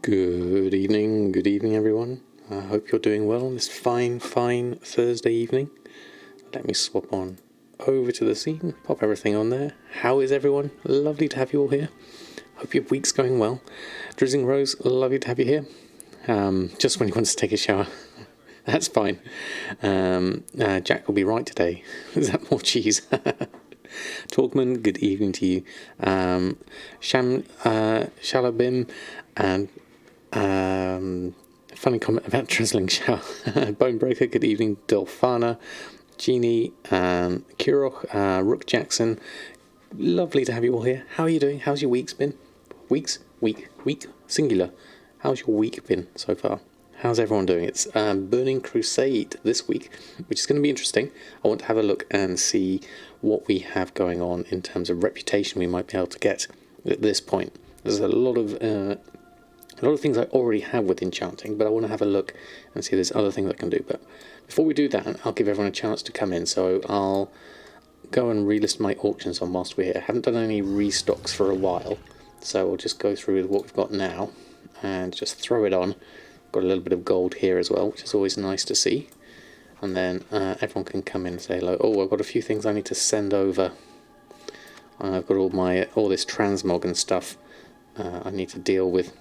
Good evening everyone. I hope you're doing well on this fine Thursday evening. Let me swap on over to the scene, pop everything on there. How is everyone? Lovely to have you all here. Hope your week's going well. Drizzling Rose, lovely to have you here. Just when you want to take a shower, that's fine. Jack will be right today. Is that more cheese? Talkman, good evening to you. Shalabim and funny comment about drizzling shower. Bonebreaker, good evening. Dolphana, Jeannie, Kuroch, Rook Jackson, lovely to have you all here. How are you doing? How's your week's been? Week, singular. How's your week been so far? How's everyone doing? It's Burning Crusade this week, which is going to be interesting. I want to have a look and see what we have going on in terms of reputation we might be able to get at this point. There's a lot of things I already have with enchanting, but I want to have a look and see if there's other things I can do. But before we do that, I'll give everyone a chance to come in. So I'll go and relist my auctions on whilst we're here. I haven't done any restocks for a while, so we'll just go through what we've got now and just throw it on. Got a little bit of gold here as well, which is always nice to see. And then everyone can come in and say hello. Oh, I've got a few things I need to send over. I've got all this transmog and stuff I need to deal with.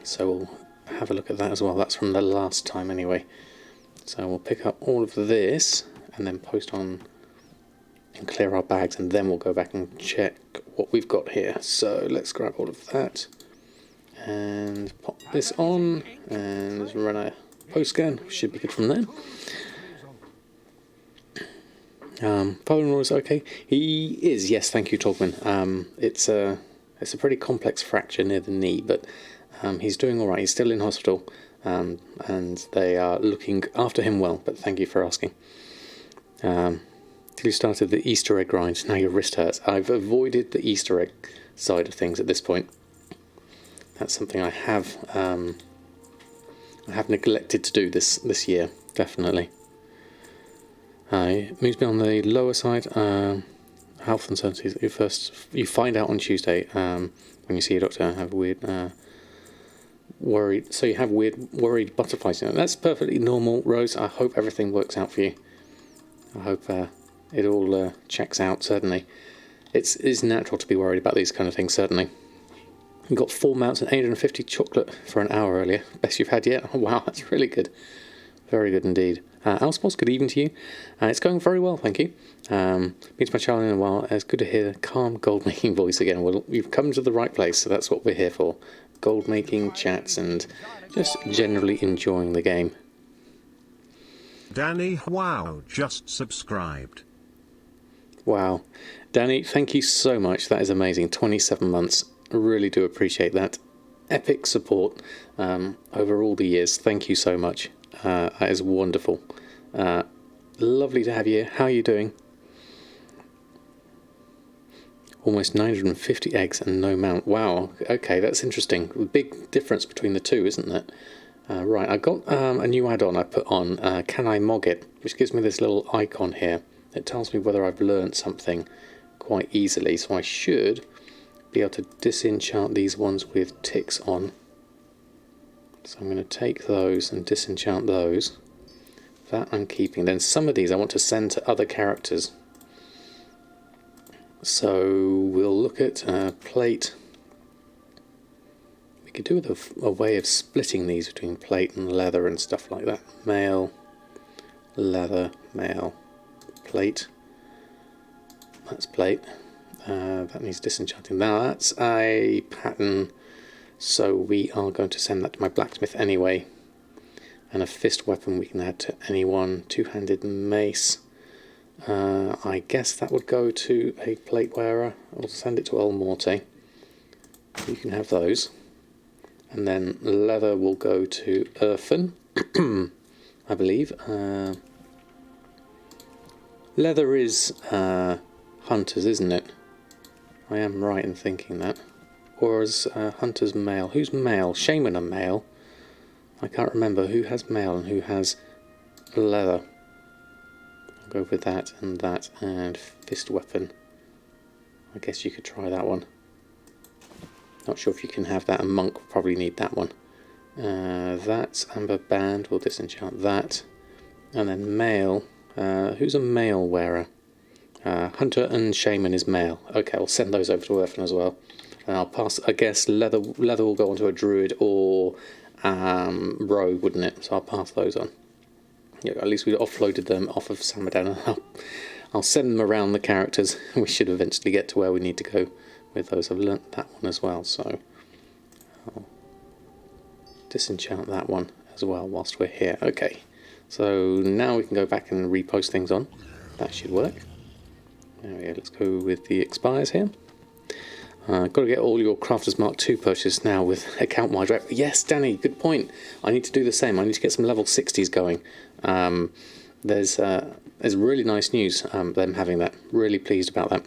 So we'll have a look at that as well. That's from the last time anyway. So we'll pick up all of this and then post on and clear our bags, and then we'll go back and check what we've got here. So let's grab all of that and pop this on and run a post scan. Should be good from there. Father-in-law is okay. He is, yes, thank you, Talkman. It's a pretty complex fracture near the knee, but he's doing all right. He's still in hospital, and they are looking after him well. But thank you for asking. You started the Easter egg grind. Now your wrist hurts. I've avoided the Easter egg side of things at this point. That's something I have neglected to do this year, definitely. It moves me on the lower side. Health uncertainties. You find out on Tuesday when you see a doctor. Have weird worried. So you have worried butterflies. That's perfectly normal, Rose. I hope everything works out for you. I hope it all checks out. Certainly, it's natural to be worried about these kind of things. Certainly. You got 4 mounts and 850 chocolate for an hour earlier. Best you've had yet. Oh, wow, that's really good. Very good indeed. Alspos, good evening to you. It's going very well, thank you. Meets my child in a while. It's good to hear the calm gold-making voice again. Well, you've come to the right place, so that's what we're here for. Gold-making chats and just generally enjoying the game. Danny, wow, just subscribed. Wow. Danny, thank you so much. That is amazing. 27 months. I really do appreciate that. Epic support over all the years. Thank you so much. That is wonderful. Lovely to have you here. How are you doing? Almost 950 eggs and no mount. Wow. Okay, that's interesting. A big difference between the two, isn't it? Right, I got a new add-on I put on. Can I mog it? Which gives me this little icon here. It tells me whether I've learnt something quite easily. So I should be able to disenchant these ones with ticks on. So I'm going to take those and disenchant those. That I'm keeping. Then some of these I want to send to other characters. So we'll look at plate. We could do with a way of splitting these between plate and leather and stuff like that. Mail, leather, mail, plate. That's plate. That needs disenchanting. Now that's a pattern. So we are going to send that to my blacksmith anyway. And a fist weapon we can add to anyone. Two-handed mace. I guess that would go to a plate wearer. I'll send it to El Morte. You can have those. And then leather will go to Earthen, I believe. Leather is hunters, isn't it? I am right in thinking that. Or is hunters male? Who's male? Shaman are male. I can't remember who has male and who has leather. I'll go with that and fist weapon. I guess you could try that one. Not sure if you can have that. A monk will probably need that one. That's amber band. We'll disenchant that. And then male. Who's a male wearer? Hunter and shaman is male. Okay, I'll send those over to Earthen as well. And I'll pass. I guess leather will go onto a druid or rogue, wouldn't it? So I'll pass those on. Yeah, at least we offloaded them off of Samadan. I'll send them around the characters. We should eventually get to where we need to go with those. I've learnt that one as well, so I'll disenchant that one as well whilst we're here. Okay, so now we can go back and repost things on. That should work. There we go. Let's go with the expires here. Got to get all your Crafters Mark II purchased now with account-wide rep. Yes, Danny, good point. I need to do the same. I need to get some level 60s going. There's really nice news, them having that. Really pleased about that.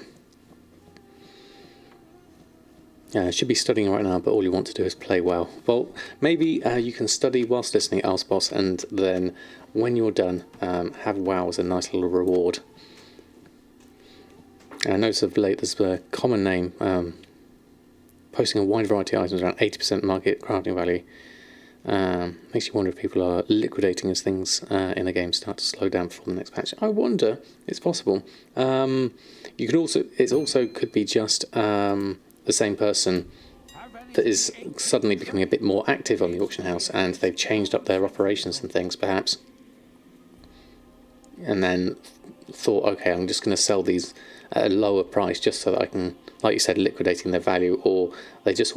I should be studying right now, but all you want to do is play well. Well, maybe you can study whilst listening at Boss, and then when you're done, have WoW as a nice little reward. I noticed of late there's a common name posting a wide variety of items around 80% market crafting value. Makes you wonder if people are liquidating as things in a game start to slow down before the next patch. I wonder. It's possible. You could also. It also could be just the same person that is suddenly becoming a bit more active on the auction house, and they've changed up their operations and things, perhaps. And then thought, okay, I'm just going to sell these at a lower price just so that I can, like you said, liquidating their value, or they just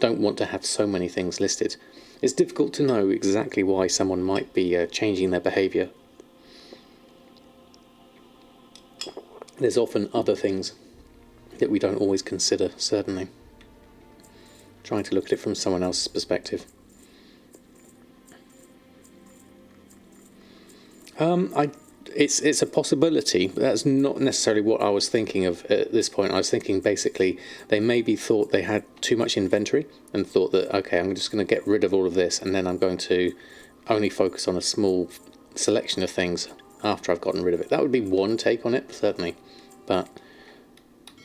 don't want to have so many things listed. It's difficult to know exactly why someone might be changing their behaviour. There's often other things that we don't always consider, certainly. Trying to look at it from someone else's perspective. It's a possibility, but that's not necessarily what I was thinking of at this point. I was thinking basically they maybe thought they had too much inventory and thought that, okay, I'm just going to get rid of all of this and then I'm going to only focus on a small selection of things after I've gotten rid of it. That would be one take on it, certainly, but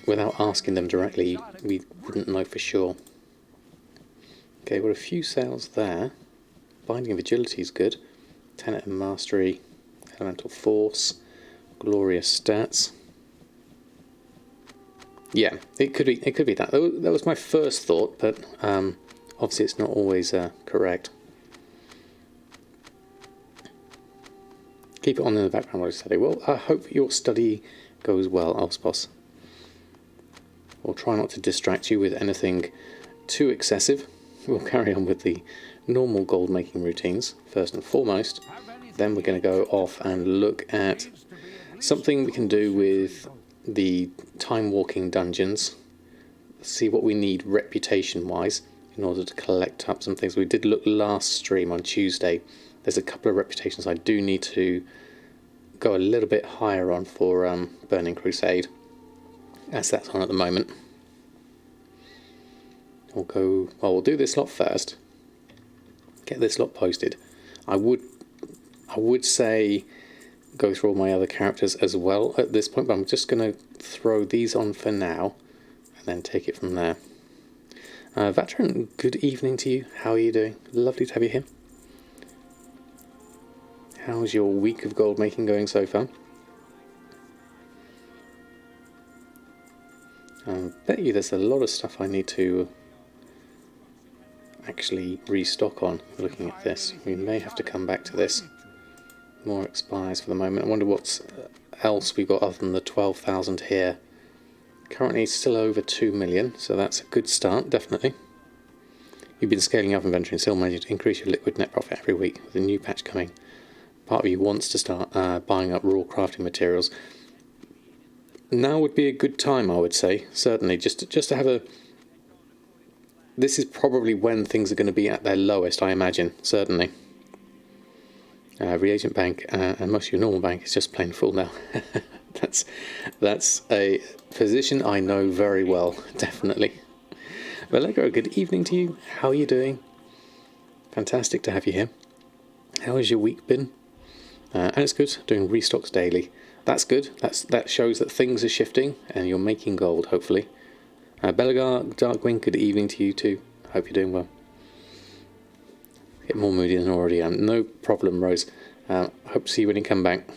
without asking them directly, we wouldn't know for sure. Okay, we've got a few sales there. Binding of Agility is good. Tenet and Mastery. Elemental Force, Glorious Stats. Yeah, it could be that. That was my first thought, but obviously it's not always correct. Keep it on in the background while I study. Well, I hope your study goes well, Elspos. We'll try not to distract you with anything too excessive. We'll carry on with the normal gold making routines, first and foremost. Then we're going to go off and look at something we can do with the Timewalking dungeons. See what we need reputation-wise in order to collect up some things. We did look last stream on Tuesday. There's a couple of reputations I do need to go a little bit higher on for Burning Crusade, as that's on at the moment. We'll do this lot first. Get this lot posted. I would say go through all my other characters as well at this point, but I'm just going to throw these on for now and then take it from there. Vatran, good evening to you. How are you doing? Lovely to have you here. How's your week of gold making going so far? I bet you there's a lot of stuff I need to actually restock on looking at this. We may have to come back to this. More expires for the moment. I wonder what else we've got other than the 12,000 here. Currently still over 2 million, so that's a good start, definitely. You've been scaling up inventory and still managing to increase your liquid net profit every week with a new patch coming. Part of you wants to start buying up raw crafting materials. Now would be a good time, I would say, certainly, just to have a... This is probably when things are going to be at their lowest, I imagine, certainly. Reagent bank and most of your normal bank is just plain full now. That's a position I know very well, definitely. Well, Allegro, good evening to you. How are you doing? Fantastic to have you here. How has your week been? And it's good, doing restocks daily. That's good. That shows that things are shifting and you're making gold, hopefully. Belagar, Darkwing, good evening to you too. Hope you're doing well. Get more moody than I already am. No problem, Rose. Hope to see you when you come back.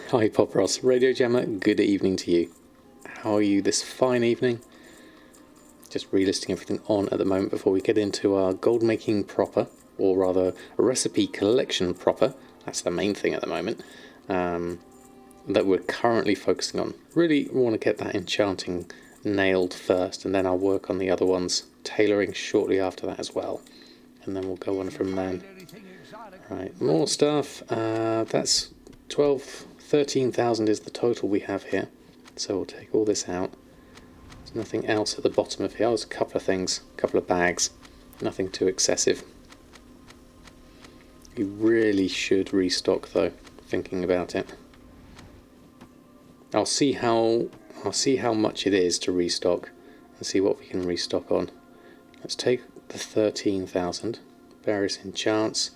Hi, Pop Ross. Radio Jammer, good evening to you. How are you this fine evening? Just relisting everything on at the moment before we get into our gold making proper, or rather a recipe collection proper. That's the main thing at the moment that we're currently focusing on. Really want to get that enchanting nailed first, and then I'll work on the other ones, tailoring shortly after that as well, and then we'll go on from there. Right, more stuff. That's 13,000 is the total we have here, so we'll take all this out. There's nothing else at the bottom of here. There's a couple of things, a couple of bags, nothing too excessive. You really should restock though, thinking about it. I'll see how much it is to restock and see what we can restock on. Let's take the 13,000, various enchants,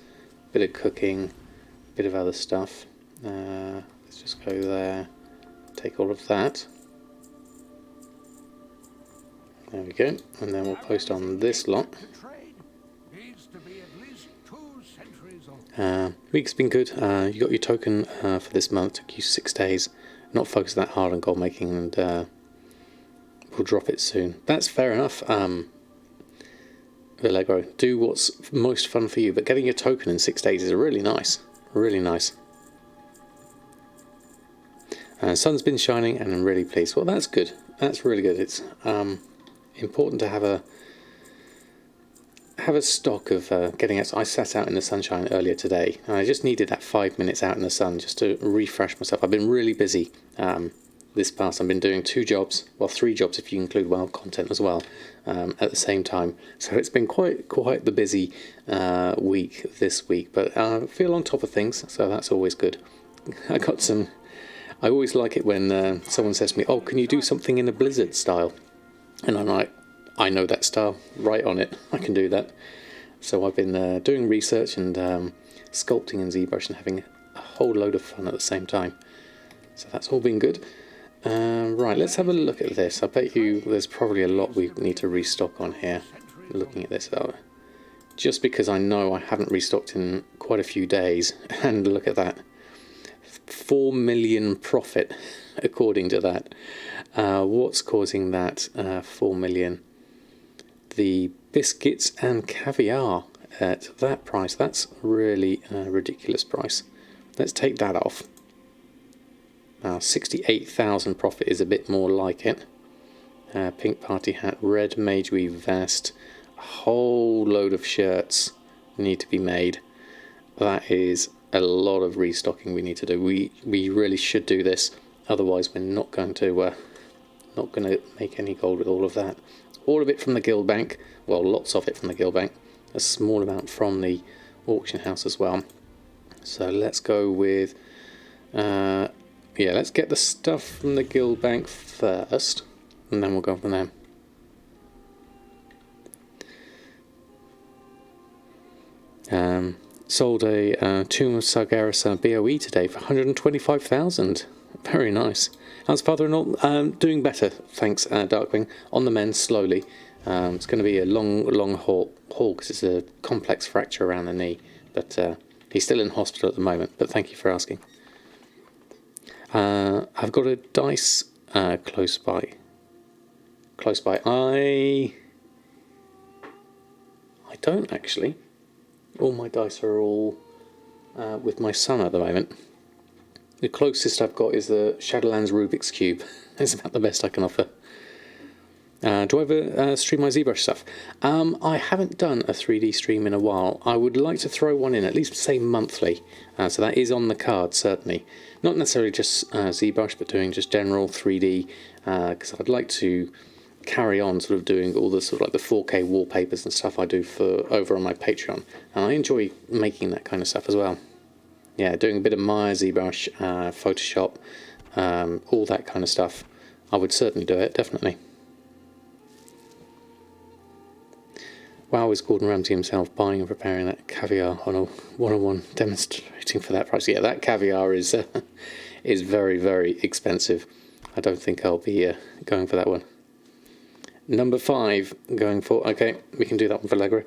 bit of cooking, bit of other stuff. Let's just go there, take all of that. There we go, and then we'll post on this lot. Week's been good. You got your token for this month, took you 6 days. Not focused that hard on gold making, and we'll drop it soon. That's fair enough. Allegro, do what's most fun for you, but getting your token in 6 days is really nice. Really nice. Sun's been shining and I'm really pleased. Well, that's good. That's really good. It's important to have a stock of getting out. I sat out in the sunshine earlier today, and I just needed that 5 minutes out in the sun just to refresh myself. I've been really busy this past. I've been doing 2 jobs, well 3 jobs if you include WoW content as well, at the same time. So it's been quite the busy week this week, but I feel on top of things, so that's always good. I always like it when someone says to me, "Oh, can you do something in a Blizzard style?" And I'm like, I know that style, right on it, I can do that. So I've been doing research and sculpting in ZBrush and having a whole load of fun at the same time. So that's all been good. Right, let's have a look at this. I bet you there's probably a lot we need to restock on here. Looking at this, just because I know I haven't restocked in quite a few days, and look at that. 4 million profit, according to that. What's causing that 4 million? The biscuits and caviar at that price. That's really a ridiculous price. Let's take that off. 68,000 profit is a bit more like it. Pink party hat, red mage weave vest, a whole load of shirts need to be made. That is a lot of restocking we need to do. We really should do this, otherwise we're not going to make any gold with all of that. All of it from the guild bank, well, lots of it from the guild bank, a small amount from the auction house as well. So let's go with let's get the stuff from the guild bank first, and then we'll go from there. Sold a Tomb of Sargeras BOE today for 125,000. Very nice. How's father-in-law? Doing better, thanks, Darkwing. On the mend, slowly. It's going to be a long haul because it's a complex fracture around the knee. But he's still in hospital at the moment. But thank you for asking. I've got a dice close by. I don't actually. All my dice are all with my son at the moment. The closest I've got is the Shadowlands Rubik's Cube. It's about the best I can offer. Do I ever stream my ZBrush stuff? I haven't done a 3D stream in a while. I would like to throw one in, at least say monthly. So that is on the card, certainly. Not necessarily just ZBrush, but doing just general 3D. Because I'd like to carry on sort of doing all the sort of like the 4K wallpapers and stuff I do for over on my Patreon. And I enjoy making that kind of stuff as well. Yeah, doing a bit of Maya, ZBrush, Photoshop, all that kind of stuff. I would certainly do it, definitely. Wow, is Gordon Ramsay himself buying and preparing that caviar on a one-on-one demonstrating for that price? Yeah, that caviar is is very, very expensive. I don't think I'll be going for that one. Number 5, going for... Okay, we can do that one for Allegro.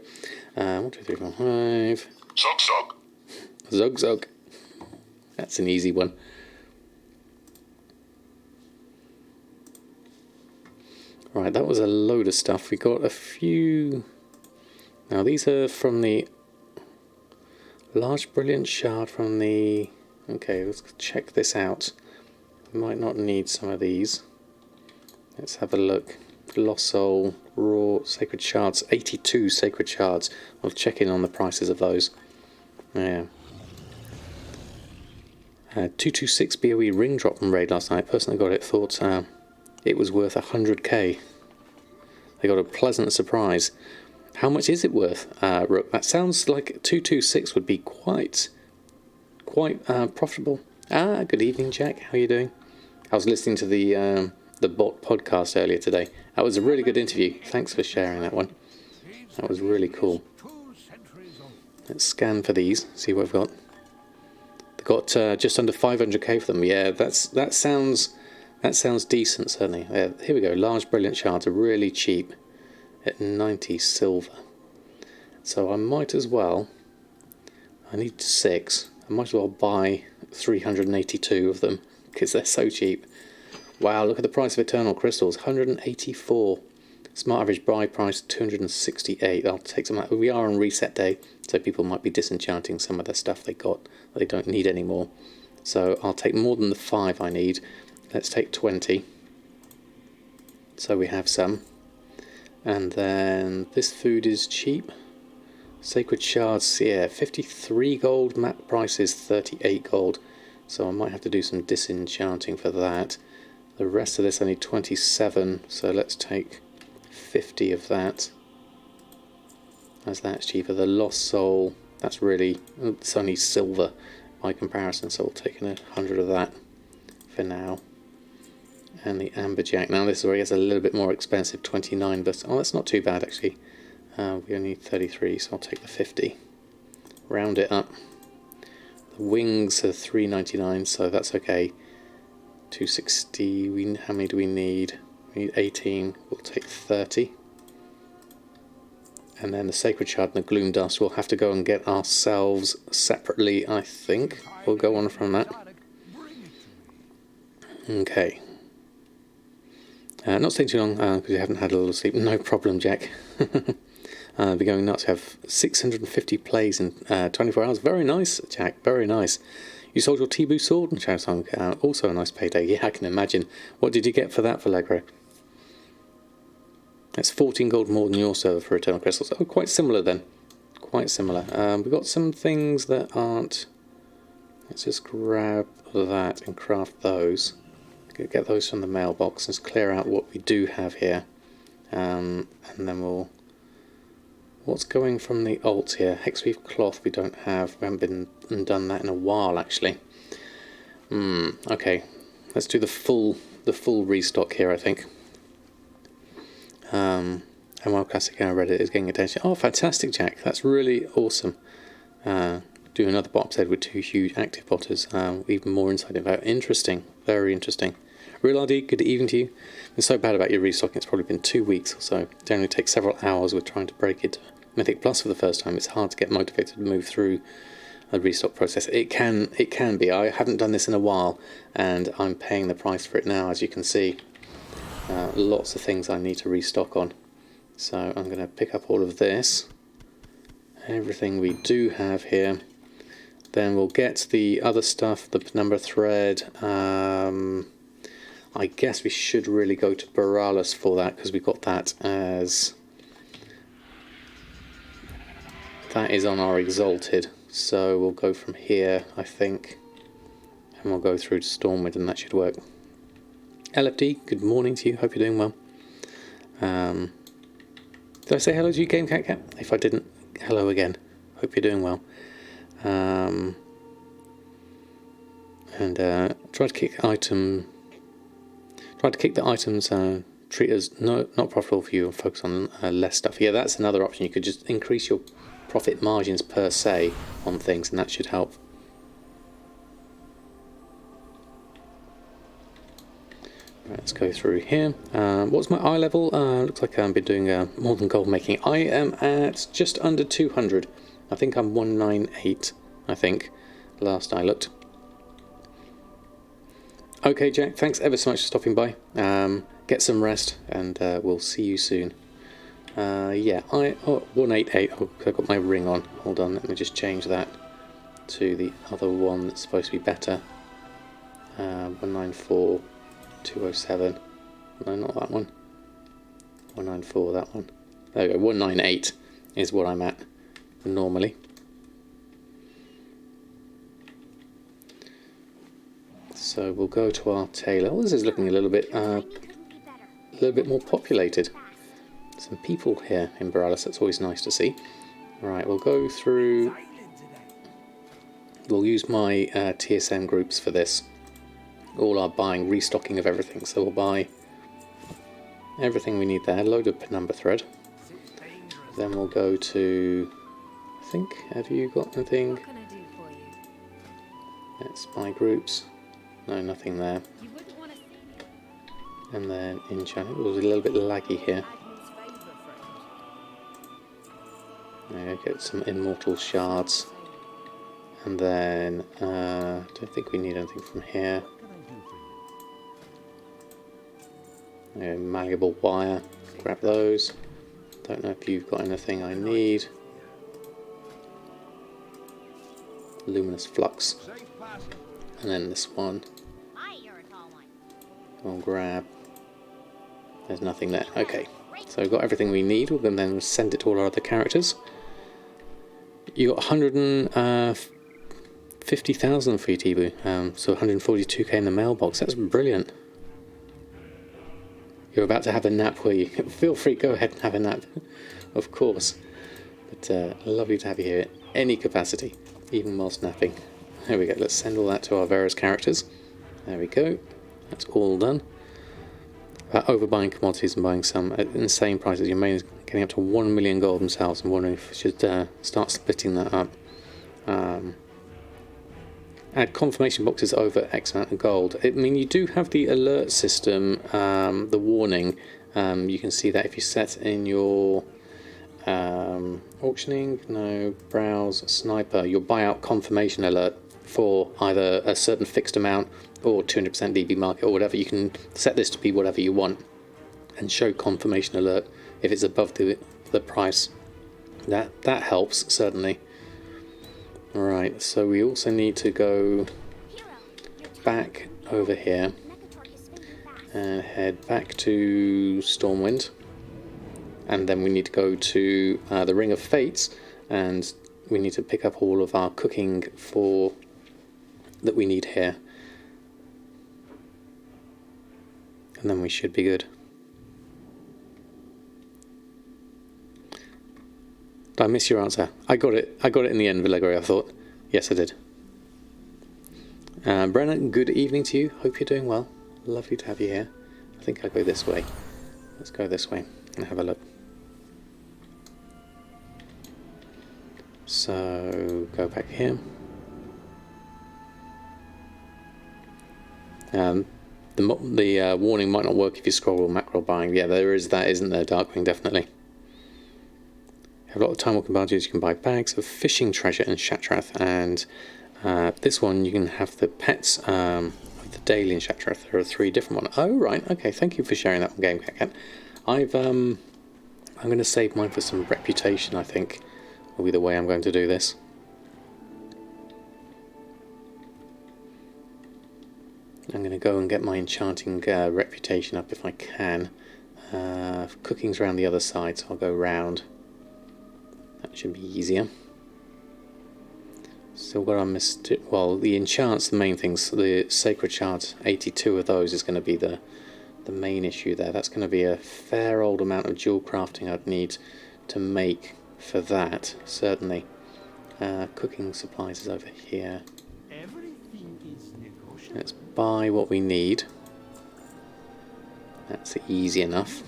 1, 2, 3, 4, 5. Zog zog. Zog zog. That's an easy one. Right, that was a load of stuff. We got a few... Now these are from the... Large Brilliant Shard from the... Okay, let's check this out. We might not need some of these. Let's have a look. Lost Soul, Raw, Sacred Shards, 82 Sacred Shards. I'll check in on the prices of those. Yeah. 226 BOE ring drop from raid last night. Person that got it thought it was worth 100k. They got a pleasant surprise. How much is it worth, Rook? That sounds like 226 would be quite profitable. Good evening, Jack. How are you doing? I was listening to the bot podcast earlier today. That was a really good interview. Thanks for sharing that one. That was really cool. Let's scan for these. See what we've got. They've got just under 500k for them. Yeah, that sounds decent certainly. Here we go. Large Brilliant Shards are really cheap at 90 silver. So I might as well. I need 6. I might as well buy 382 of them because they're so cheap. Wow, look at the price of Eternal Crystals, 184. Smart average buy price, 268. I'll take some. We are on reset day, so people might be disenchanting some of the stuff they got that they don't need anymore. So I'll take more than the 5 I need. Let's take 20. So we have some. And then this food is cheap. Sacred Shards, yeah, 53 gold. Map price is 38 gold. So I might have to do some disenchanting for that. The rest of this I need 27, so let's take 50 of that, as that's cheaper. The Lost Soul, that's really, it's only silver by comparison, so we'll take 100 of that for now. And the Amberjack, now this is where it gets a little bit more expensive, 29, but oh, that's not too bad actually. We only need 33, so I'll take the 50. Round it up. The wings are 3.99, so that's okay. 260, how many do we need? We need 18, we'll take 30. And then the Sacred Shard and the Gloom Dust we'll have to go and get ourselves separately, I think. We'll go on from that. Okay. Not staying too long because you haven't had a lot of sleep. No problem, Jack. We're going nuts. We have 650 plays in 24 hours. Very nice, Jack, very nice. You sold your T-Boo sword and Chaosong. Also a nice payday. Yeah, I can imagine. What did you get for that, for Allegro? That's 14 gold more than your server for Eternal Crystals. Oh, quite similar then. Quite similar. We've got some things that aren't... Let's just grab that and craft those. Get those from the mailbox. Let's clear out what we do have here. And then we'll... What's going from the alt here? Hexweave cloth we don't have. We haven't been done that in a while actually. Okay. Let's do the full restock here, I think. ML Classic Reddit is getting attention. Oh, fantastic, Jack. That's really awesome. Do another bot episode with 2 huge active botters. Even more insight about. Interesting. Very interesting. Real RD, good evening to you. It's so bad about your restocking, it's probably been 2 weeks or so. It generally takes several hours with trying to break it. Mythic Plus for the first time, it's hard to get motivated to move through a restock process. It can be. I haven't done this in a while, and I'm paying the price for it now, as you can see. Lots of things I need to restock on. So I'm going to pick up all of this. Everything we do have here. Then we'll get the other stuff, the penumbra thread. I guess we should really go to Borealis for that, because we got that as... That is on our Exalted. So we'll go from here, I think. And we'll go through to Stormwind, and that should work. LFD, good morning to you. Hope you're doing well. Did I say hello to you, Game Cat Cat? If I didn't, hello again. Hope you're doing well. Try to kick item... Try to kick the items, treat as not profitable for you and focus on less stuff. Yeah, that's another option. You could just increase your profit margins per se on things, and that should help. Let's go through here. What's my eye level? Looks like I've been doing more than gold making. I am at just under 200. I think I'm 198, I think, last I looked. Okay, Jack, thanks ever so much for stopping by. Get some rest, and we'll see you soon. Yeah, 188. Oh, I've got my ring on. Hold on, let me just change that to the other one that's supposed to be better. 194, 207. No, not that one. 194, that one. There we go, 198 is what I'm at normally. So we'll go to our tailor. Oh, this is looking a little bit more populated. Some people here in Borealis, that's always nice to see. Right, we'll go through. We'll use my TSM groups for this. All our buying, restocking of everything. So we'll buy everything we need there. Load of penumbra thread. Then we'll go to. I think. Have you got anything? What can I do for you? Let's buy groups. No, nothing there. You wouldn't want to see me. And then in China, it was a little bit laggy here. There, get some immortal shards. And then, don't think we need anything from here. Malleable wire, grab those. Don't know if you've got anything I need. Luminous flux. And then this one. We'll grab. There's nothing there. Okay, so we've got everything we need. We're going to then send it to all our other characters. You got 150,000 for your Tibu, so 142k in the mailbox. That's brilliant. You're about to have a nap, were you? Feel free, go ahead and have a nap, of course. But lovely to have you here, any capacity, even whilst napping. There we go. Let's send all that to our various characters. There we go. That's all done. Overbuying commodities and buying some at insane prices. Your main is getting up to 1 million gold themselves. I'm wondering if we should start splitting that up. Add confirmation boxes over X amount of gold. I mean, you do have the alert system, the warning. You can see that if you set in your auctioning, no, browse, sniper, your buyout confirmation alert for either a certain fixed amount or 200% DB market or whatever. You can set this to be whatever you want and show confirmation alert if it's above the price. That helps, certainly. Right, so we also need to go back over here and head back to Stormwind, and then we need to go to the Ring of Fates, and we need to pick up all of our cooking for that we need here, and then we should be good. Did I miss your answer? I got it in the end, Villegre, I thought. Yes, I did. Brenna, good evening to you. Hope you're doing well. Lovely to have you here. I think I'll go this way. Let's go this way and have a look. So, go back here. The warning might not work if you scroll macro buying. Yeah, there is that, isn't there, Darkwing? Definitely. You have a lot of time-walking badges. You can buy bags of fishing treasure in Shatrath, and this one you can have the pets of the daily in Shatrath. There are 3 different ones. Oh, right. Okay, thank you for sharing that one, Game Cat. I'm going to save mine for some reputation, I think, will be the way I'm going to do this. I'm going to go and get my enchanting reputation up if I can. Cooking's around the other side, so I'll go round. That should be easier. Still got our well, the enchants, the main things. The sacred shards, 82 of those is going to be the main issue there. That's going to be a fair old amount of jewel crafting I'd need to make for that, certainly. Cooking supplies is over here. Let's buy what we need. That's easy enough.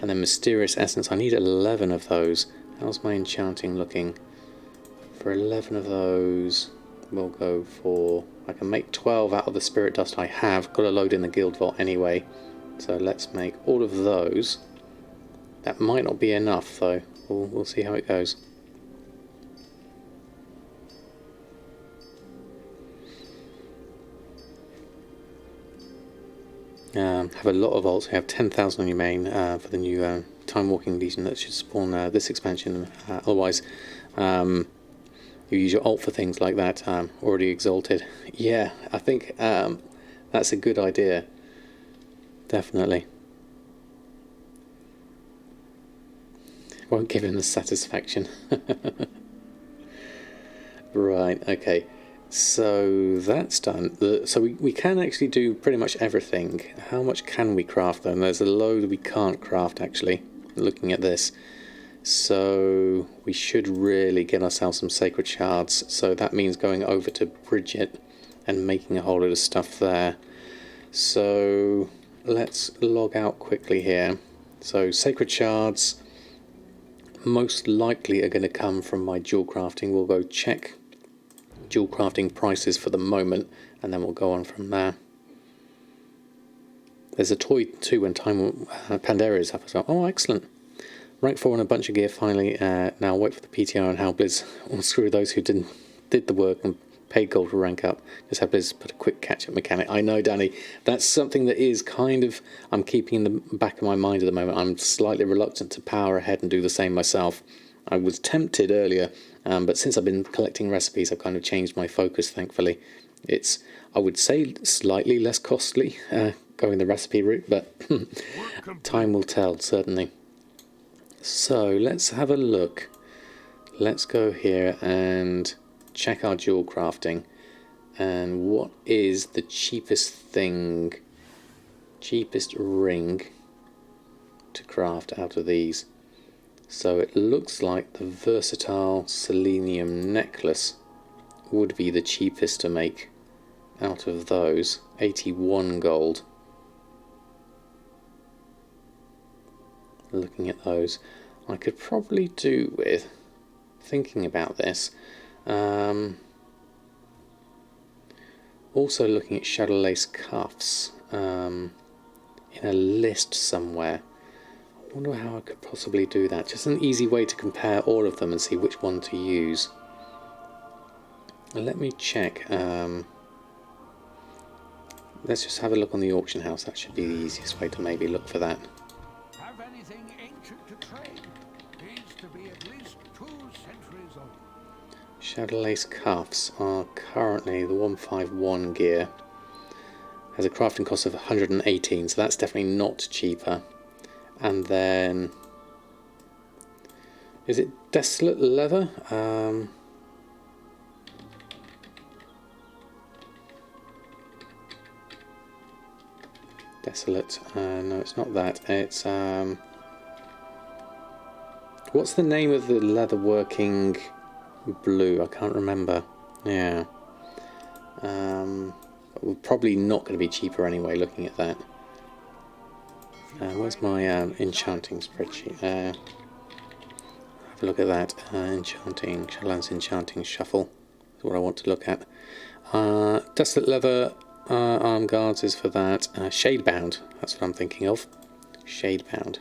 And then mysterious essence. I need 11 of those. How's my enchanting looking? For 11 of those, we'll go for... I can make 12 out of the spirit dust I have. Got to load in the guild vault anyway. So let's make all of those. That might not be enough though. We'll see how it goes. Have a lot of alts. We have 10,000 on your main for the new Timewalking Legion that should spawn this expansion. Otherwise, you use your alt for things like that. Already exalted. Yeah, I think that's a good idea. Definitely. Won't give him the satisfaction. Right, okay. So that's done. So we can actually do pretty much everything. How much can we craft though? And there's a load we can't craft actually, looking at this. So we should really get ourselves some sacred shards. So that means going over to Bridget and making a whole load of stuff there. So let's log out quickly here. So sacred shards most likely are going to come from my jewel crafting. We'll go check jewel crafting prices for the moment and then we'll go on from there. There's a toy too when Pandaria is up as well. Oh, excellent. Rank 4 and a bunch of gear finally. Now wait for the PTR and how Blizz will screw those who did the work and paid gold to rank up. Just have Blizz put a quick catch-up mechanic. I know, Danny, that's something that is kind of, I'm keeping in the back of my mind at the moment. I'm slightly reluctant to power ahead and do the same myself. I was tempted earlier, but since I've been collecting recipes, I've kind of changed my focus, thankfully. It's, I would say, slightly less costly going the recipe route, but time will tell, certainly. So let's have a look. Let's go here and check our jewel crafting. And what is the cheapest thing, cheapest ring to craft out of these? So it looks like the versatile selenium necklace would be the cheapest to make out of those. 81 gold. Looking at those, I could probably do with, thinking about this, also looking at shadow lace cuffs in a list somewhere. I wonder how I could possibly do that. Just an easy way to compare all of them and see which one to use. Let me check. Let's just have a look on the auction house. That should be the easiest way to maybe look for that. Have anything ancient to trade? Needs to be at least 2 centuries old. Shadow lace cuffs are currently the 151 gear. Has a crafting cost of 118, so that's definitely not cheaper. And then, is it desolate leather? Desolate. No, it's not that. It's what's the name of the leather working blue? I can't remember. Yeah. Probably not going to be cheaper anyway. Looking at that. Where's my enchanting spreadsheet? Have a look at that. Enchanting, Shadowlands enchanting shuffle is what I want to look at. Desolate leather arm guards is for that. Shadebound, that's what I'm thinking of. Shadebound.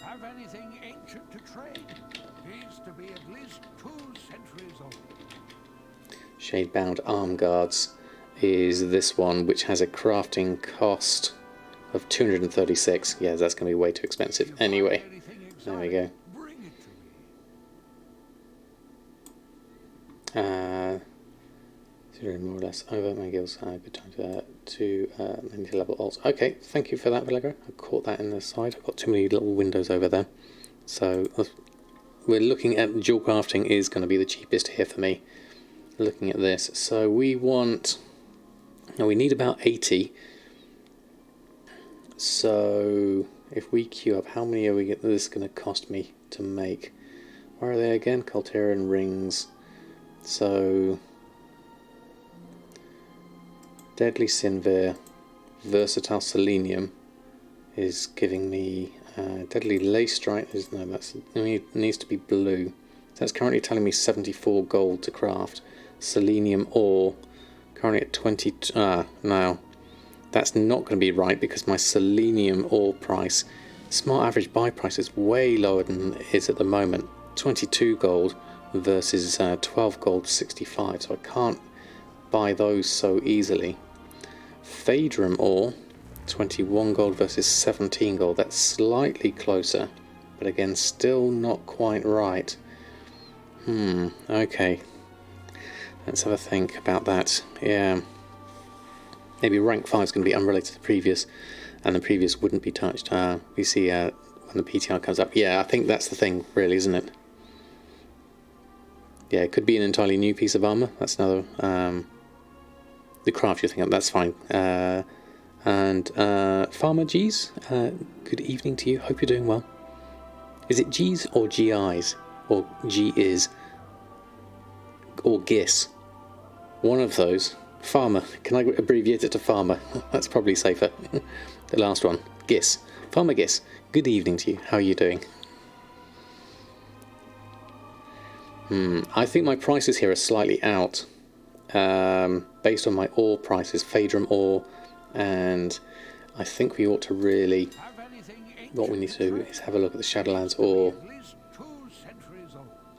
Have anything ancient to trade? Needs to be at least 2 centuries old. Shadebound arm guards is this one, which has a crafting cost of 236. Yeah, that's going to be way too expensive anyway. There we go. Bring it to me. Zero more or less over my gills. Good time to many level alts. Okay, thank you for that, Vallegra. I caught that in the side. I've got too many little windows over there. So we're looking at jewel crafting is going to be the cheapest here for me. Looking at this, so we want. Now we need about 80. So if we queue up, how many are we get? This is going to cost me to make. Where are they again? Culterian rings. So Deadly Sinvir, Versatile Selenium is giving me Deadly Lace Strike. No, that's it needs to be blue. So that's currently telling me 74 gold to craft. selenium ore currently at 20. No, that's not going to be right because my selenium ore price, smart average buy price, is way lower than it is at the moment. 22 gold versus 12 gold 65, so I can't buy those so easily. Phaedrum ore, 21 gold versus 17 gold, that's slightly closer, but again still not quite right. Okay, let's have a think about that. Yeah, maybe rank 5 is going to be unrelated to the previous, and the previous wouldn't be touched. We see when the PTR comes up. Yeah, I think that's the thing really, isn't it? Yeah, it could be an entirely new piece of armor. That's another the craft you're thinking of, that's fine. And Farmer G's, good evening to you. Hope you're doing well. Is it G's or GI's? Or G is? Or GIS? One of those. Farmer. Can I abbreviate it to Farmer? That's probably safer. The last one. GIS. Farmer GIS. Good evening to you. How are you doing? I think my prices here are slightly out. Based on my ore prices, Phaedrum ore, and I think we ought to really, what we need to do is have a look at the Shadowlands ore.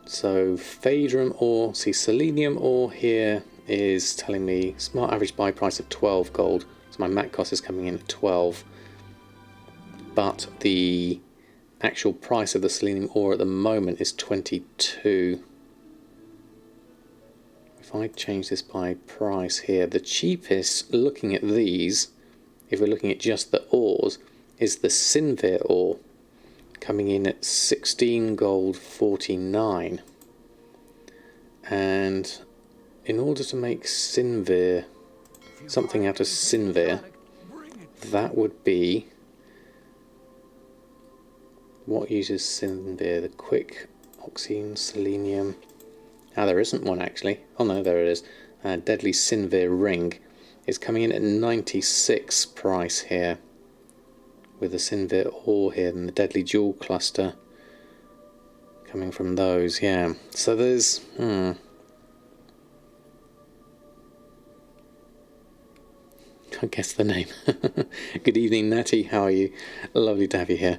So Phaedrum ore, see selenium ore here is telling me smart average buy price of 12 gold, so my mat cost is coming in at 12, but the actual price of the selenium ore at the moment is 22. If I change this by price here, the cheapest, looking at these, if we're looking at just the ores, is the Sinvir ore, coming in at 16 gold 49. And in order to make Sinvir, something out of Sinvir, that would be, what uses Sinvir? The quick oxine, selenium. There isn't one actually. Oh no, there it is. Deadly Sinvir ring is coming in at 96 price here, with the Sinvir ore here and the deadly jewel cluster coming from those. Yeah, so there's I guess the name. Good evening, Natty. How are you? Lovely to have you here.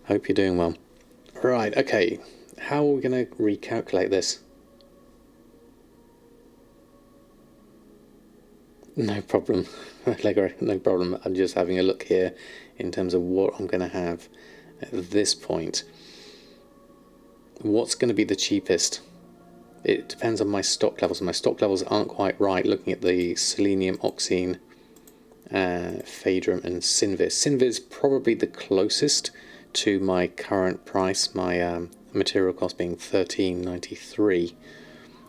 Hope you're doing well. Right, okay. How are we going to recalculate this? No problem, Lego, no problem. I'm just having a look here in terms of what I'm going to have at this point. What's going to be the cheapest? It depends on my stock levels. My stock levels aren't quite right looking at the selenium, oxine, Phaedrum and Sinvir. Sinvir's probably the closest to my current price, my material cost being 13.93.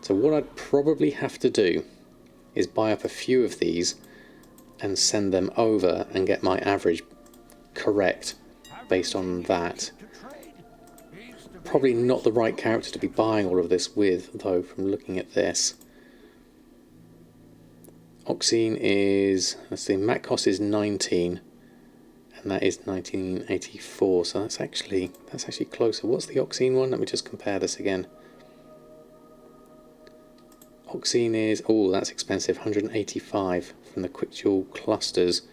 So what I'd probably have to do is buy up a few of these and send them over and get my average correct based on that. Probably not the right character to be buying all of this with, though, from looking at this. Oxine is, let's see, mat cost is 19, and that is 1984, so that's actually closer. What's the oxine one? Let me just compare this again. Oxine is, oh, that's expensive, 185 from the quick jewel clusters.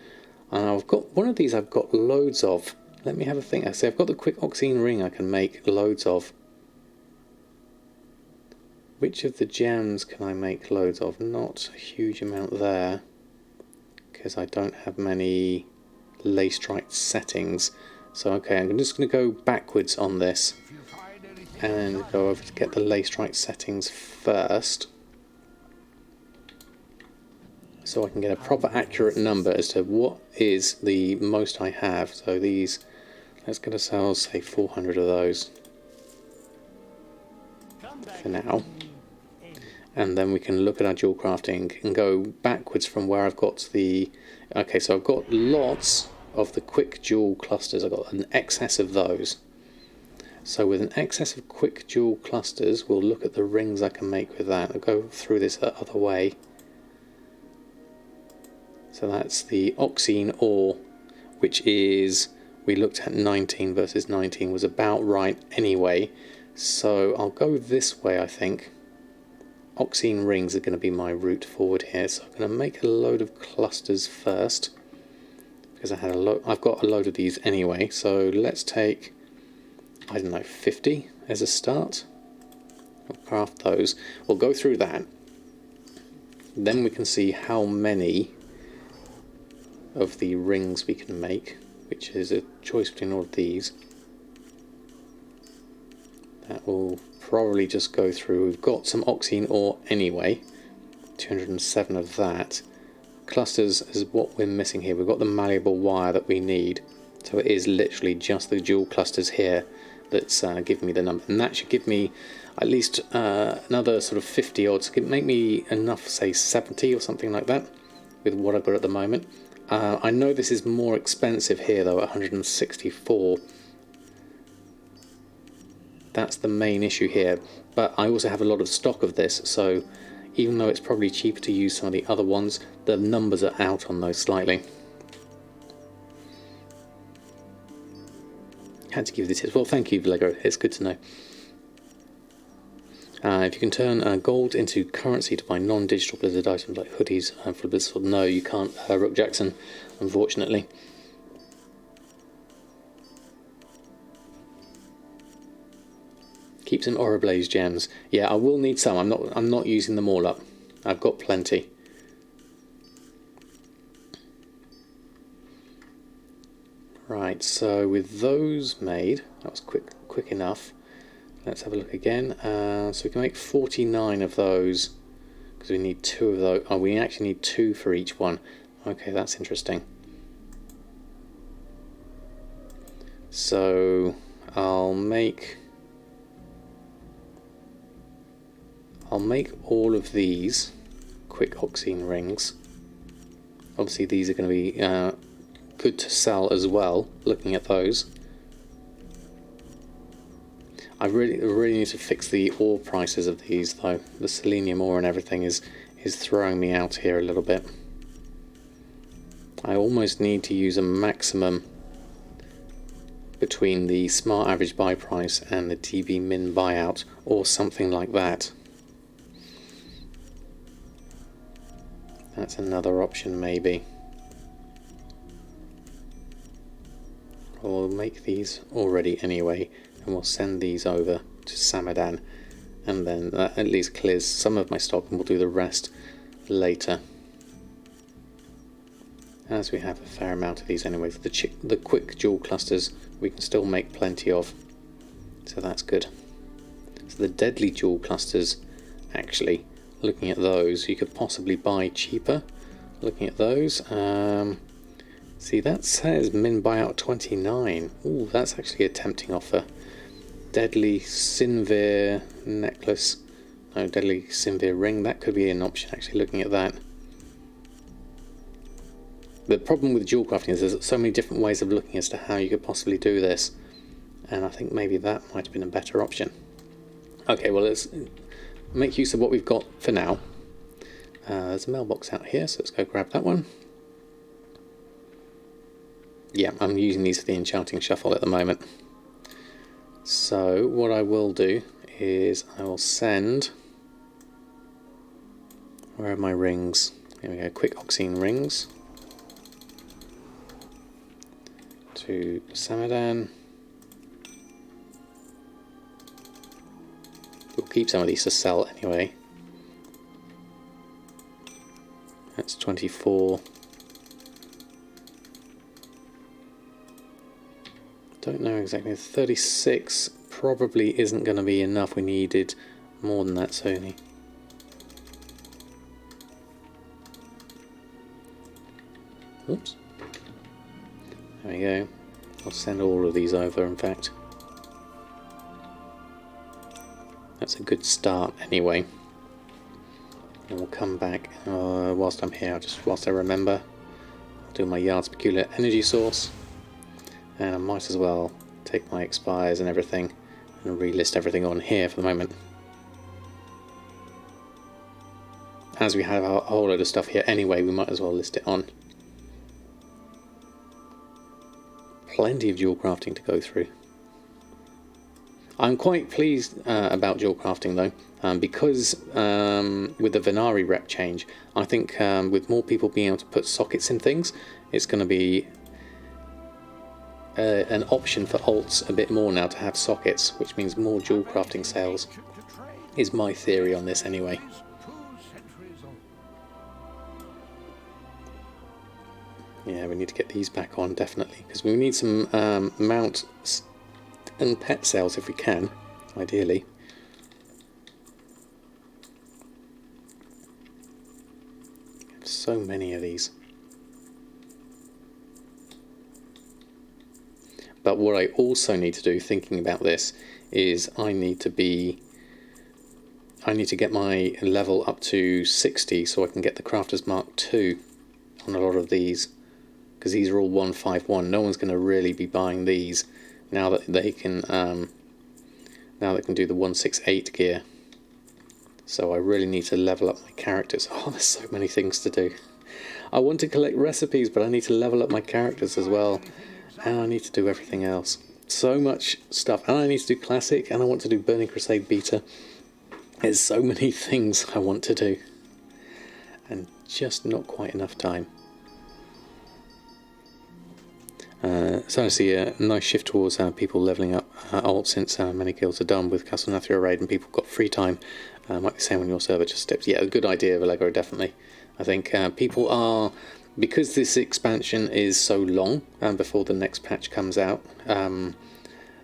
And I've got one of these I've got loads of. Let me have a think. I say I've got the quick oxine ring I can make loads of. Which of the gems can I make loads of? Not a huge amount there, because I don't have many lace strike settings. So okay, I'm just going to go backwards on this and go over to get the lace strike settings first, so I can get a proper accurate number as to what is the most I have. So these, let's get ourselves, say, 400 of those for now. And then we can look at our jewel crafting and go backwards from where I've got the... Okay, so I've got lots of the quick jewel clusters. I've got an excess of those. So with an excess of quick jewel clusters, we'll look at the rings I can make with that. I'll go through this the other way. So that's the oxine ore, which is, we looked at 19 versus 19, was about right anyway. So I'll go this way, I think. oxine rings are going to be my route forward here. So I'm going to make a load of clusters first, because I've got a load of these anyway. So let's take, I don't know, 50 as a start. We'll craft those. We'll go through that. Then we can see how many of the rings we can make, which is a choice between all of these. That will probably just go through. We've got some oxine ore anyway, 207 of that. Clusters is what we're missing here. We've got the malleable wire that we need, so it is literally just the dual clusters here that's giving me the number, and that should give me at least another sort of 50 odds. It could make me enough, say 70 or something like that, with what I've got at the moment. I know this is more expensive here though, at 164. That's the main issue here, but I also have a lot of stock of this, so even though it's probably cheaper to use some of the other ones, the numbers are out on those slightly. Had to give this tips. Well, thank you, Lego. It's good to know. If you can turn gold into currency to buy non-digital Blizzard items like hoodies for Blizzard, no, you can't, Rook Jackson, unfortunately. Keep some Aura Blaze gems. Yeah, I will need some. I'm not using them all up. I've got plenty. Right, so with those made, that was quick enough. Let's have a look again. So we can make 49 of those, because we need 2 of those. Oh, we actually need 2 for each one. Okay, that's interesting. So I'll make all of these quick oxine rings. Obviously these are going to be good to sell as well, looking at those. I really need to fix the ore prices of these though. The selenium ore and everything is throwing me out here a little bit. I almost need to use a maximum between the smart average buy price and the DB min buyout, or something like that. That's another option maybe. We'll make these already anyway, and we'll send these over to Samadan, and then that at least clears some of my stock, and we'll do the rest later, as we have a fair amount of these anyway. For the quick dual clusters we can still make plenty of, so that's good. So the deadly dual clusters, actually, looking at those, you could possibly buy cheaper. Looking at those, see, that says min buyout 29. Ooh, that's actually a tempting offer. Deadly Sinvir necklace, no, deadly Sinvir ring, that could be an option actually, looking at that. The problem with dual crafting is there's so many different ways of looking as to how you could possibly do this, and I think maybe that might have been a better option. Okay, well, let's make use of what we've got for now. There's a mailbox out here, so let's go grab that one. Yeah, I'm using these for the enchanting shuffle at the moment. So what I will do is I will send, where are my rings? Here we go, quick oxine rings to Samadan. We'll keep some of these to sell anyway. That's 24. Don't know exactly. 36 probably isn't going to be enough. We needed more than that, Sony. Oops. There we go. I'll send all of these over, in fact. That's a good start anyway. And we'll come back whilst I'm here, whilst I remember. I'll do my Yard's Peculiar Energy Source. And I might as well take my expires and everything and relist everything on here for the moment. As we have a whole load of stuff here anyway, we might as well list it on. Plenty of dual crafting to go through. I'm quite pleased about dual crafting though, because with the Venari rep change, I think with more people being able to put sockets in things, it's going to be an option for alts a bit more now to have sockets, which means more dual crafting sales, is my theory on this anyway. Yeah, we need to get these back on, definitely, because we need some mount and pet sales if we can, ideally. So many of these. But what I also need to do, thinking about this, is I need to get my level up to 60 so I can get the Crafter's Mark II on a lot of these, because these are all 151. No one's going to really be buying these now that they can do the 168 gear. So I really need to level up my characters. Oh, there's so many things to do. I want to collect recipes, but I need to level up my characters as well, and I need to do everything else. So much stuff, and I need to do Classic, and I want to do Burning Crusade Beta. There's so many things I want to do, and just not quite enough time. So I see a nice shift towards people levelling up alt since many guilds are done with Castle Nathria raid and people got free time. Might be the same on your server, just steps. Yeah, a good idea, Valego, definitely. I think people are, because this expansion is so long before the next patch comes out,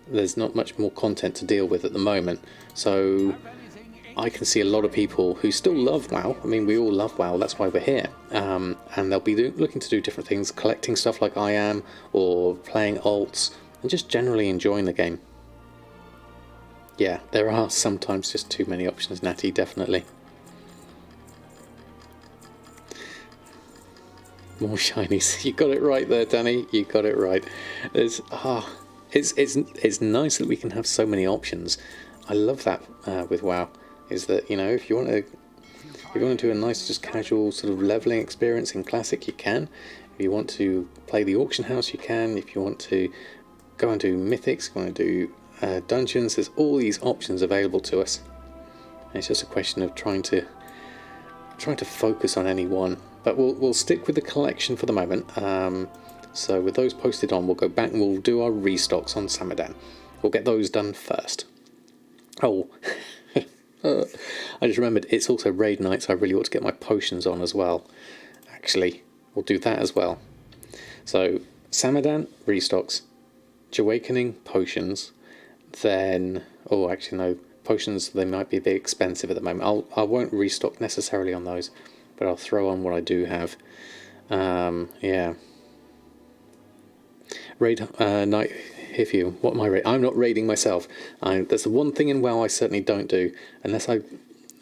there's not much more content to deal with at the moment. So I can see a lot of people who still love WoW. I mean, we all love WoW, that's why we're here. And they'll be looking to do different things, collecting stuff like I am, or playing alts, and just generally enjoying the game. Yeah, there are sometimes just too many options, Natty, definitely. More shinies. You got it right there, Danny. You got it right. It's nice that we can have so many options. I love that with WoW. Is that, you know, if you want to do a nice just casual sort of leveling experience in Classic, you can. If you want to play the auction house, you can. If you want to go and do mythics, you want to do dungeons, there's all these options available to us. And it's just a question of trying to focus on any one. But we'll stick with the collection for the moment. So with those posted on, we'll go back and we'll do our restocks on Samadan. We'll get those done first. Oh, I just remembered it's also raid night, so I really ought to get my potions on as well. Actually, we'll do that as well. So Samadan restocks, Awakening potions, then actually no, potions, they might be a bit expensive at the moment. I won't restock necessarily on those, but I'll throw on what I do have. Yeah. Raid night. If you, what am I raiding? I'm not raiding myself. That's the one thing in WoW I certainly don't do, unless I'm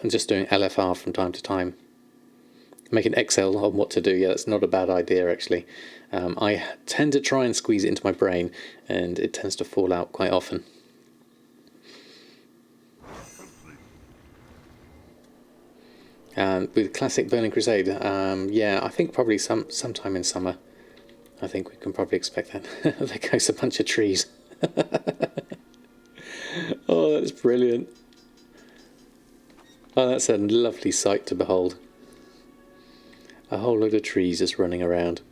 just doing LFR from time to time. Make an Excel on what to do. Yeah, that's not a bad idea actually. I tend to try and squeeze it into my brain, and it tends to fall out quite often. With Classic Burning Crusade, yeah, I think probably sometime in summer. I think we can probably expect that. There goes a bunch of trees. Oh, that's brilliant. Oh, that's a lovely sight to behold. A whole load of trees just running around.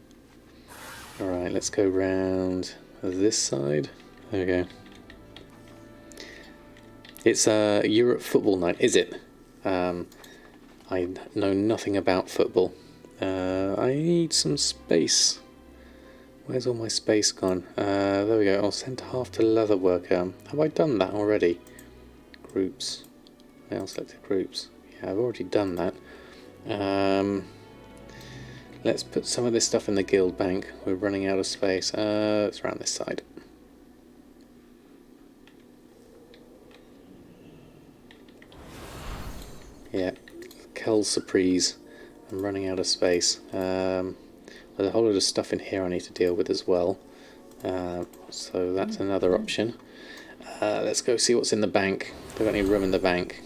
Alright, let's go round this side. There we go. It's Europe football night, is it? I know nothing about football. I need some space. Where's all my space gone? There we go. I'll send half to leather worker. Have I done that already? Groups. I'll select groups. Yeah, I've already done that. Let's put some of this stuff in the guild bank. We're running out of space. Let's round this side. Yeah, Kel's surprise. I'm running out of space. There's a whole lot of stuff in here I need to deal with as well. So that's another option. Let's go see what's in the bank. We've got any room in the bank.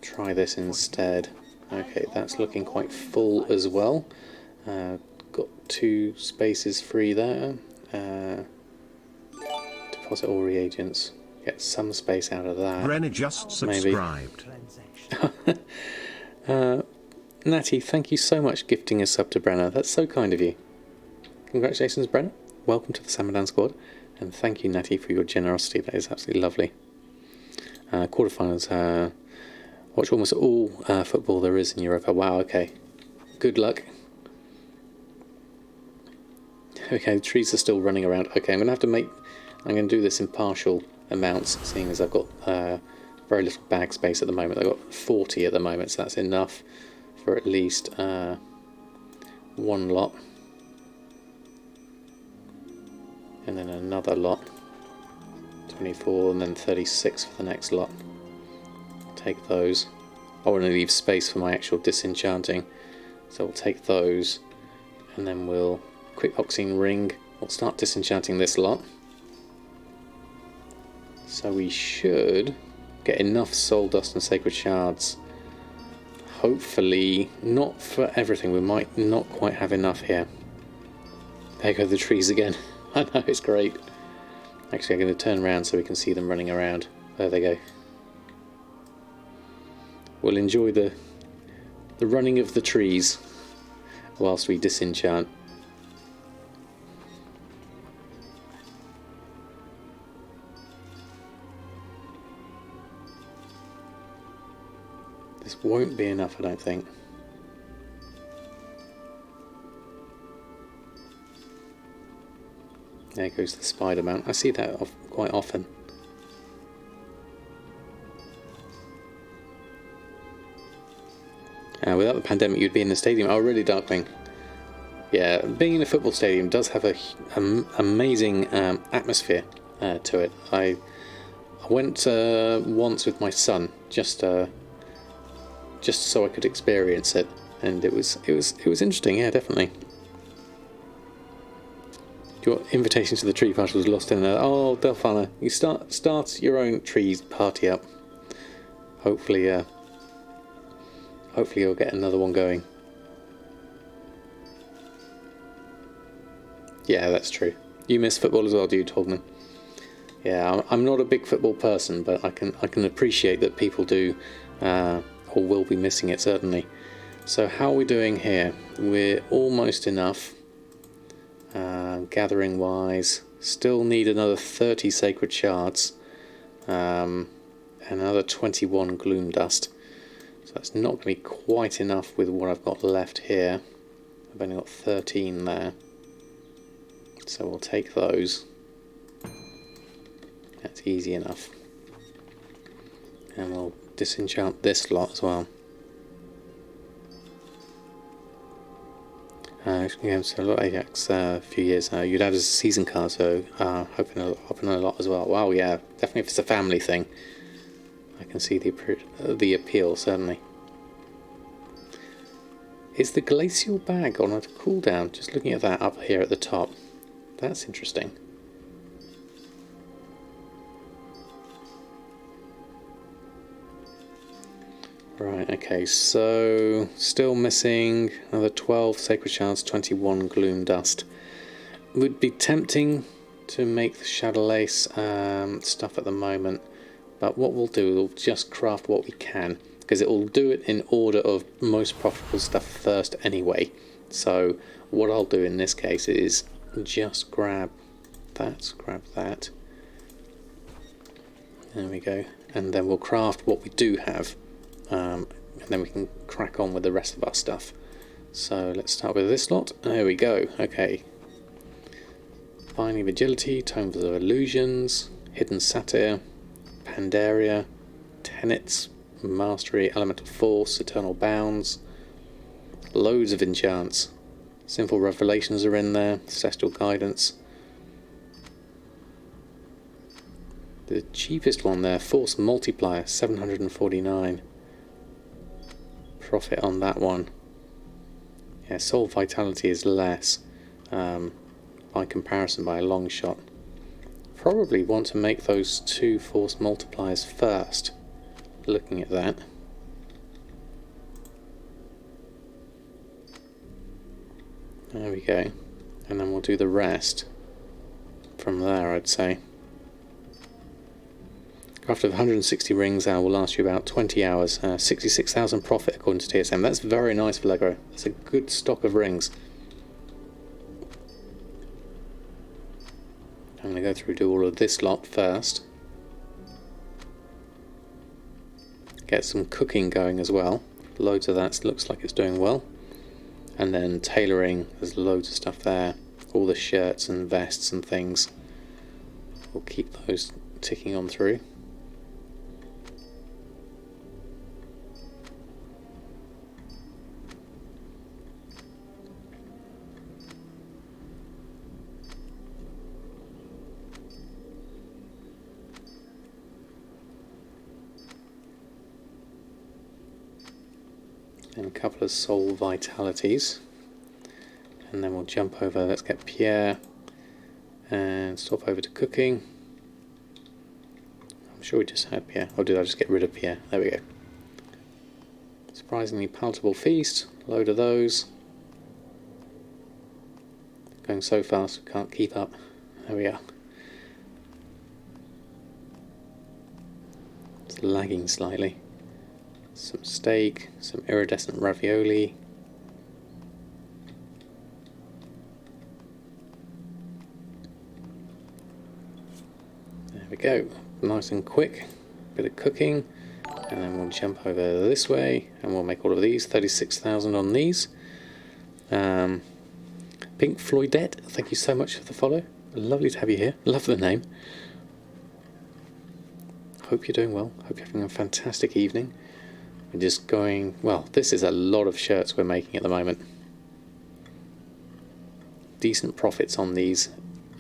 Try this instead. Okay, that's looking quite full as well. Got 2 spaces free there. deposit all reagents. Get some space out of that. Brenner just Maybe. subscribed. Natty, thank you so much gifting a sub to Brenner. That's so kind of you. Congratulations, Brenner. Welcome to the Samadan squad. And thank you, Natty, for your generosity. That is absolutely lovely. Quarterfinals. Watch almost all football there is in Europa. Wow, okay. Good luck. Okay, the trees are still running around. Okay, I'm going to do this in partial amounts, seeing as I've got very little bag space at the moment. I've got 40 at the moment, so that's enough for at least one lot. And then another lot. 24 and then 36 for the next lot. Take those. I want to leave space for my actual disenchanting, so we'll take those and then we'll quick boxing ring. We'll start disenchanting this lot, so we should get enough soul dust and sacred shards. Hopefully not for everything. We might not quite have enough here. There go the trees again. I know, it's great. Actually, I'm going to turn around so we can see them running around. There they go. We'll enjoy the running of the trees whilst we disenchant. This won't be enough, I don't think. There goes the spider mount. I see that quite often. Without the pandemic, you'd be in the stadium. Oh, really, Darkling? Yeah, being in a football stadium does have an amazing atmosphere to it. I went once with my son, just so I could experience it, and it was interesting. Yeah, definitely. Your invitation to the tree party was lost in there. Oh, Delphana, you start your own trees party up. Hopefully you'll get another one going. Yeah, that's true. You miss football as well, do you, Tolman? Yeah, I'm not a big football person, but I can appreciate that people do, or will be missing it, certainly. So how are we doing here? We're almost enough. Gathering wise, still need another 30 sacred shards, another 21 gloom dust. So that's not going to be quite enough with what I've got left here. I've only got 13 there, so we'll take those. That's easy enough, and we'll disenchant this lot as well. So a lot of Ajax a few years now. You'd have as a season card, so hoping a lot as well. Wow, yeah, definitely if it's a family thing, I can see the appeal, certainly. Is the glacial bag on a cooldown? Just looking at that up here at the top. That's interesting. Right, okay, so still missing another 12 sacred shards, 21 gloom dust. Would be tempting to make the shadow lace stuff at the moment, but what we'll do, we'll just craft what we can, because it will do it in order of most profitable stuff first anyway. So what I'll do in this case is just grab that. There we go, and then we'll craft what we do have. And then we can crack on with the rest of our stuff. So let's start with this lot. There we go. Okay. Binding of Agility, Tomes of Illusions, Hidden Satyr, Pandaria, Tenets, Mastery, Elemental Force, Eternal Bounds. Loads of enchants. Sinful Revelations are in there. Celestial Guidance. The cheapest one there, Force Multiplier, 749. Profit on that one. Yeah, Soul Vitality is less by comparison by a long shot. Probably want to make those two force multipliers first, looking at that. There we go, and then we'll do the rest from there, I'd say. After 160 rings will last you about 20 hours. 66,000 profit according to TSM. That's very nice for Lego. That's a good stock of rings. I'm going to go through do all of this lot first. Get some cooking going as well. Loads of that looks like it's doing well. And then tailoring, there's loads of stuff there. All the shirts and vests and things. We'll keep those ticking on through. And a couple of soul vitalities, and then we'll jump over. Let's get Pierre and stop over to cooking. I'm sure we just had Pierre, or did I just get rid of Pierre? There we go. Surprisingly palatable feast, load of those. Going so fast we can't keep up. There we are. It's lagging slightly. Some steak, some iridescent ravioli. There we go, nice and quick. Bit of cooking, and then we'll jump over this way, and we'll make all of these. 36,000 on these. Pink Floydette, thank you so much for the follow. Lovely to have you here. Love the name. Hope you're doing well. Hope you're having a fantastic evening. We're just going, well, this is a lot of shirts we're making at the moment. Decent profits on these,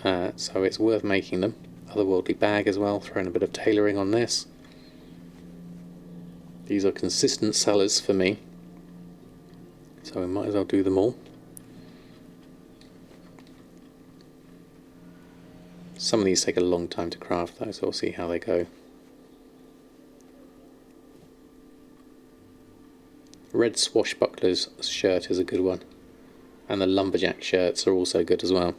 so it's worth making them. Otherworldly bag as well, throwing a bit of tailoring on this. These are consistent sellers for me, so we might as well do them all. Some of these take a long time to craft though, so we'll see how they go. Red Swashbuckler's shirt is a good one, and the Lumberjack shirts are also good as well.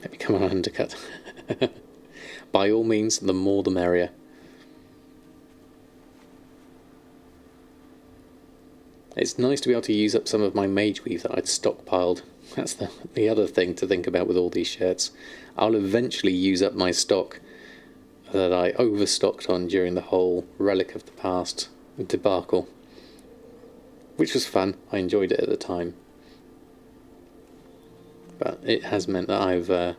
Let me come on undercut. By all means, the more the merrier. It's nice to be able to use up some of my mage weave that I'd stockpiled. That's the other thing to think about with all these shirts. I'll eventually use up my stock that I overstocked on during the whole Relic of the Past debacle, which was fun. I enjoyed it at the time, but it has meant that I've got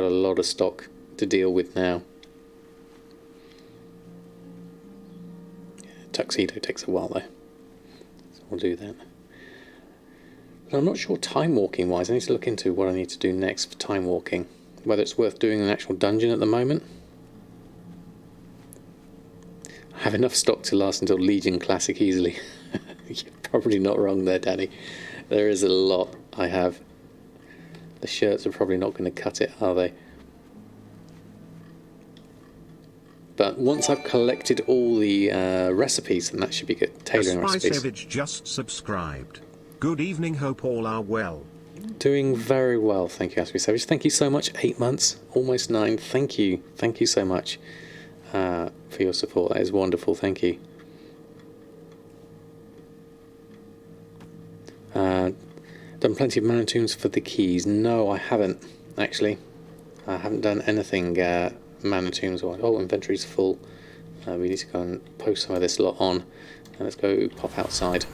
a lot of stock to deal with now. Tuxedo takes a while though, so we'll do that. But I'm not sure time walking wise. I need to look into what I need to do next for time walking, whether it's worth doing an actual dungeon at the moment. I have enough stock to last until Legion Classic easily. You're probably not wrong there, Danny. There is a lot I have. The shirts are probably not going to cut it, are they? But once I've collected all the recipes, then that should be good. Tailoring recipes. Savage just subscribed. Good evening, hope all are well. Doing very well, thank you, Aspie Savage. Thank you so much. 8 months, almost 9. Thank you so much for your support. That is wonderful. Thank you. Done plenty of mana tombs for the keys. No, I haven't actually. I haven't done anything mana tombs wise. Oh, inventory's full. We need to go and post some of this lot on. And let's go pop outside.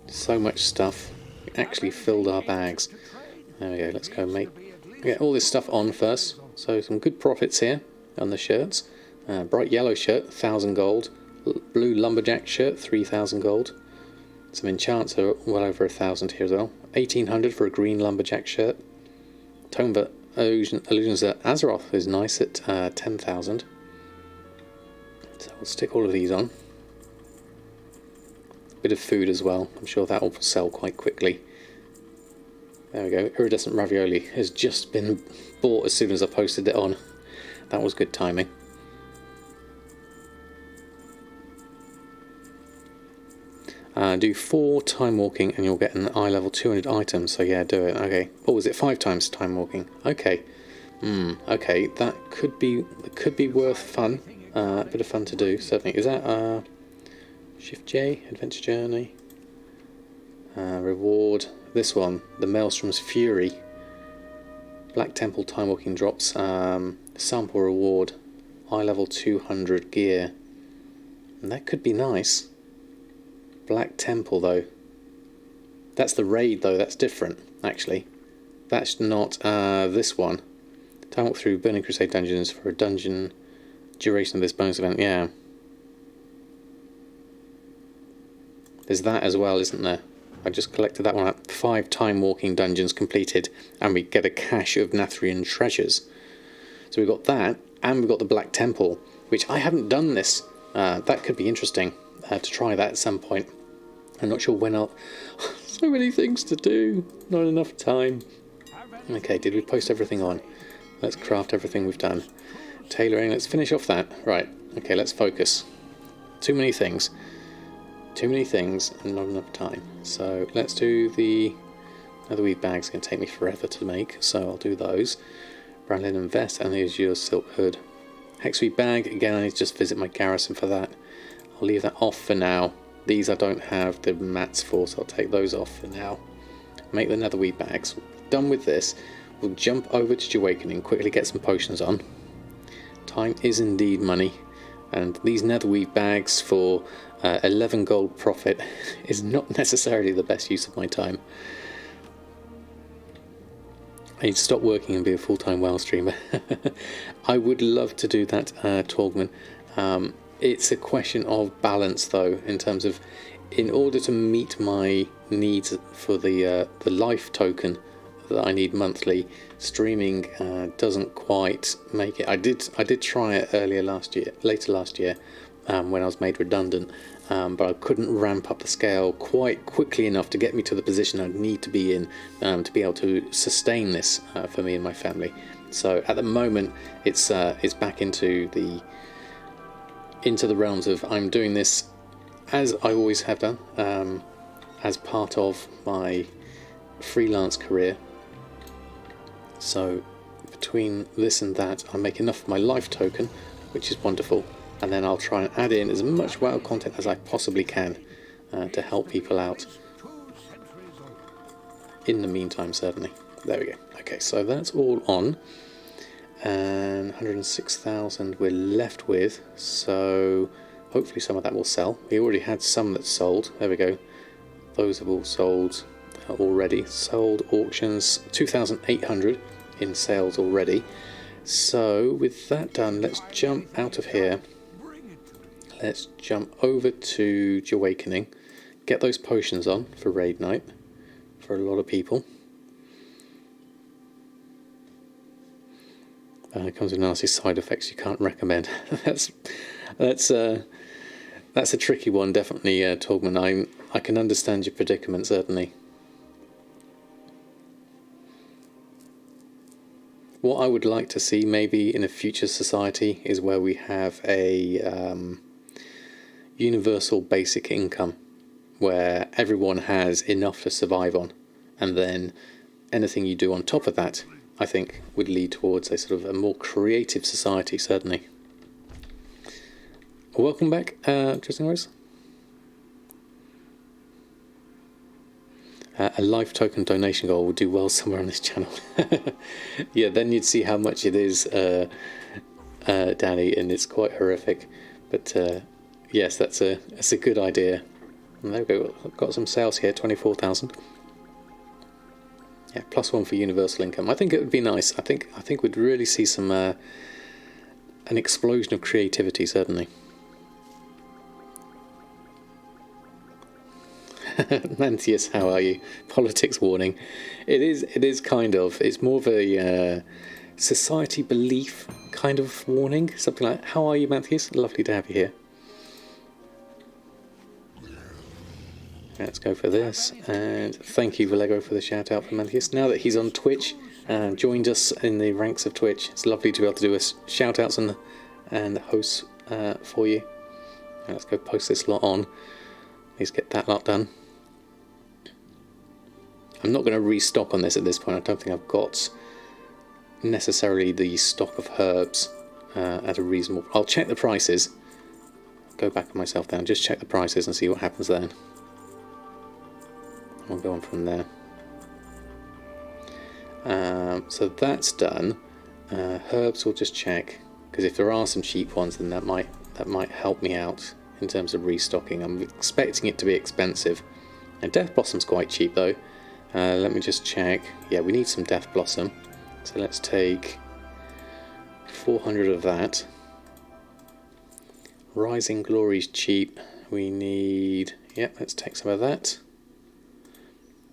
So much stuff. We actually filled our bags. There we go. Let's go get all this stuff on first. So some good profits here on the shirts. Bright yellow shirt, 1,000 gold. Blue lumberjack shirt, 3,000 gold. Some enchants are well over 1,000 here as well. 1,800 for a green lumberjack shirt. Tomba Illusions at Azeroth is nice at 10,000. So we'll stick all of these on. Bit of food as well. I'm sure that will sell quite quickly. There we go. Iridescent ravioli has just been bought as soon as I posted it on. That was good timing. Do 4 time walking and you'll get an eye level 200 items. So yeah, do it. Okay. What was it? 5 times time walking. Okay. Okay, that could be worth fun. A bit of fun to do, certainly. Is that Shift J, Adventure Journey? Reward. This one, the Maelstrom's Fury. Black Temple Timewalking drops. Sample reward. Eye level 200 gear. And that could be nice. Black Temple, though. That's the raid, though. That's different, actually. That's not this one. Time walk through Burning Crusade dungeons for a dungeon duration of this bonus event. Yeah. There's that as well, isn't there? I just collected that one up. 5 time walking dungeons completed, and we get a cache of Nathrian treasures. So we've got that, and we've got the Black Temple, which I haven't done this. That could be interesting to try that at some point. I'm not sure when I'll... So many things to do, not enough time. Okay, did we post everything on? Let's craft everything we've done. Tailoring, let's finish off that. Right, okay, let's focus. Too many things. Too many things and not enough time. So let's do the other weave bags. Going to take me forever to make, so I'll do those. Brown linen vest, and here's your silk hood. Hexweave bag, again I need to just visit my garrison for that. I'll leave that off for now. These I don't have the mats for, so I'll take those off for now. Make the netherweave bags. Done with this, we'll jump over to Awakening, quickly get some potions on. Time is indeed money, and these netherweave bags for 11 gold profit is not necessarily the best use of my time. I need to stop working and be a full-time WoW streamer. I would love to do that, Torgman. It's a question of balance, though, in terms of, in order to meet my needs for the life token that I need monthly, streaming doesn't quite make it. I did try it later last year, when I was made redundant, but I couldn't ramp up the scale quite quickly enough to get me to the position I'd need to be in to be able to sustain this for me and my family. So at the moment, it's back into the realms of I'm doing this as I always have done, as part of my freelance career. So between this and that, I make enough for my life token, which is wonderful, and then I'll try and add in as much WoW content as I possibly can to help people out in the meantime, certainly. There we go. Okay, so that's all on, and 106,000 we're left with, so hopefully some of that will sell. We already had some that sold. There we go. Those have all sold already. Sold auctions, 2,800 in sales already. So with that done, let's jump out of here. Let's jump over to Awakening, get those potions on for raid night for a lot of people. It comes with nasty side effects you can't recommend. that's a tricky one, definitely, Torgman. I can understand your predicament, certainly. What I would like to see maybe in a future society is where we have a universal basic income where everyone has enough to survive on, and then anything you do on top of that, I think, would lead towards a sort of a more creative society, certainly. Welcome back, Tristan Rose. A life token donation goal would do well somewhere on this channel. Yeah, then you'd see how much it is, Danny, and it's quite horrific. But yes, that's a good idea. And there we go. I've got some sales here, 24,000. Yeah, +1 for universal income. I think it would be nice. I think we'd really see some an explosion of creativity, certainly. Mantius, how are you? Politics warning. It is kind of. It's more of a society belief kind of warning. Something like, how are you, Mantius? Lovely to have you here. Let's go for this. And thank you, Valego, for the shout out for Mantius. Now that he's on Twitch and joined us in the ranks of Twitch, it's lovely to be able to do a shout outs and hosts for you. Let's go post this lot on. Let's get that lot done. I'm not going to restock on this at this point. I don't think I've got necessarily the stock of herbs at a reasonable... I'll check the prices. Go back on myself down, just check the prices and see what happens then. We'll go on from there. So that's done. Herbs we'll just check, because if there are some cheap ones, then that might help me out in terms of restocking. I'm expecting it to be expensive. And Death Blossom's quite cheap though. Let me just check. Yeah, we need some Death Blossom. So let's take 400 of that. Rising Glory's cheap. We need... Yep, let's take some of that.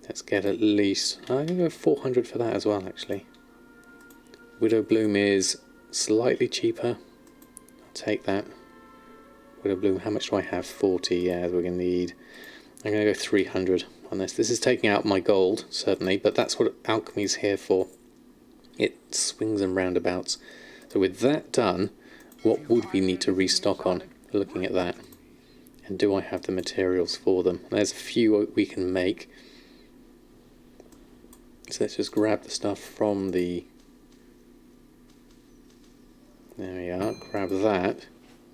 Let's get at least... I'm going to go 400 for that as well, actually. Widow Bloom is slightly cheaper. I'll take that. Widow Bloom, how much do I have? 40, yeah, we're going to need... I'm going to go 300 on this. This is taking out my gold, certainly, but that's what alchemy's here for. It swings and roundabouts. So with that done, what would we need to restock on? Looking at that. And do I have the materials for them? There's a few we can make. So let's just grab the stuff from the... There we are. Grab that,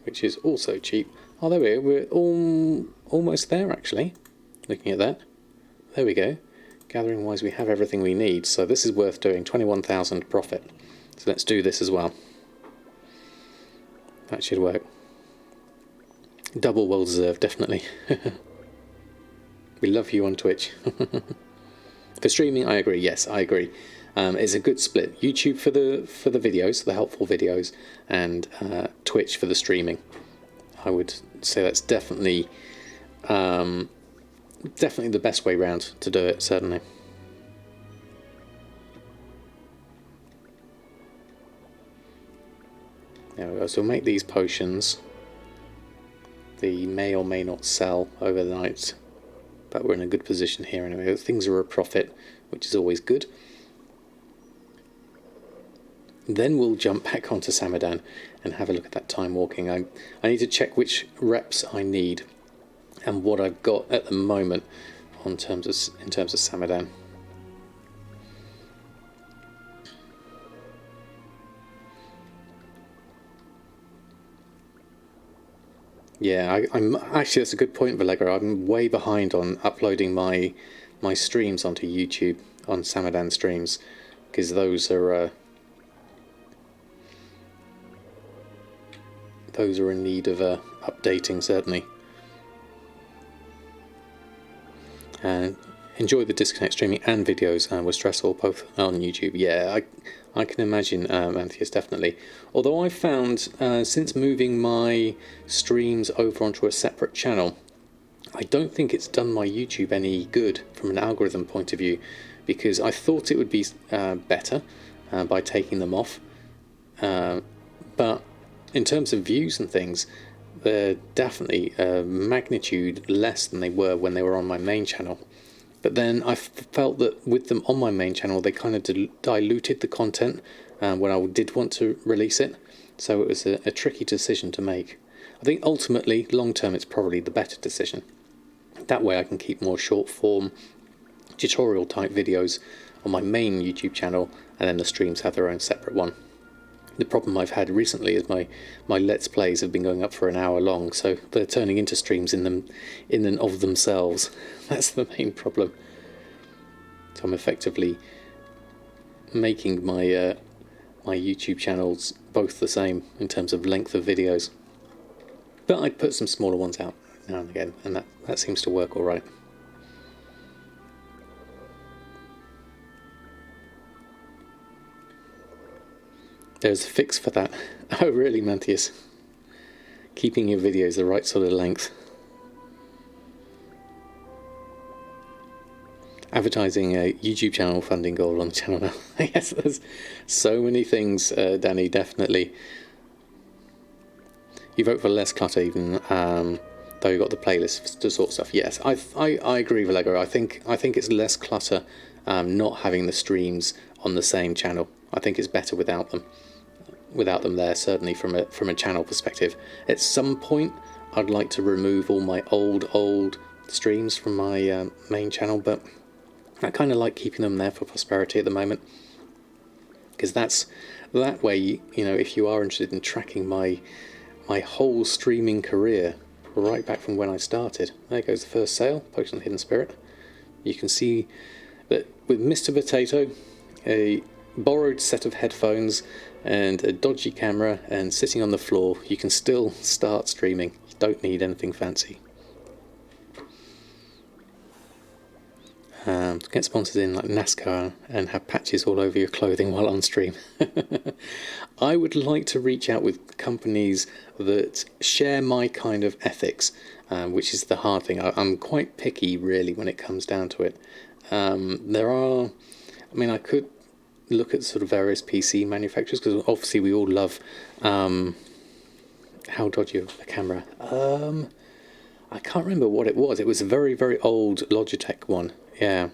which is also cheap. Oh, there we go. We're almost there, actually. Looking at that. There we go. Gathering wise, we have everything we need. So this is worth doing. 21,000 profit. So let's do this as well. That should work. Double well deserved, definitely. We love you on Twitch. For streaming, I agree. Yes, I agree. It's a good split. YouTube for the videos, the helpful videos, and Twitch for the streaming. I would say that's definitely the best way round to do it. Certainly. There we go. So we'll make these potions. They may or may not sell overnight, but we're in a good position here anyway. Things are a profit, which is always good. Then we'll jump back onto Samadan and have a look at that time walking. I need to check which reps I need and what I've got at the moment in terms of Samadan. Yeah, I'm actually, that's a good point, Vallegra. I'm way behind on uploading my streams onto YouTube, on Samadan streams, because those are in need of updating, certainly. And enjoy the disconnect streaming and videos were stressful, both on YouTube. Yeah, I can imagine, Antheus, definitely. Although I've found, since moving my streams over onto a separate channel, I don't think it's done my YouTube any good from an algorithm point of view, because I thought it would be better by taking them off. But in terms of views and things, they're definitely magnitude less than they were when they were on my main channel. But then I felt that with them on my main channel, they kind of diluted the content when I did want to release it. So it was a tricky decision to make. I think ultimately, long term, it's probably the better decision. That way I can keep more short form, tutorial type videos on my main YouTube channel, and then the streams have their own separate one. The problem I've had recently is my Let's Plays have been going up for an hour long, so they're turning into streams in and of themselves. That's the main problem. So I'm effectively making my my YouTube channels both the same in terms of length of videos. But I'd put some smaller ones out now and again, and that seems to work all right. There's a fix for that. Oh really, Mantius? Keeping your videos the right sort of length. Advertising a YouTube channel, funding goal on the channel now. Yes, there's so many things, Danny, definitely. You vote for less clutter even, though you've got the playlist to sort stuff. Yes, I agree, Vallegra. I think it's less clutter not having the streams on the same channel. I think it's better without them. Without them there, certainly from a channel perspective. At some point, I'd like to remove all my old streams from my main channel, but I kind of like keeping them there for prosperity at the moment. because that way, you know, if you are interested in tracking my whole streaming career right back from when I started. There goes the first sale, Potion of the Hidden Spirit. You can see that with Mr. Potato, a borrowed set of headphones and a dodgy camera and sitting on the floor, you can still start streaming. You don't need anything fancy. Get sponsors in like NASCAR and have patches all over your clothing while on stream. I would like to reach out with companies that share my kind of ethics, which is the hard thing. I'm quite picky, really, when it comes down to it. I could look at sort of various PC manufacturers, because obviously we all love how dodgy a camera. I can't remember what it was. It was a very, very old Logitech one. Yeah.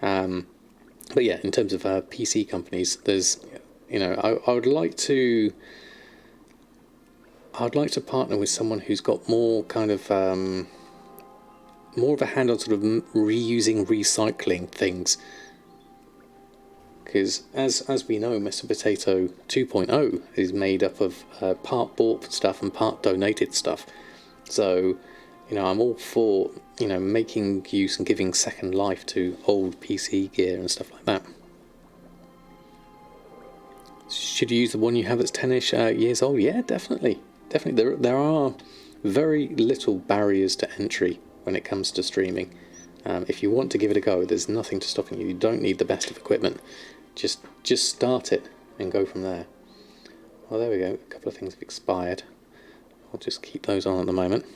But yeah, in terms of PC companies, there's, you know, I would like to partner with someone who's got more kind of more of a hand on sort of reusing, recycling things. Because as we know, Mr. Potato 2.0 is made up of part bought stuff and part donated stuff. So, you know, I'm all for, you know, making use and giving second life to old PC gear and stuff like that. Should you use the one you have that's 10-ish years old? Yeah, definitely. There are very little barriers to entry when it comes to streaming. If you want to give it a go, there's nothing to stopping you. You don't need the best of equipment. Just start it and go from there. Well, there we go. A couple of things have expired. I'll just keep those on at the moment.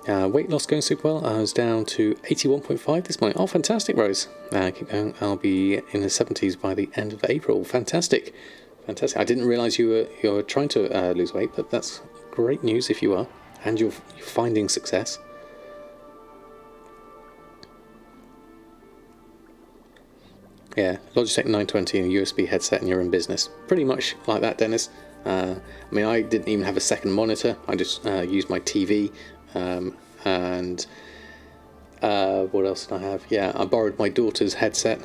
Weight loss going super well. I was down to 81.5 this morning. Oh, fantastic, Rose. Keep going. I'll be in the 70s by the end of April. Fantastic. I didn't realise you were trying to lose weight, but that's great news if you are, and you're finding success. Yeah, Logitech 920 and a USB headset and you're in business. Pretty much like that, Dennis. I didn't even have a second monitor. I just used my TV. And what else did I have? Yeah, I borrowed my daughter's headset,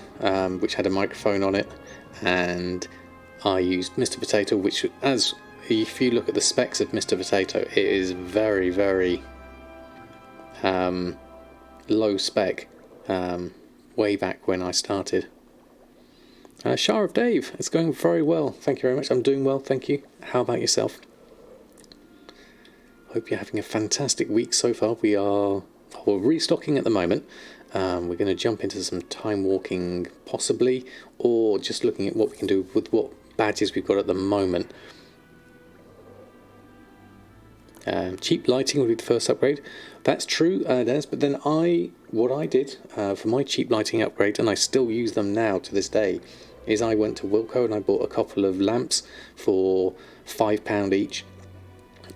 which had a microphone on it, and I used Mr. Potato, which, if you look at the specs of Mr. Potato, it is very, very low spec, way back when I started. Shah of Dave, it's going very well. Thank you very much. I'm doing well, thank you. How about yourself? Hope you're having a fantastic week so far. We're restocking at the moment. We're going to jump into some time walking, possibly, or just looking at what we can do with what badges we've got at the moment. Cheap lighting will be the first upgrade. That's true, Dennis, but then what I did for my cheap lighting upgrade, and I still use them now to this day, is I went to Wilko and I bought a couple of lamps for £5 each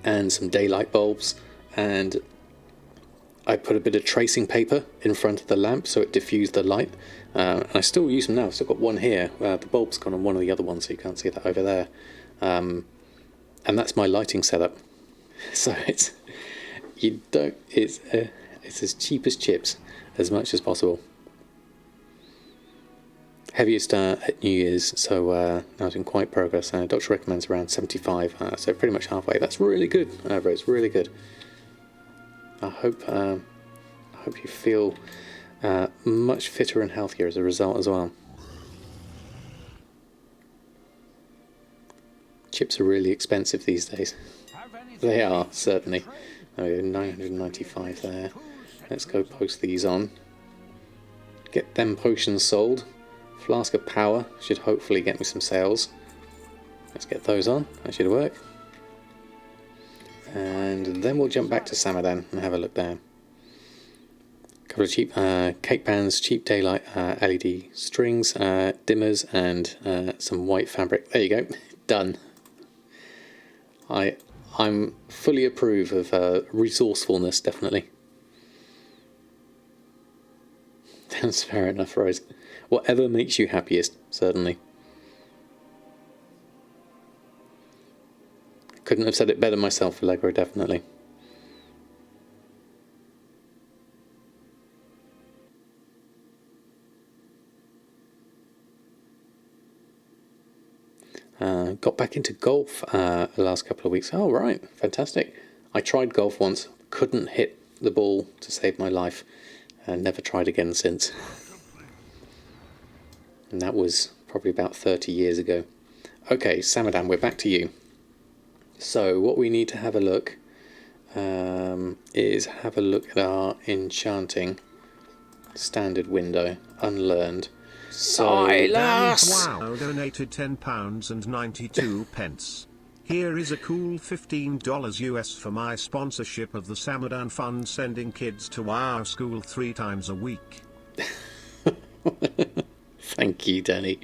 and some daylight bulbs, and I put a bit of tracing paper in front of the lamp so it diffused the light, and I still use them now. I've still got one here. The bulb's gone on one of the other ones, so you can't see that over there, and that's my lighting setup. So it's as cheap as chips, as much as possible. Heaviest at New Year's, so I was in quite progress. Doctor recommends around 75, so pretty much halfway. That's really good, Rose, really good. I hope you feel much fitter and healthier as a result as well. Chips are really expensive these days. They are, certainly. There we go, 995 there. Let's go post these on. Get them potions sold. Flask of Power should hopefully get me some sales. Let's get those on. That should work. And then we'll jump back to Samadan and have a look there. A couple of cheap cake pans, cheap daylight LED strings, dimmers, and some white fabric. There you go. Done. I'm fully approve of resourcefulness, definitely. That's fair enough, Rose. Whatever makes you happiest, certainly. Couldn't have said it better myself,,, definitely. Got back into golf the last couple of weeks. Oh, right. Fantastic. I tried golf once. Couldn't hit the ball to save my life. And never tried again since. And that was probably about 30 years ago. Okay, Samadan, we're back to you. So what we need to have a look is have a look at our enchanting standard window, unlearned. So Danny Wow donated £10 and 92 pence. Here is a cool $15 US for my sponsorship of the Samadan Fund, sending kids to WoW school 3 times a week. Thank you, Danny.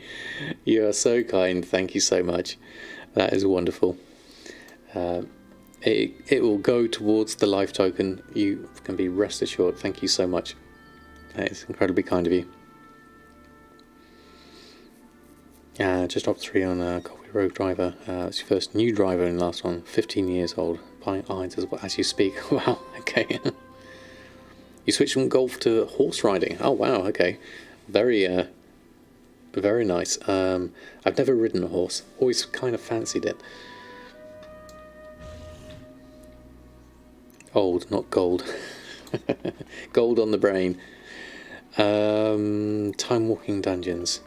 You are so kind. Thank you so much. That is wonderful. It will go towards the life token. You can be rest assured. Thank you so much. That is incredibly kind of you. Just dropped 3 on Coffee Rogue Driver. It's your first new driver in the last one. 15 years old. Buying irons as you speak. Wow, okay. You switched from golf to horse riding. Oh, wow, okay. Very nice. I've never ridden a horse. Always kind of fancied it. Old, not gold. Gold on the brain. Time walking dungeons.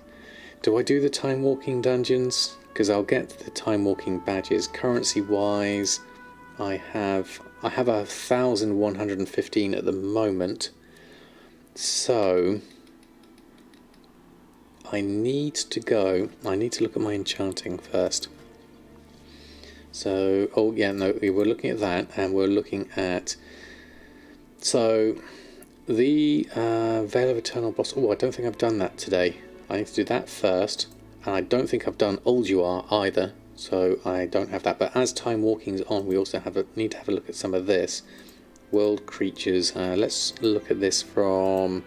Do I do the time walking dungeons? Because I'll get the time walking badges. Currency wise, I have 1,115 at the moment. So I need to look at my enchanting first. So, oh yeah, no, we were looking at that, and we're looking at, so the Veil of Eternal Blossom. Oh, I don't think I've done that today. I need to do that first, and I don't think I've done Old You Are either, so I don't have that. But as Time Walking's on, we also need to have a look at some of this. World Creatures. Let's look at this from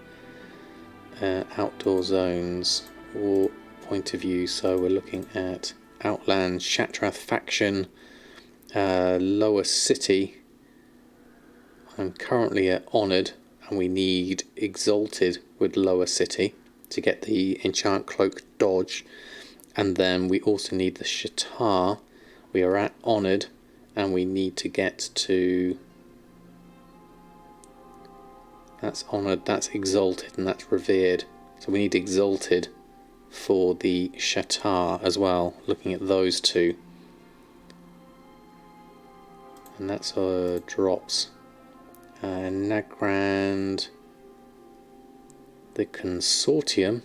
Outdoor Zones or point of view. So we're looking at Outland, Shatrath Faction, Lower City. I'm currently at Honoured, and we need Exalted with Lower City to get the Enchant Cloak dodge, and then we also need the Shatar. We are at Honoured, and we need to get to, that's Honoured, that's Exalted, and that's Revered. So we need Exalted for the Shatar as well, looking at those two. And that's drops. Nagrand, the Consortium,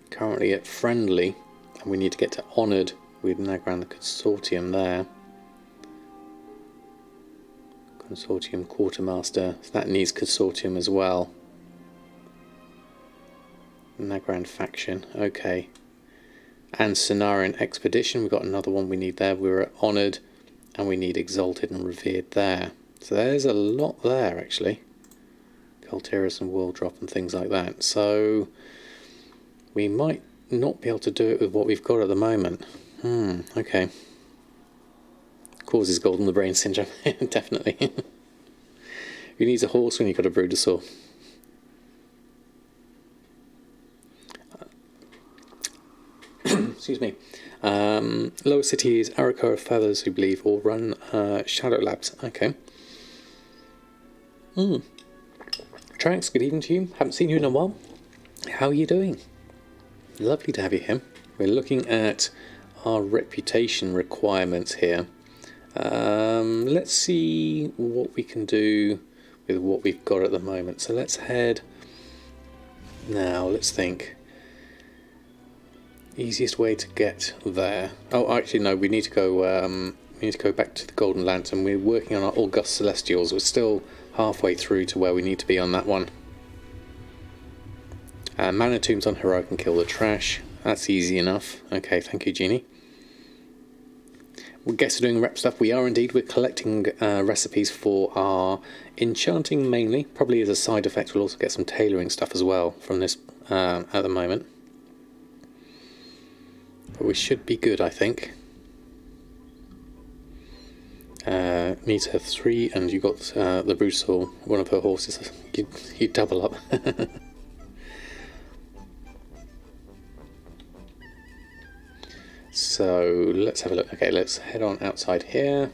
currently at Friendly, and we need to get to Honoured with Nagrand the Consortium there. Consortium Quartermaster, so that needs Consortium as well. Nagrand Faction, okay. And Cenarian Expedition, we've got another one we need there. We're at Honoured, and we need Exalted and Revered there. So there's a lot there, actually. Cultiris and World Drop and things like that. So we might not be able to do it with what we've got at the moment. Okay. Causes gold in the brain syndrome, definitely. Who needs a horse when you've got a Brutosaur? Excuse me. Lower City is Arako of Feathers, who believe, or run Shadow Labs. Okay. Trax, good evening to you. Haven't seen you in a while. How are you doing? Lovely to have you here. We're looking at our reputation requirements here. Let's see what we can do with what we've got at the moment. So let's head now. Let's think. Easiest way to get there. Oh, actually, no. We need to go. We need to go back to the Golden Lantern. We're working on our August Celestials. We're still halfway through to where we need to be on that one. Mana Tombs on Heroic and kill the trash. That's easy enough. Okay, thank you, Jeannie. We'll get to doing rep stuff. We are indeed. We're collecting recipes for our enchanting mainly. Probably as a side effect, we'll also get some tailoring stuff as well from this at the moment. But we should be good, I think. Meter 3, and you got the Brutal, one of her horses. You double up. So let's have a look. Okay, let's head on outside here.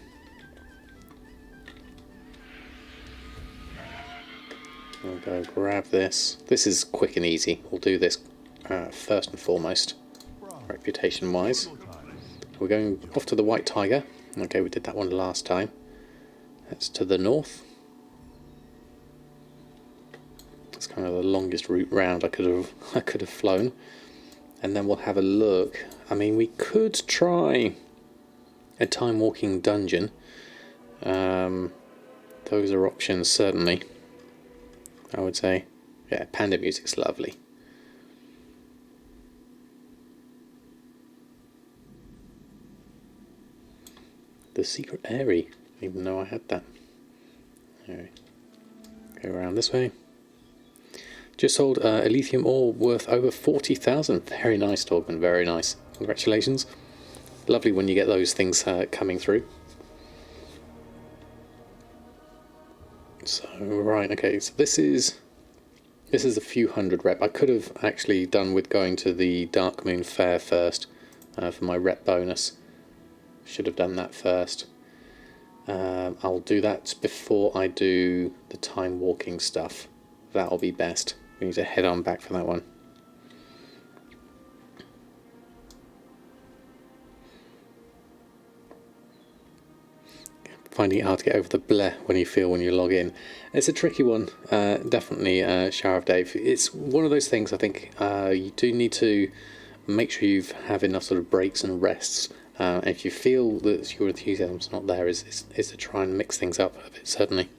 We'll go grab this. This is quick and easy. We'll do this first and foremost, reputation wise. We're going off to the White Tiger. Okay, we did that one last time. That's to the north. That's kind of the longest route round I could have flown. And then we'll have a look. I mean, we could try a time-walking dungeon. Those are options, certainly. I would say. Yeah, panda music's lovely. The secret area. I didn't even know I had that. Anyway, go around this way. Just sold a lithium ore worth over 40,000. Very nice, Torgman. Very nice. Congratulations. Lovely when you get those things coming through. So right, okay. So this is a few hundred rep. I could have actually done with going to the Dark Moon Fair first for my rep bonus. Should have done that first. I'll do that before I do the time walking stuff. That'll be best. We need to head on back for that one. Finding it hard to get over the bleh when you log in. It's a tricky one, definitely, Shower of Dave. It's one of those things I think you do need to make sure you have enough sort of breaks and rests. If you feel that your enthusiasm's not there, is to try and mix things up a bit, certainly.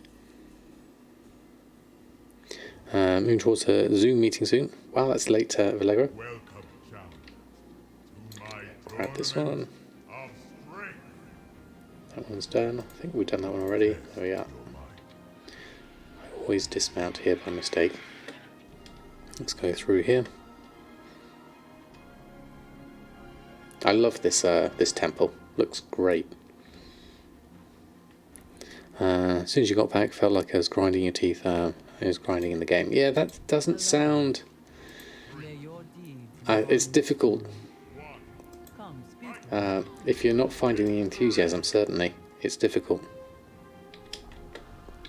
Moving towards a Zoom meeting soon. Wow, that's late, Vallejo. Grab this one. That one's done. I think we've done that one already. There we are. I always dismount here by mistake. Let's go through here. I love this this temple. Looks great. As soon as you got back, felt like I was grinding your teeth. I was grinding in the game. Yeah, that doesn't sound... it's difficult. If you're not finding the enthusiasm, certainly, it's difficult.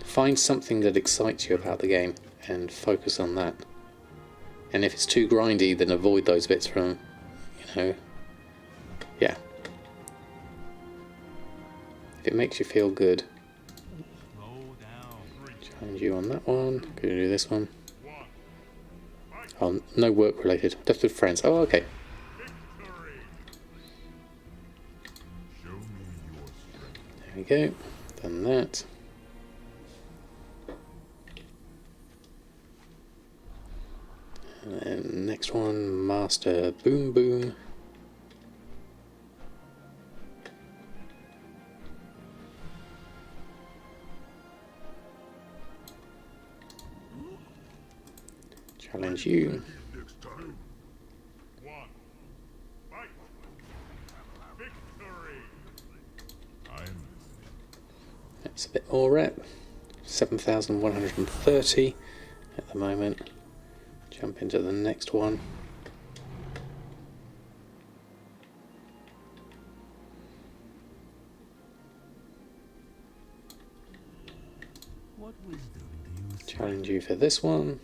Find something that excites you about the game and focus on that. And if it's too grindy, then avoid those bits from, yeah. If it makes you feel good. Challenge you on that one. Gonna do this one. Oh, no work related. Just with friends. Oh, okay. There we go. Done that. And then next one, Master Boom Boom. Challenge you. That's a bit more rep. 7,130 at the moment. Jump into the next one. What wisdom do you Challenge you for this one.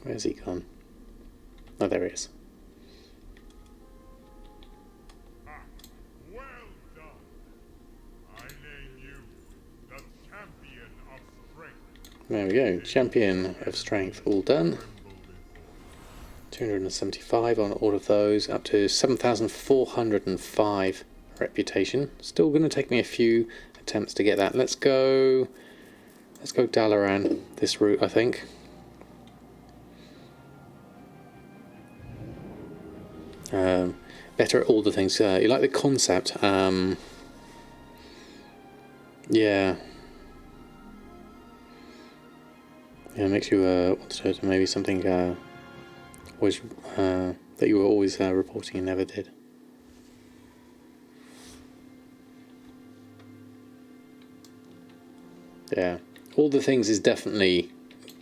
Where's he gone? Oh, there he is. Well done. I name you the champion of strength. There we go. Champion of Strength all done. 275 on all of those, up to 7,405 reputation. Still going to take me a few attempts to get that. Let's go Dalaran this route, I think. Better at all the things. You like the concept. Yeah. Yeah, it makes you want to maybe something always that you were always reporting and never did. Yeah, all the things is definitely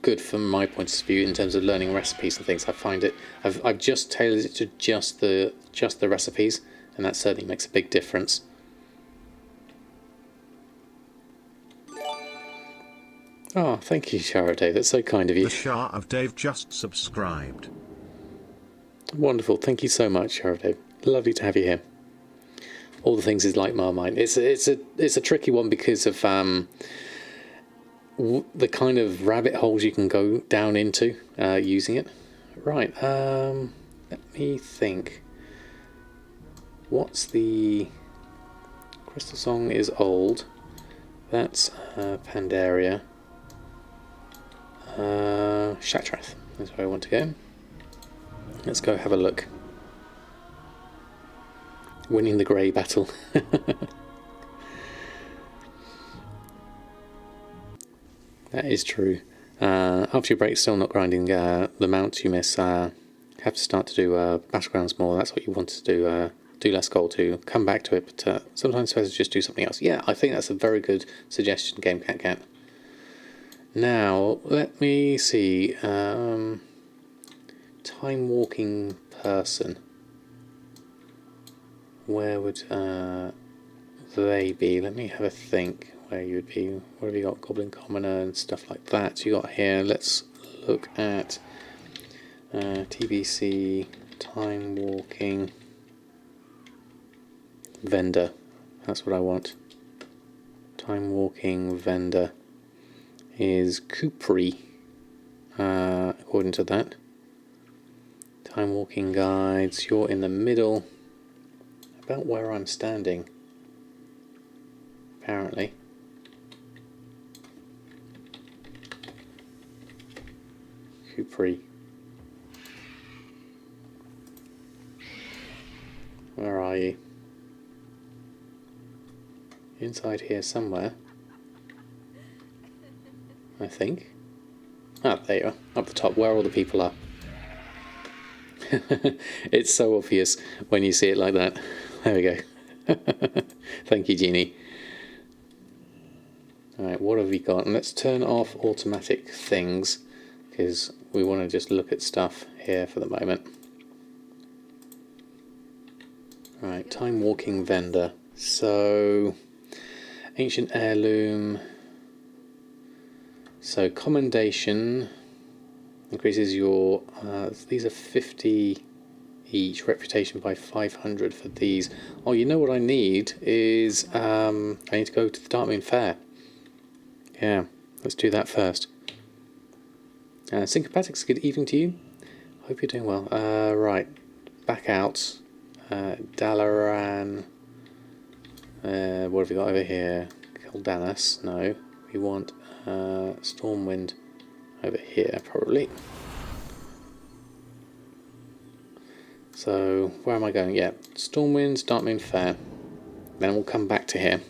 good from my point of view in terms of learning recipes and things. I find it. I've just tailored it to just the recipes, and that certainly makes a big difference. Oh, thank you, Shara Dave. That's so kind of you. The Shah of Dave just subscribed. Wonderful. Thank you so much, Shara Dave. Lovely to have you here. All the things is like Marmite. It's a tricky one because of the kind of rabbit holes you can go down into using it. Right. Let me think. What's the Crystal Song is old. That's Pandaria. Shatrath is where I want to go. Let's go have a look. Winning the grey battle. That is true. After your break, still not grinding the mounts you miss. Have to start to do battlegrounds more. That's what you want to do. Do less gold to come back to it, but sometimes it's better to just do something else. Yeah, I think that's a very good suggestion, Game Cat Cat. Now, let me see. Time walking person. Where would they be? Let me have a think where you would be. What have you got? Goblin Commoner and stuff like that. So you got here. Let's look at TBC, Time Walking, Vendor. That's what I want. Time Walking Vendor is Kupri, according to that. Time Walking Guides. You're in the middle. About where I'm standing, apparently. Kupri. Where are you? Inside here somewhere, I think. Ah, there you are, up the top, where all the people are. It's so obvious when you see it like that. There we go. Thank you, Jeannie. Alright, what have we got? And let's turn off automatic things, because we want to just look at stuff here for the moment. Alright, Time Walking Vendor. So, Ancient Heirloom. So, Commendation increases your... these are 50... each. Reputation by 500 for these. Oh, you know what I need is I need to go to the Darkmoon Fair. Yeah, let's do that first. Syncopatics, good evening to you. Hope you're doing well. Right, back out. Dalaran. What have we got over here? Kildanas. No, we want Stormwind over here probably. So, where am I going? Yeah, Stormwind, Darkmoon Fair. Then we'll come back to here.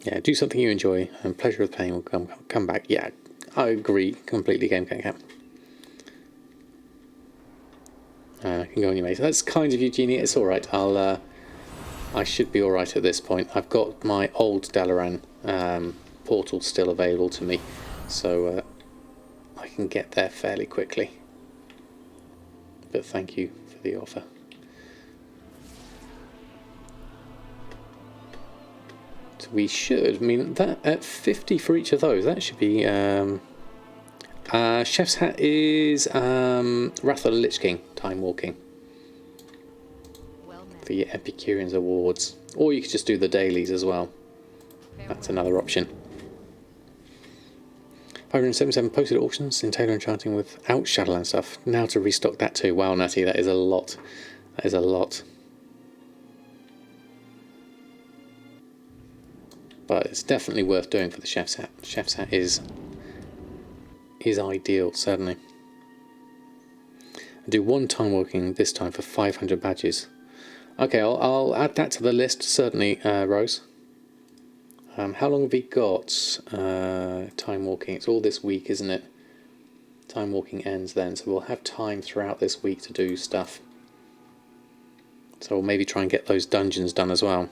Yeah, do something you enjoy, and pleasure of playing will come back. Yeah, I agree completely, Game Cat Cat. I can go on your mate. That's kind of you, Jeannie. It's alright. I should be alright at this point. I've got my old Dalaran portal still available to me, so I can get there fairly quickly. But thank you for the offer. So we should, I mean, that at 50 for each of those, that should be... Chef's Hat is Wrath of the Lich King, Time Walking. Well met. For your Epicureans Awards. Or you could just do the dailies as well. That's another option. 577 posted auctions in Taylor Enchanting without Shadowland stuff. Now to restock that too. Wow, Natty, that is a lot. That is a lot. But it's definitely worth doing for the Chef's Hat. Chef's Hat is ideal, certainly. I do one time working this time for 500 badges. Okay, I'll add that to the list, certainly, Rose. How long have we got? Time walking. It's all this week, isn't it? Time walking ends then, so we'll have time throughout this week to do stuff. So we'll maybe try and get those dungeons done as well.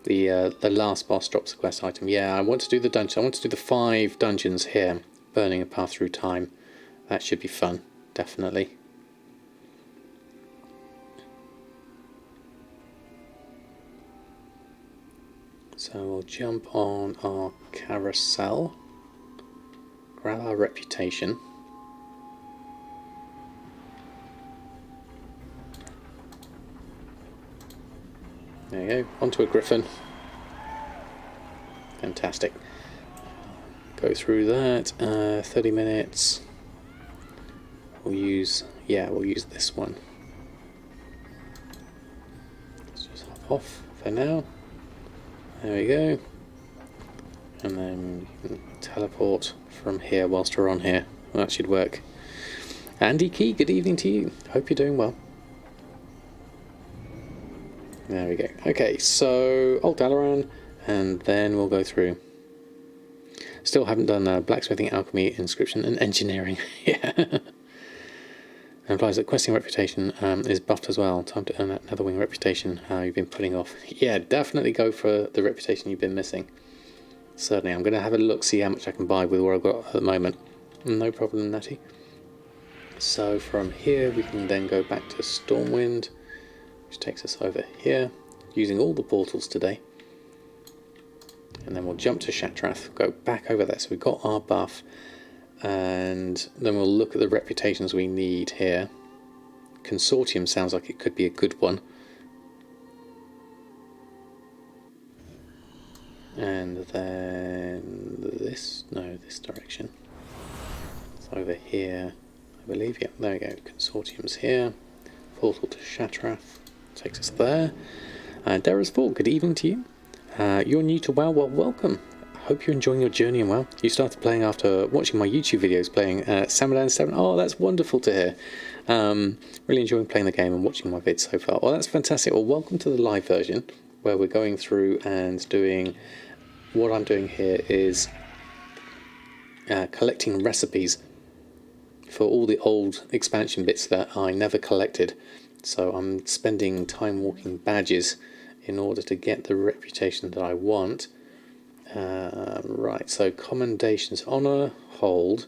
The last boss drops a quest item. Yeah, I want to do the dungeon. I want to do the 5 dungeons here. Burning a path through time. That should be fun, definitely. So we'll jump on our carousel. Grab our reputation. There you go, onto a griffin. Fantastic. Go through that, 30 minutes. We'll use this one. Let's just hop off for now. There we go. And then you can teleport from here whilst we're on here. Well, that should work. Andy Key, good evening to you. Hope you're doing well. There we go. Okay, so Old Dalaran, and then we'll go through. Still haven't done blacksmithing, alchemy, inscription, and engineering. Yeah. Implies that questing reputation is buffed as well. Time to earn that Netherwing reputation you've been putting off. Yeah, definitely go for the reputation you've been missing. Certainly, I'm going to have a look, see how much I can buy with what I've got at the moment. No problem, Natty. So from here, we can then go back to Stormwind, which takes us over here, using all the portals today. And then we'll jump to Shatrath, go back over there. So we've got our buff, and then we'll look at the reputations we need here. Consortium sounds like it could be a good one. And then this direction. It's over here, I believe. Yeah, there we go. Consortium's here. Portal to Shatrath takes us there. Dara's Fall, good evening to you. You're new to WoW, well, welcome. I hope you're enjoying your journey in WoW. You started playing after watching my YouTube videos playing Samadan 7. Oh, that's wonderful to hear. Really enjoying playing the game and watching my vids so far. Well, that's fantastic. Well, welcome to the live version, where we're going through and doing... What I'm doing here is collecting recipes for all the old expansion bits that I never collected. So I'm spending time walking badges in order to get the reputation that I want. Right, so commendations, honor, hold,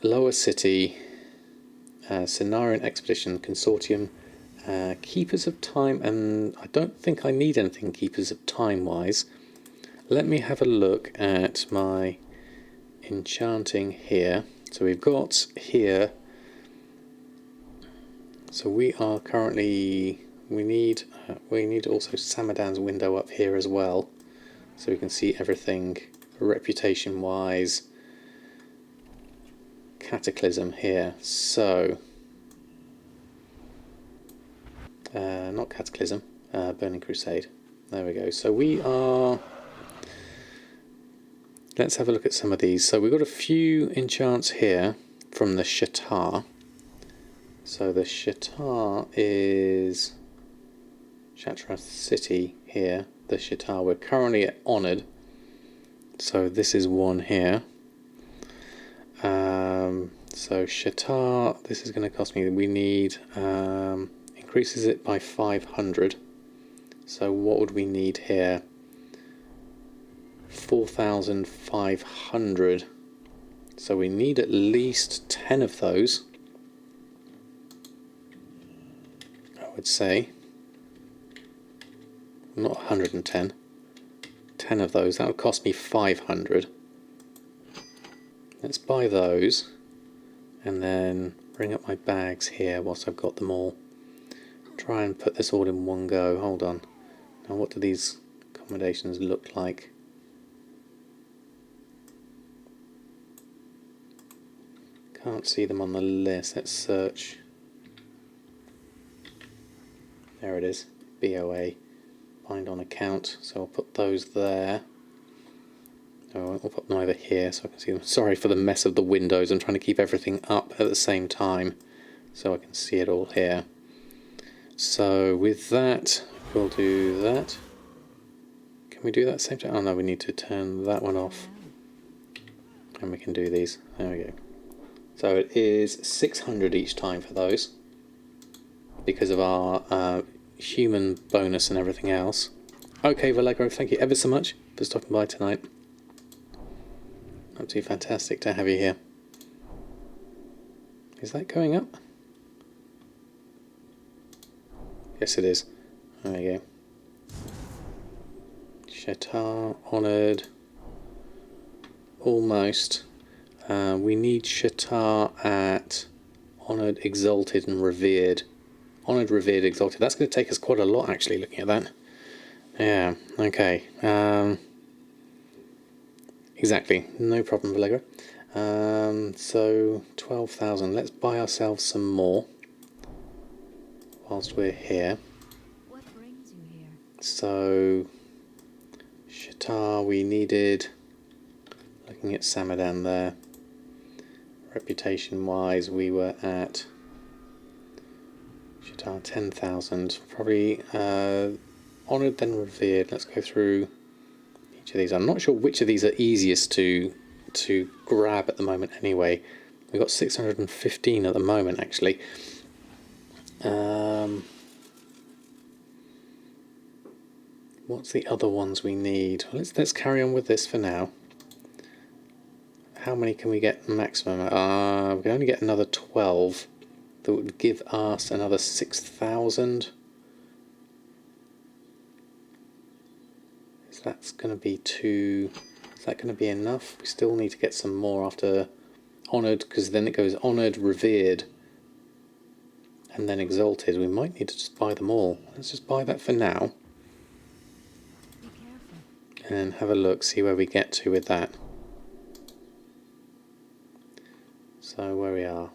lower city, Cenarian expedition, consortium, keepers of time, and I don't think I need anything keepers of time wise. Let me have a look at my enchanting here. So we've got here, so we are currently, we need also Samadan's window up here as well, so we can see everything reputation wise. Cataclysm here, so not Cataclysm, Burning Crusade. There we go. So we are, let's have a look at some of these. So we've got a few enchants here from the Shatar. So the Shatar is Shatrath City here. The Shatar, we're currently at Honoured. So this is one here. So Shatar, this is going to cost me, we need, increases it by 500. So what would we need here? 4,500. So we need at least 10 of those, I would say. Not 110. 10 of those. That would cost me 500. Let's buy those and then bring up my bags here whilst I've got them all. Try and put this all in one go. Hold on. Now what do these accommodations look like? Can't see them on the list. Let's search. There it is. BOA. Bind on account. So I'll put those there. Oh, I'll put them over here so I can see them. Sorry for the mess of the windows. I'm trying to keep everything up at the same time so I can see it all here. So with that, we'll do that. Can we do that same time? Oh no, we need to turn that one off. And we can do these. There we go. So it is 600 each time for those, because of our human bonus and everything else. Okay, Vallegro, thank you ever so much for stopping by tonight. Absolutely fantastic to have you here. Is that going up? Yes, it is. There we go. Shatar, honoured. Almost. We need Shatar at honoured, exalted, and revered. Honoured, revered, exalted. That's going to take us quite a lot, actually, looking at that. Yeah, okay. Exactly. No problem, Vallegro. So, 12,000. Let's buy ourselves some more whilst we're here. What brings you here? So, Shatar, we needed, looking at Samadan there, reputation wise, we were at Shatar 10,000. Probably honoured, then revered. Let's go through each of these. I'm not sure which of these are easiest to grab at the moment anyway. We've got 615 at the moment, actually. What's the other ones we need? Let's carry on with this for now. How many can we get maximum? We can only get another 12. That would give us another 6,000. So that's going to be too... Is that going to be enough? We still need to get some more after honoured, because then it goes honoured, revered, and then exalted. We might need to just buy them all. Let's just buy that for now. Be careful. And then have a look, see where we get to with that. So where we are,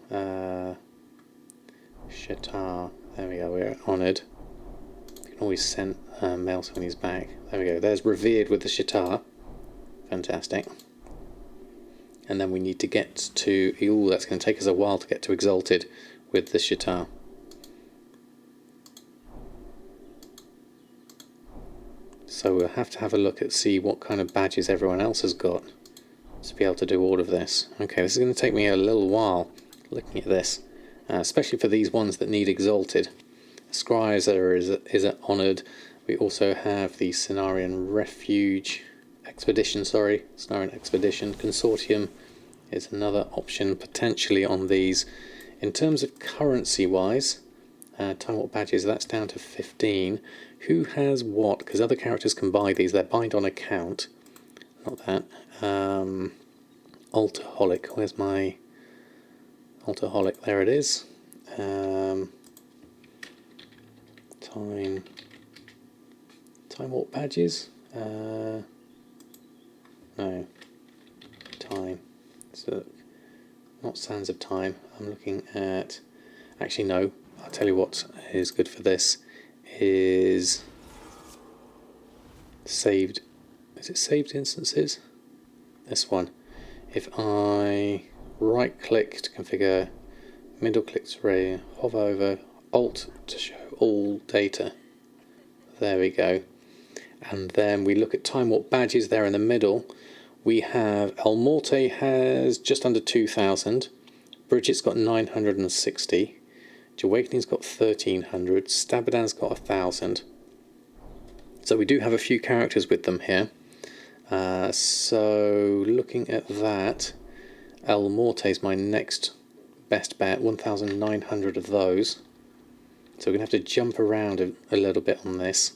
Shatar, there we go, we're honoured. You can always send mail some of these back. There we go, there's revered with the Shatar. Fantastic. And then we need to get to, ooh, that's going to take us a while to get to exalted with the Shatar. So we'll have to have a look at see what kind of badges everyone else has got to be able to do all of this. Okay, this is going to take me a little while looking at this, especially for these ones that need exalted. Scrizer is honoured. We also have the Cenarian Refuge Expedition, Cenarian Expedition Consortium is another option potentially on these. In terms of currency wise, Time Warp badges, that's down to 15. Who has what? Because other characters can buy these. They're bind on account. Not that. Alcoholic. Where's my Alcoholic? There it is. Time Warp badges. No. Time. So not Sands of Time. I'm looking at. Actually, no. I'll tell you what is good for this. Is saved. Is it saved instances? This one. If I right click to configure, middle click to hover over, Alt to show all data. There we go. And then we look at Time Warp badges there in the middle. We have El Morte has just under 2,000. Bridget's got 960. Awakening's got 1,300. Samadan's got 1,000. So we do have a few characters with them here. So looking at that, El Morte is my next best bet. 1,900 of those. So we're going to have to jump around a little bit on this.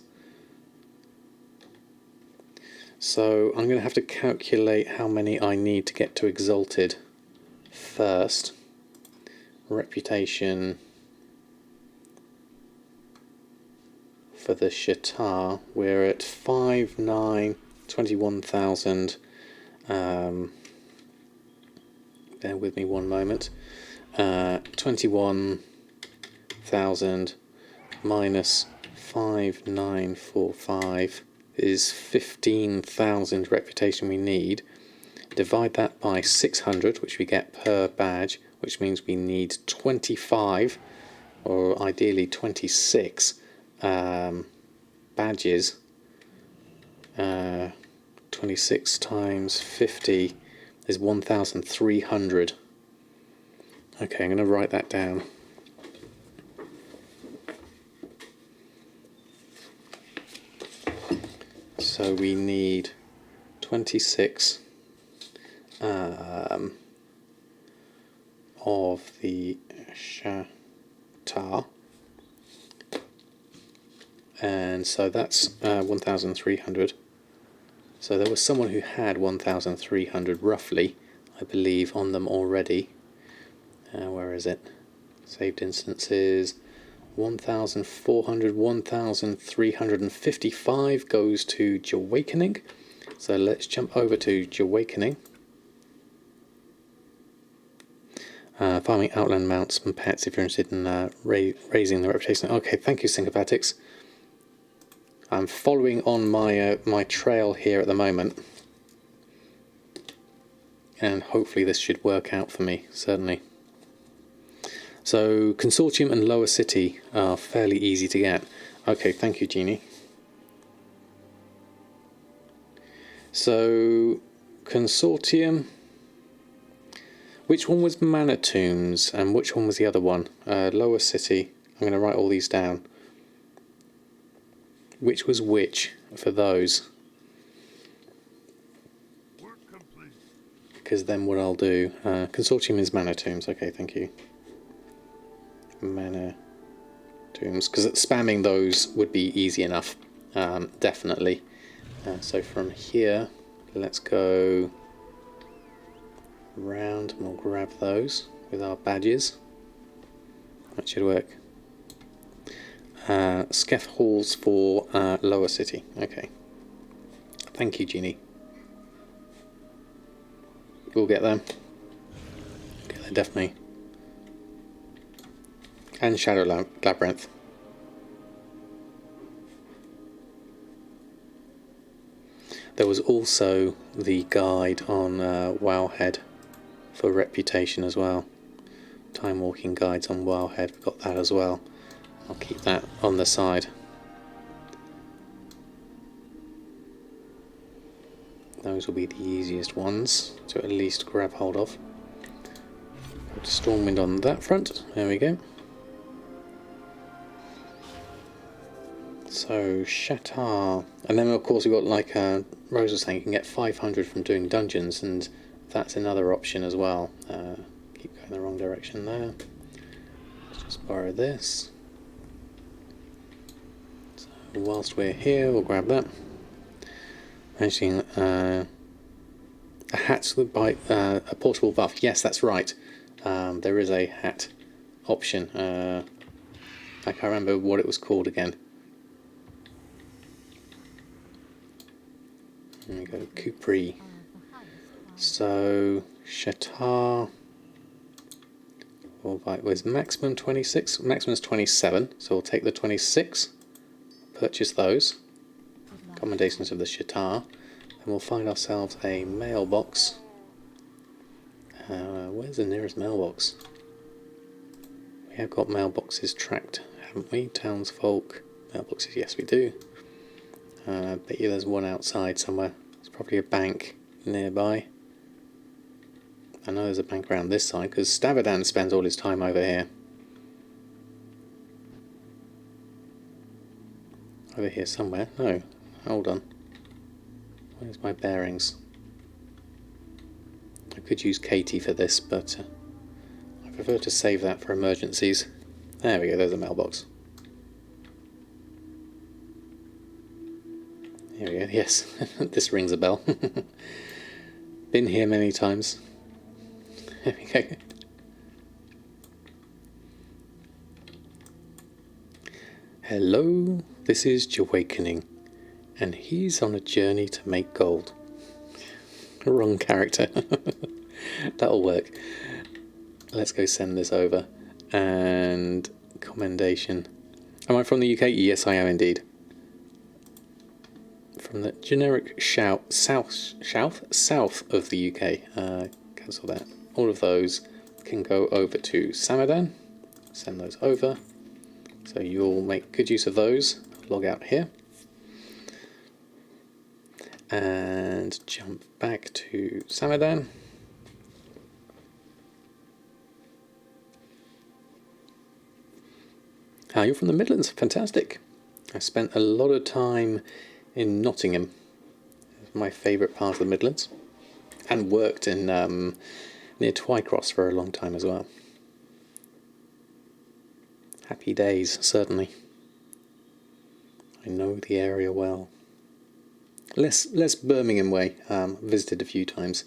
So I'm going to have to calculate how many I need to get to exalted first. Reputation for the Shatar, we're at 21,000. Bear with me one moment. 21,000 minus 5,945 is 15,000 reputation we need. Divide that by 600, which we get per badge, which means we need 25, or ideally 26 badges. 26 times 50 is 1,300. Okay, I'm going to write that down. So we need 26 of the Shatar, and so that's 1,300. So there was someone who had 1,300 roughly, I believe, on them already. Where is it? Saved instances. 1,400, 1,355 goes to Goldmaking. So let's jump over to Goldmaking. Farming outland mounts and pets if you're interested in raising the reputation. Okay, thank you, Syncopatics. I'm following on my my trail here at the moment, and hopefully this should work out for me, certainly. So Consortium and Lower City are fairly easy to get. Okay, thank you, Jeannie. So Consortium, which one was Manor Tombs and which one was the other one? Lower City. I'm going to write all these down. Which was which for those? Work complete. Because then what I'll do... Consortium is Manor Tombs. Okay, thank you. Manor Tombs. Because spamming those would be easy enough. Definitely. So from here, let's go round and we'll grab those with our badges. That should work. Skeff Halls for Lower City. Okay. Thank you, Jeannie. We'll get them. Get there, definitely. And Shadow Labyrinth. There was also the guide on Wowhead for reputation as well. Timewalking guides on Wowhead. We've got that as well. I'll keep that on the side. Those will be the easiest ones to at least grab hold of. Put Stormwind on that front. There we go. So Shatar, and then of course we've got, like Rose was saying, you can get 500 from doing dungeons, and that's another option as well. Keep going the wrong direction there. Let's just borrow this. So whilst we're here, we'll grab that. Mentioning a hat by a portable buff. Yes, that's right. There is a hat option. I can't remember what it was called again. There we go, Capri. So Shatar was maximum 26. Maximum is 27. So we'll take the 26. Purchase those. Commendations of the Shatar. And we'll find ourselves a mailbox. Where's the nearest mailbox? We have got mailboxes tracked, haven't we? Townsfolk mailboxes, yes we do. Bet you there's one outside somewhere. It's probably a bank nearby. I know there's a bank around this side because Samadan spends all his time over here. Over here somewhere. No, hold on. Where's my bearings? I could use Katie for this, but I prefer to save that for emergencies. There we go, there's a mailbox. Here we go, yes, this rings a bell. Been here many times. There we go. Hello, this is Goldmaking, and he's on a journey to make gold. Wrong character. That'll work. Let's go send this over. And commendation. Am I from the UK? Yes, I am indeed. From the generic south of the UK. Cancel that. All of those can go over to Samadan. Send those over. So you'll make good use of those. Log out here. And jump back to Samadan. You're from the Midlands. Fantastic. I spent a lot of time in Nottingham my favourite part of the Midlands, and worked in near Twycross for a long time as well. Happy days, certainly. I know the area well. Less Birmingham way. Visited a few times.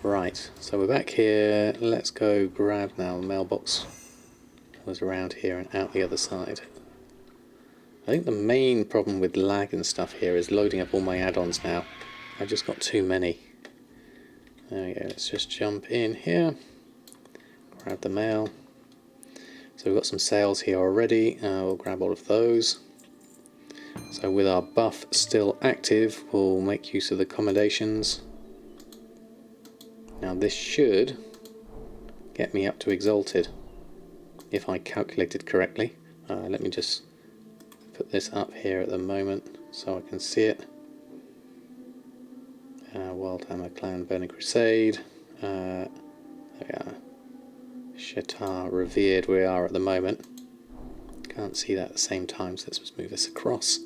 Right, so we're back here. Let's go grab now the mailbox. Was around here and out the other side. I think the main problem with lag and stuff here is loading up all my add-ons now. I've just got too many. There we go, let's just jump in here. Grab the mail. So we've got some sales here already. We'll grab all of those. So with our buff still active, we'll make use of the accommodations. Now this should get me up to Exalted, if I calculated correctly. Let me just put this up here at the moment so I can see it. Wild Hammer Clan Burning Crusade. There we are. Shatar Revered we are at the moment. Can't see that at the same time, so let's just move this across.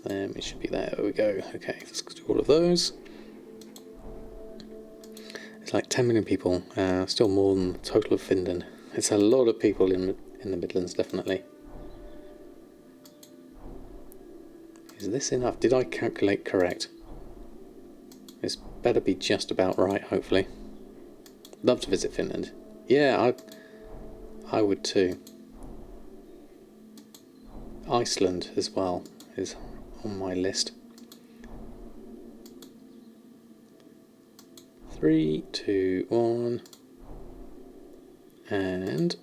It should be there. There we go. Okay, let's do all of those. It's like 10 million people, still more than the total of Finland. It's a lot of people in the Midlands, definitely. Is this enough? Did I calculate correct? This better be just about right, hopefully. Love to visit Finland. Yeah, I would too. Iceland as well is on my list. 3, 2, 1, and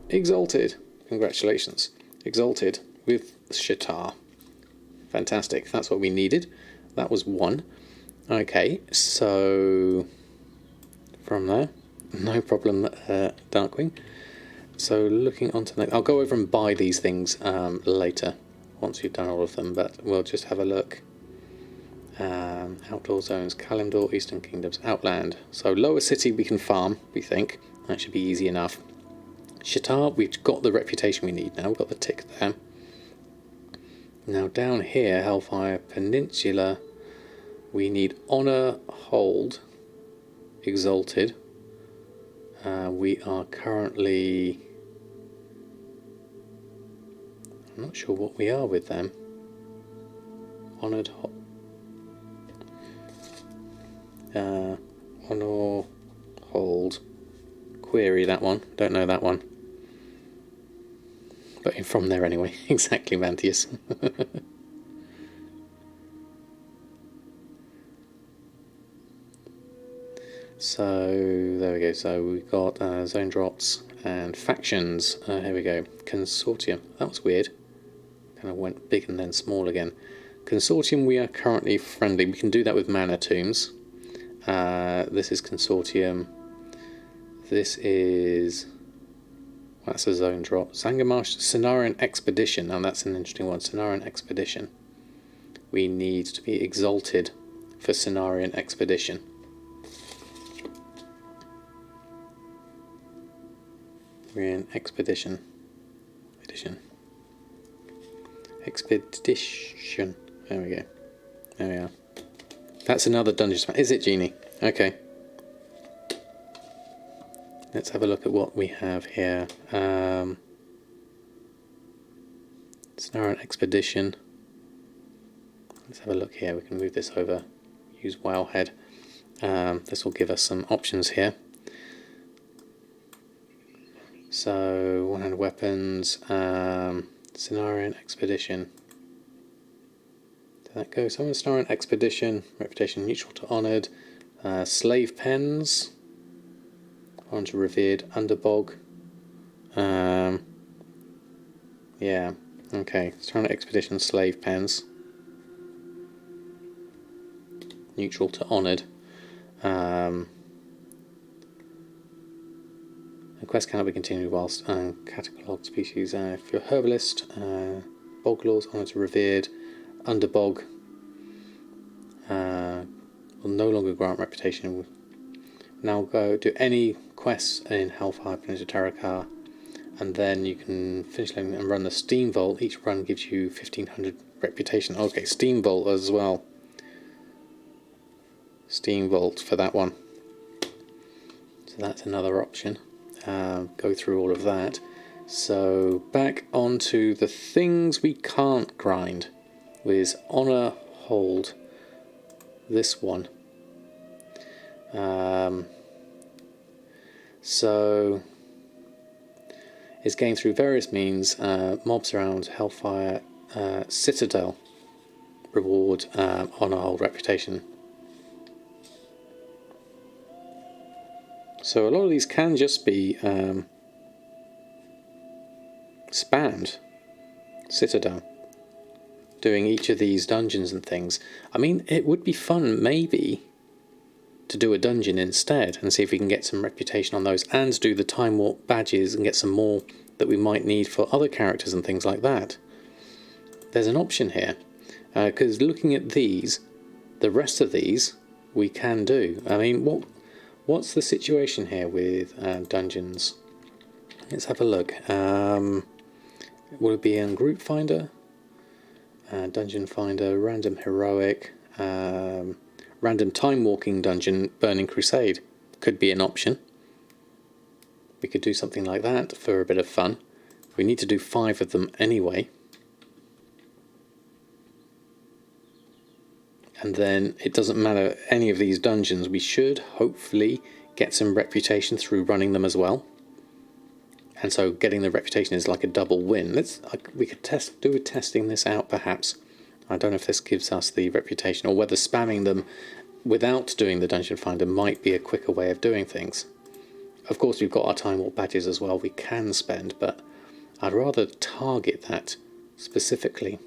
Exalted. Congratulations. Exalted with Shatar. Fantastic. That's what we needed. That was 1. Okay, so from there, no problem, Darkwing. So looking onto the, I'll go over and buy these things later once we've done all of them, but we'll just have a look. Outdoor zones, Kalimdor, Eastern Kingdoms, Outland. So lower city we can farm, we think. That should be easy enough. Shatar, we've got the reputation we need now. We've got the tick there. Now down here, Hellfire Peninsula, we need Honour, Hold, Exalted. We are currently... I'm not sure what we are with them. Honoured, Honour, Hold, Query, that one. Don't know that one. But from there anyway. Exactly, Mantius. So there we go. So we've got zone drops and factions. Here we go. Consortium. That was weird. Kind of went big and then small again. Consortium, we are currently friendly. We can do that with mana tombs. This is Consortium. This is... That's a zone drop. Zangarmarsh, Cenarian Expedition. Now that's an interesting one. Cenarian Expedition. We need to be exalted for Cenarian Expedition. We're in Expedition. Expedition. There we go. There we are. That's another dungeon. Is it, Genie? Okay. Let's have a look at what we have here. Cenarian Expedition. Let's have a look here. We can move this over. Use Wowhead. This will give us some options here. So, one-handed weapons, Cenarian Expedition. Did that go? So, Cenarian Expedition, reputation neutral to honoured, slave pens, on to revered, underbog. Yeah, okay. Cenarian Expedition, slave pens, neutral to honoured. The quest cannot be continued whilst catalogued species. If you're a herbalist, boglors, honoured to revered, underbog will no longer grant reputation. Now go do any quests in Hellfire Peninsula Tarakar. and then you can finish leveling and run the Steam Vault. Each run gives you 1500 reputation. Okay, Steam Vault as well. Steam Vault for that one. So that's another option. Go through all of that. So back onto the things we can't grind with Honor Hold. This one. So it's going through various means, mobs around Hellfire, Citadel, reward, Honor Hold, reputation. So a lot of these can just be spammed. Citadel, doing each of these dungeons and things. I mean, it would be fun maybe to do a dungeon instead and see if we can get some reputation on those, and do the Time Warp badges and get some more that we might need for other characters and things like that. There's an option here, because looking at these, the rest of these we can do. I mean, what's the situation here with dungeons? Let's have a look. Will it be in Group Finder, Dungeon Finder, Random Heroic, Random Timewalking Dungeon, Burning Crusade could be an option. We could do something like that for a bit of fun. We need to do 5 of them anyway. And then it doesn't matter any of these dungeons, we should hopefully get some reputation through running them as well. And so getting the reputation is like a double win. We could do with testing this out perhaps. I don't know if this gives us the reputation, or whether spamming them without doing the Dungeon Finder might be a quicker way of doing things. Of course, we've got our Time Warp badges as well we can spend, but I'd rather target that specifically.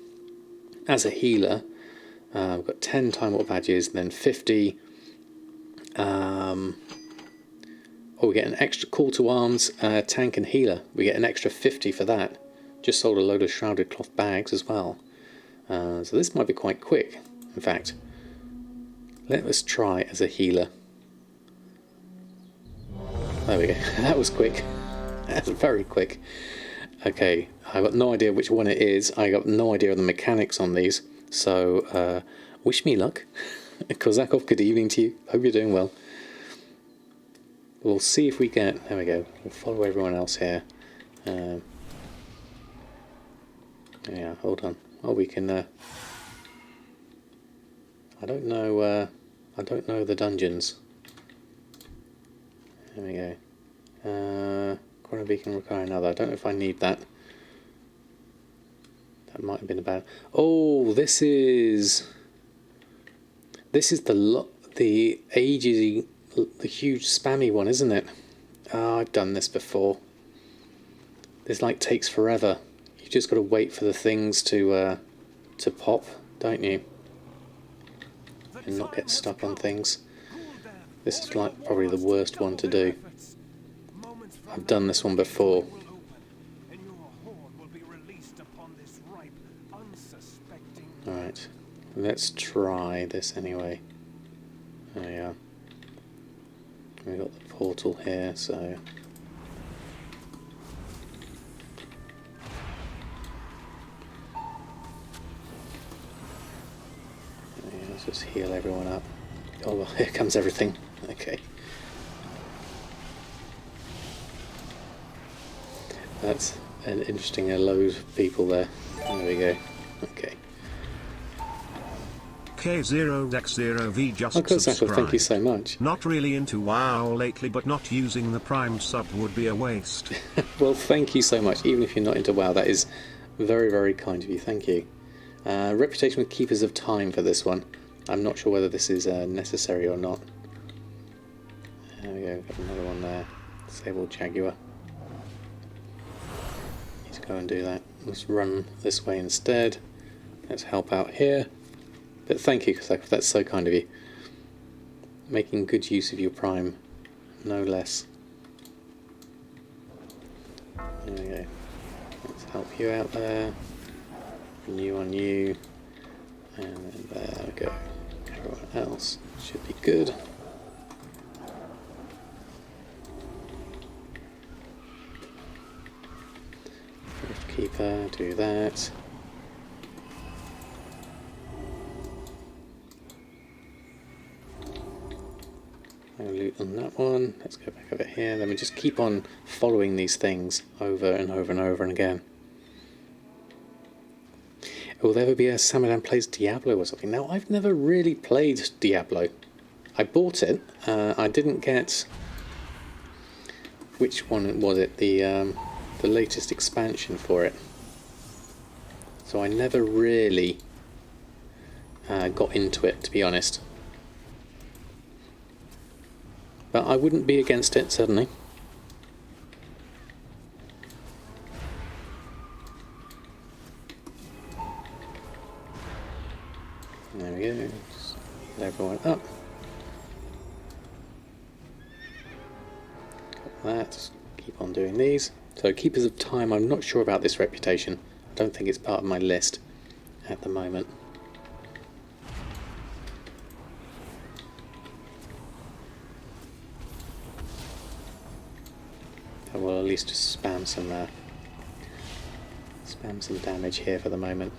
As a healer, we've got 10 Time Warp badges, then 50. We get an extra call to arms, tank and healer. We get an extra 50 for that. Just sold a load of shrouded cloth bags as well. So this might be quite quick. In fact, let us try as a healer. There we go. That was quick. That's very quick. Okay, I've got no idea which one it is. I got no idea of the mechanics on these. So, wish me luck. Kozakov, good evening to you. Hope you're doing well. We'll see if we get... There we go. We'll follow everyone else here. Yeah, hold on. Oh, we can... I don't know... I don't know the dungeons. There we go. Corner beacon require another. I don't know if I need that. That might have been a bad... Oh, this is the ages... The huge spammy one, isn't it? Oh, I've done this before. This like takes forever. You just got to wait for the things to pop, don't you? And not get stuck on things. This is like probably the worst one to do. I've done this one before. Alright, let's try this anyway. There we are. We've got the portal here, so... Yeah, let's just heal everyone up. Oh, well, here comes everything. Okay. That's an interesting load of people there. There we go. Okay. K0x0V just subscribed. Thank you so much. Not really into WoW lately, but not using the Prime sub would be a waste. Well, thank you so much. Even if you're not into WoW, that is very, very kind of you. Thank you. Reputation with Keepers of Time for this one. I'm not sure whether this is necessary or not. There we go. Got another one there. Disabled Jaguar. Need to go and do that. Let's run this way instead. Let's help out here. But thank you, because that's so kind of you. Making good use of your Prime, no less. There we go. Let's help you out there. You on you. And then there we go. Everyone else should be good. Reaper, do that. No loot on that one. Let's go back over here. Then we just keep on following these things over and over and over and again. Will there ever be a Samadan plays Diablo or something? Now, I've never really played Diablo. I bought it. I didn't get... Which one was it? The latest expansion for it. So I never really got into it, to be honest. But I wouldn't be against it, certainly. There we go. Just let everyone up. Got that. Just keep on doing these. So Keepers of Time, I'm not sure about this reputation. I don't think it's part of my list at the moment. I will at least just spam some damage here for the moment.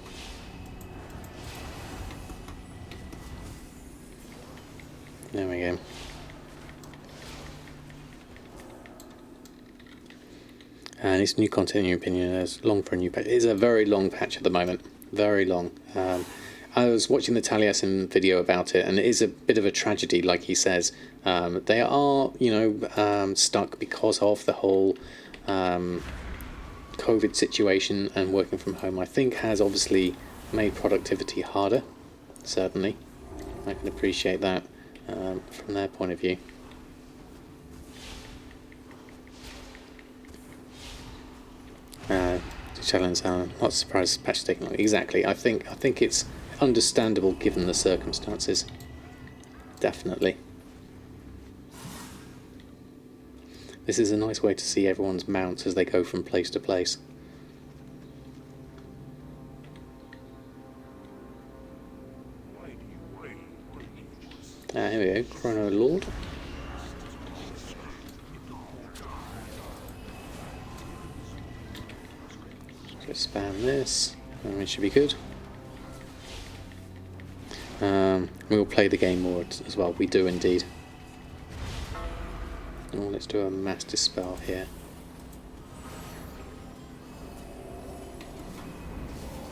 There we go. And it's new content in your opinion. It's long for a new patch. It is a very long patch at the moment. Very long. I was watching the Taliesin video about it, and it is a bit of a tragedy, like he says. They are, stuck because of the whole COVID situation, and working from home, I think, has obviously made productivity harder. Certainly. I can appreciate that from their point of view. Challenge, not surprised patch taking long. Exactly. I think it's understandable given the circumstances. Definitely. This is a nice way to see everyone's mounts as they go from place to place. Here we go, Chrono Lord. So spam this, and it should be good. We will play the game more as well. We do indeed. Oh, let's do a mass dispel here.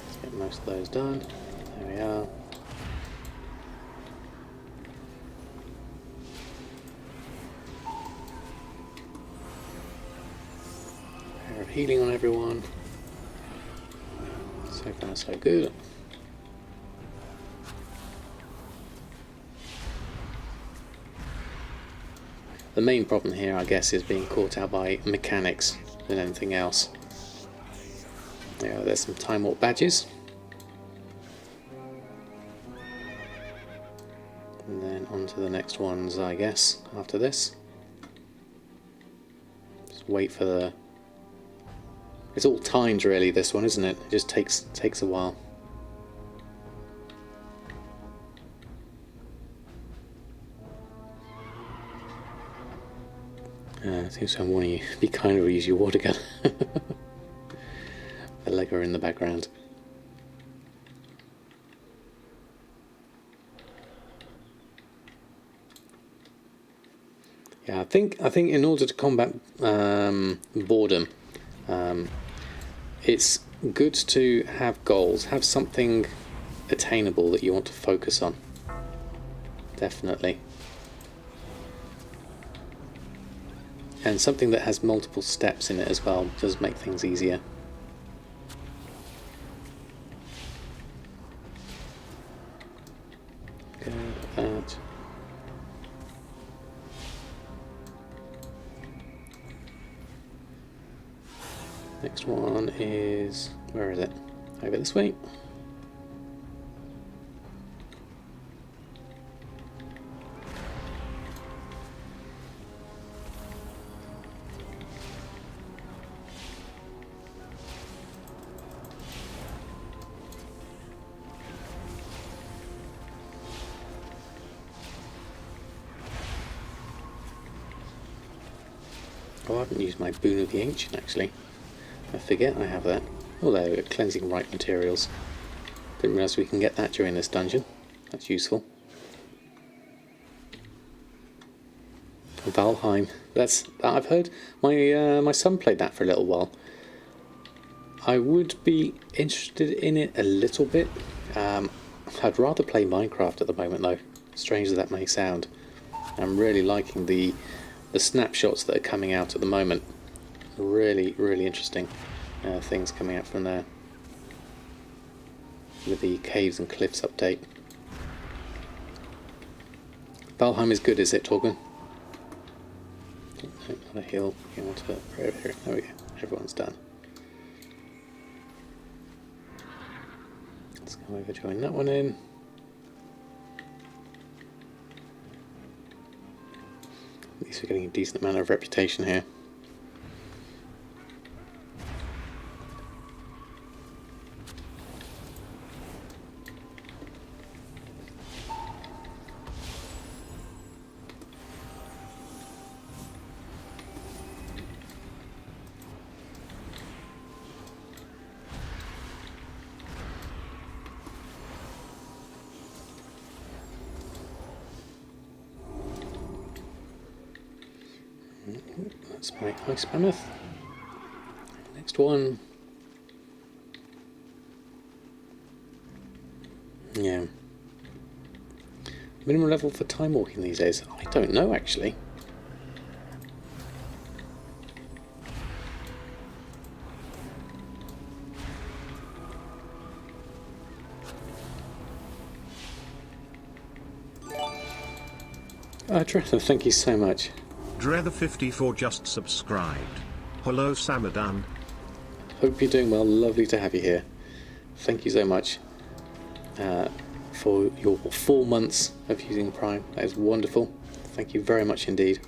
Let's get most of those done. There we are. Pair of healing on everyone. So far so good. The main problem here, I guess, is being caught out by mechanics than anything else. There's some Time Warp badges. And then on to the next ones, I guess, after this. Just wait for the... It's all timed, really, this one, isn't it? It just takes a while. Seems I'm warning you, be kind or use your water gun. The Lego in the background. Yeah, I think in order to combat boredom, it's good to have goals, have something attainable that you want to focus on. Definitely. And something that has multiple steps in it as well does make things easier. Go with that. Next one is... where is it? Over this way. Oh, I haven't used my Boon of the Ancient, actually. I forget I have that. Oh, there we go. Cleansing right materials. Didn't realise we can get that during this dungeon. That's useful. Valheim. I've heard my son played that for a little while. I would be interested in it a little bit. I'd rather play Minecraft at the moment though, strange as that may sound. I'm really liking the snapshots that are coming out at the moment. Really, really interesting things coming out from there. With the Caves and Cliffs update. Valheim is good, is it, Torben? No, not a hill. You want to pray over here. There we go. Everyone's done. Let's go over, join that one in. At least we're getting a decent amount of reputation here. That's my ice mammoth. Next one. Yeah. Minimum level for time walking these days? I don't know actually. Drether, thank you so much. Drether54 just subscribed. Hello Samadan. Hope you're doing well. Lovely to have you here. Thank you so much for your 4 months of using Prime. That is wonderful. Thank you very much indeed.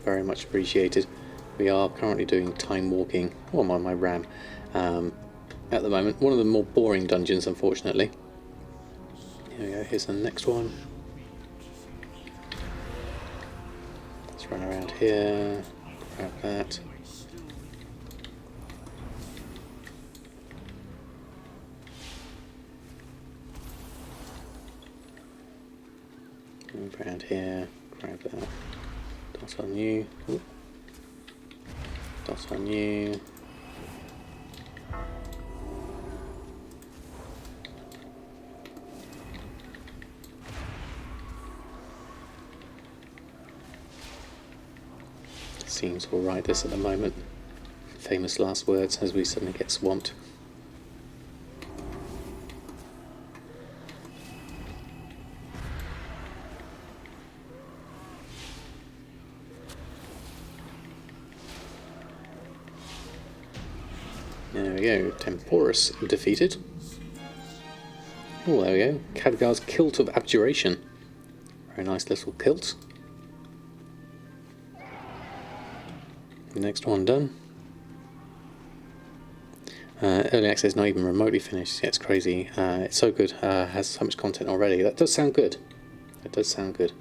Very much appreciated. We are currently doing time walking on my RAM at the moment. One of the more boring dungeons, unfortunately. Here we go. Here's the next one. Let's run around here. Grab that. Move around here, grab that. Dot on you. Ooh. Dot on you. Seems alright this at the moment. Famous last words as we suddenly get swamped. There we go, Temporus defeated. Oh, there we go, Khadgar's Kilt of Abjuration. Very nice little kilt. Next one done. Early access not even remotely finished. Yeah, it's crazy. It's so good. Has so much content already. That does sound good. It does sound good.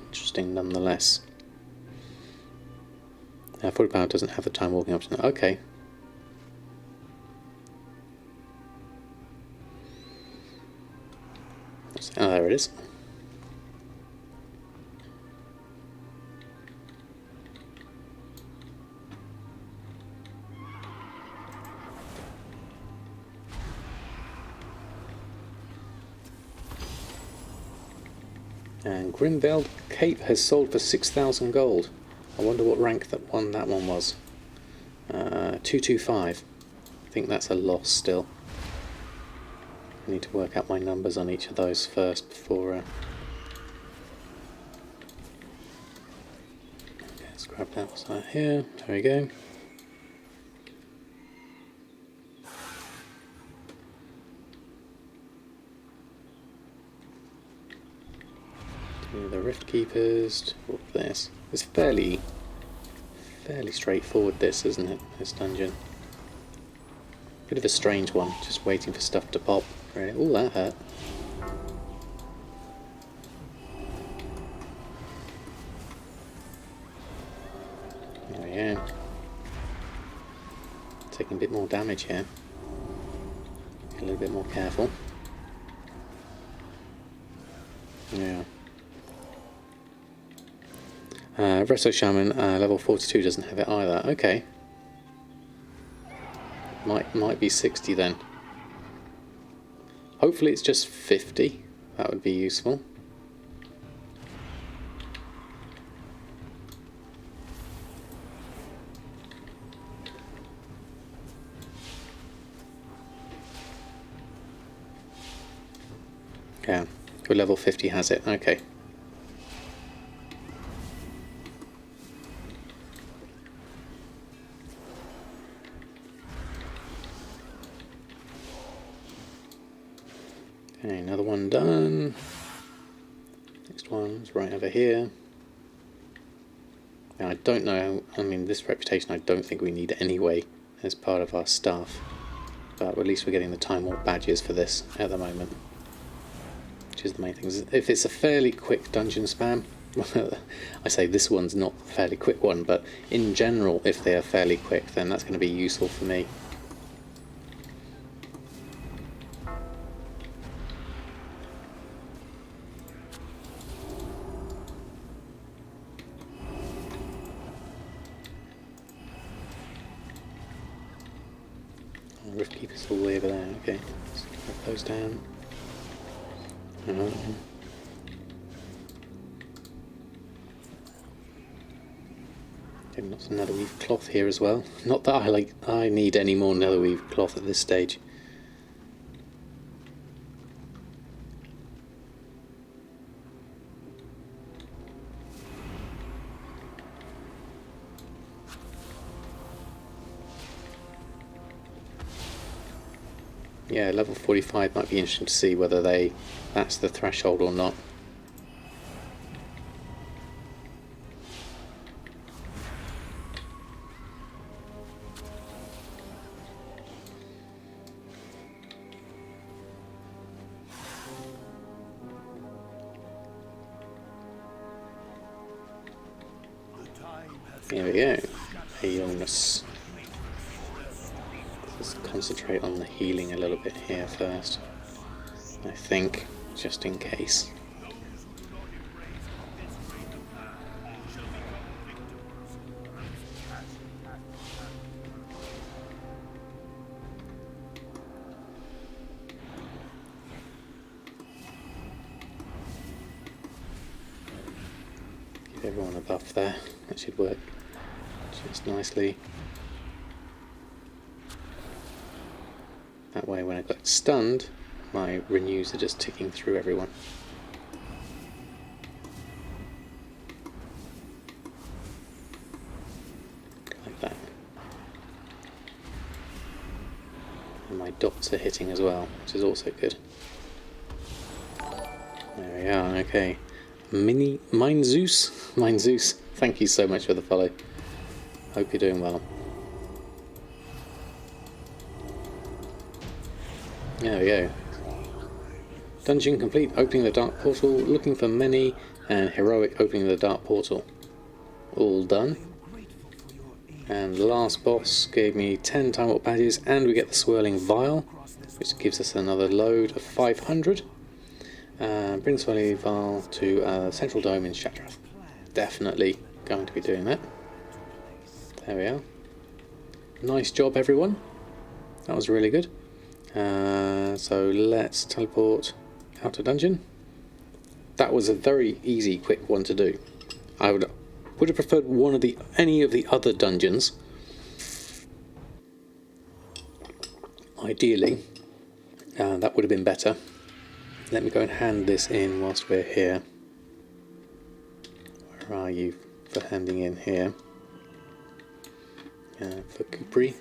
Interesting nonetheless. 40 power doesn't have the time walking option. Okay. Oh, there it is. And Grimveld Cape has sold for 6,000 gold. I wonder what rank that one was. 225. I think that's a loss still. I need to work out my numbers on each of those first before... Okay, let's grab that. What's that here? There we go. The Rift Keepers, all of this. It's fairly straightforward this, isn't it, this dungeon? Bit of a strange one, just waiting for stuff to pop. Really. Oh, that hurt. There we go. Taking a bit more damage here. Be a little bit more careful. Yeah. Resto Shaman, level 42 doesn't have it either. Okay. Might be 60 then. Hopefully it's just 50. That would be useful. Yeah, good, level 50 has it. Okay. Okay, another one done. Next one's right over here. Now I don't know, I mean this reputation I don't think we need anyway as part of our staff. But at least we're getting the Time Warp badges for this at the moment. Which is the main thing. If it's a fairly quick dungeon spam, I say this one's not a fairly quick one, but in general if they are fairly quick then that's going to be useful for me. Rift Keeper's all the way over there, okay. Let's put those down. Getting lots of netherweave cloth here as well. Not that I need any more netherweave cloth at this stage. Yeah, level 45 might be interesting to see whether that's the threshold or not. Here we go. Illness. Let's concentrate on the healing a little bit here first, I think, just in case. Give everyone a buff there, that should work just nicely. That way when I got stunned, my renews are just ticking through everyone. Like that. And my dots are hitting as well, which is also good. There we are, okay. Mine Zeus, thank you so much for the follow. Hope you're doing well. There we go. Dungeon complete, opening the dark portal, looking for many, and heroic opening the dark portal. All done. And the last boss gave me 10 Time Warp badges, and we get the swirling vial, which gives us another load of 500. Bring the swirling vial to Central Dome in Shatrath. Definitely going to be doing that. There we are. Nice job, everyone. That was really good. So let's teleport out to dungeon. That was a very easy, quick one to do. I would have preferred any of the other dungeons. Ideally, that would have been better. Let me go and hand this in whilst we're here. Where are you for handing in here? For Kupri,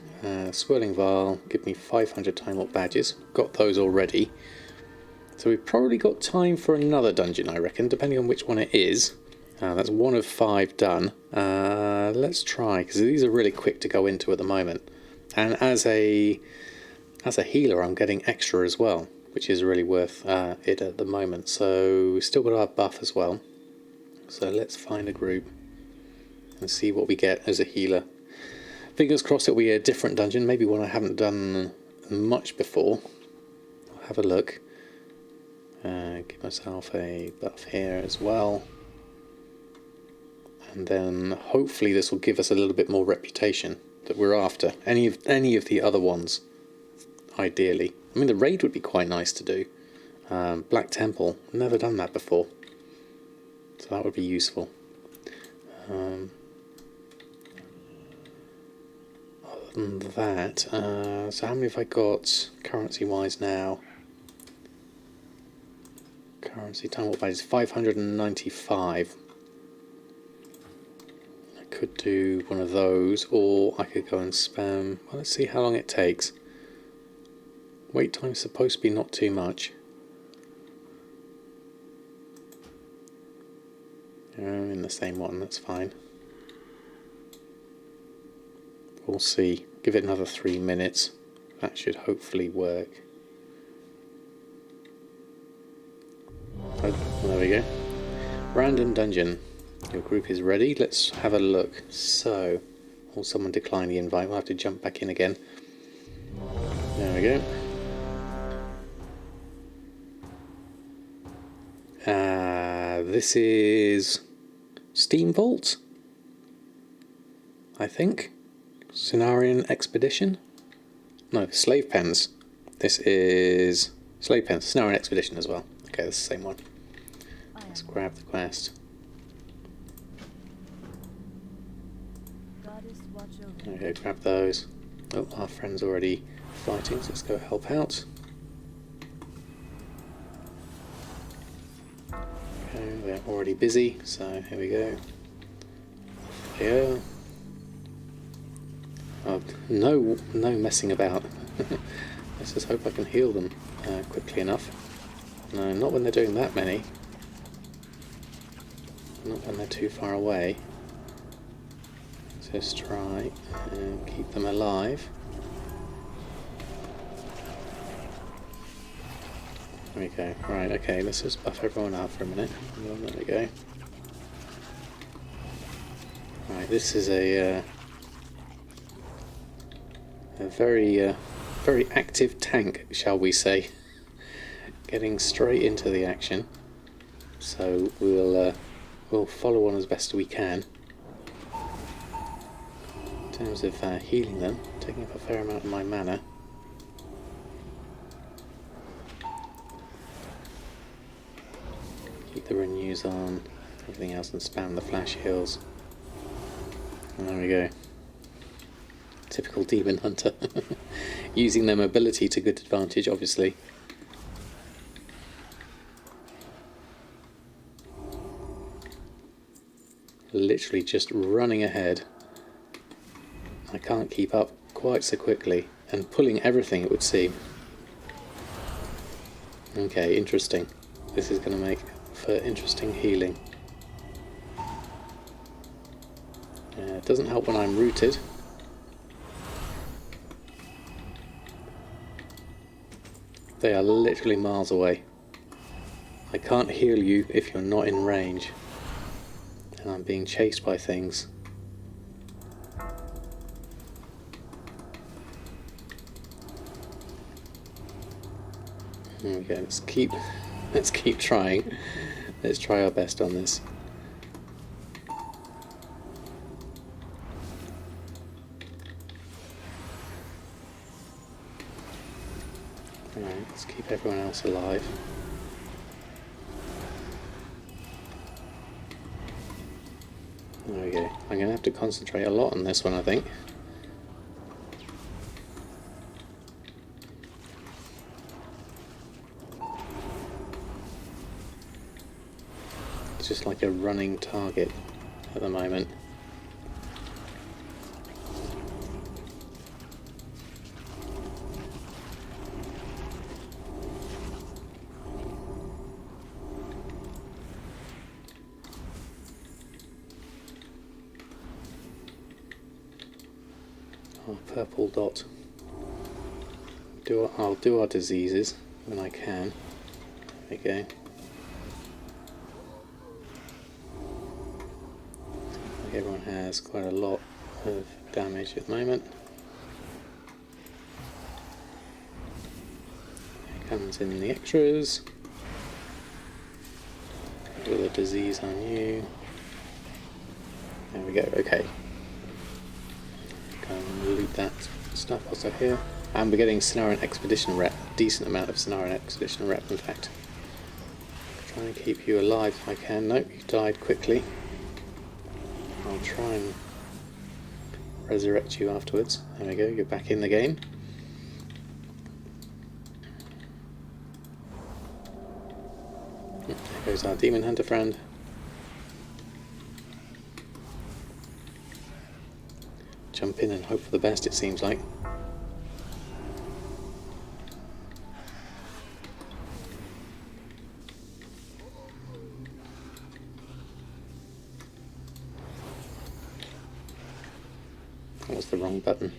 Swirling Vial, give me 500 Time Warp badges. Got those already. So we've probably got time for another dungeon, I reckon, depending on which one it is. That's 1 of 5 done. Let's try, because these are really quick to go into at the moment. And as a healer, I'm getting extra as well, which is really worth it at the moment. So we've still got our buff as well. So let's find a group and see what we get as a healer. Fingers crossed it'll be a different dungeon, maybe one I haven't done much before. I'll have a look. Give myself a buff here as well. And then hopefully this will give us a little bit more reputation that we're after. Any of the other ones, ideally. I mean, the raid would be quite nice to do. Black Temple, never done that before. So that would be useful. Other than that, so how many have I got currency-wise now? Currency time what is 595. I could do one of those, or I could go and spam. Well, let's see how long it takes. Wait time is supposed to be not too much. In the same one, that's fine. We'll see. Give it another 3 minutes. That should hopefully work. Oh, there we go. Random dungeon. Your group is ready. Let's have a look. So, will someone decline the invite? We'll have to jump back in again. There we go. This is Steam Vault, I think. Cenarian Expedition? No, Slave Pens. This is Slave Pens, Cenarian Expedition as well. Okay, that's the same one. Let's grab the quest. Okay, grab those. Oh, our friend's already fighting, so let's go help out. Okay, they're already busy, so here we go. Yeah. Oh, no messing about. Let's just hope I can heal them quickly enough. No, not when they're doing that many. Not when they're too far away. Let's just try and keep them alive. There we go. Right, okay, let's just buff everyone out for a minute. There we go. Right, this is a very active tank, shall we say. Getting straight into the action. So we'll follow on as best we can. In terms of healing them, taking up a fair amount of my mana. Keep the renews on, everything else, and spam the flash heals. And there we go. Typical demon hunter. Using their mobility to good advantage, obviously. Literally just running ahead. I can't keep up quite so quickly, and pulling everything, it would seem. Okay, interesting. This is going to make for interesting healing. It doesn't help when I'm rooted. They are literally miles away. I can't heal you if you're not in range. And I'm being chased by things. There we go. Let's keep trying. Let's try our best on this. Right, let's keep everyone else alive. There we go. I'm going to have to concentrate a lot on this one, I think. It's just like a running target at the moment. Oh, purple dot. I'll do our diseases when I can. There we go. Everyone has quite a lot of damage at the moment. Here comes in the extras. With a disease on you. There we go, okay. Go and loot that stuff also here. And we're getting Samadan Expedition rep, a decent amount of Samadan Expedition rep in fact. Try and keep you alive if I can. Nope, you died quickly. I'll try and resurrect you afterwards. There we go, you're back in the game. There goes our demon hunter friend. Jump in and hope for the best, it seems like. That was the wrong button.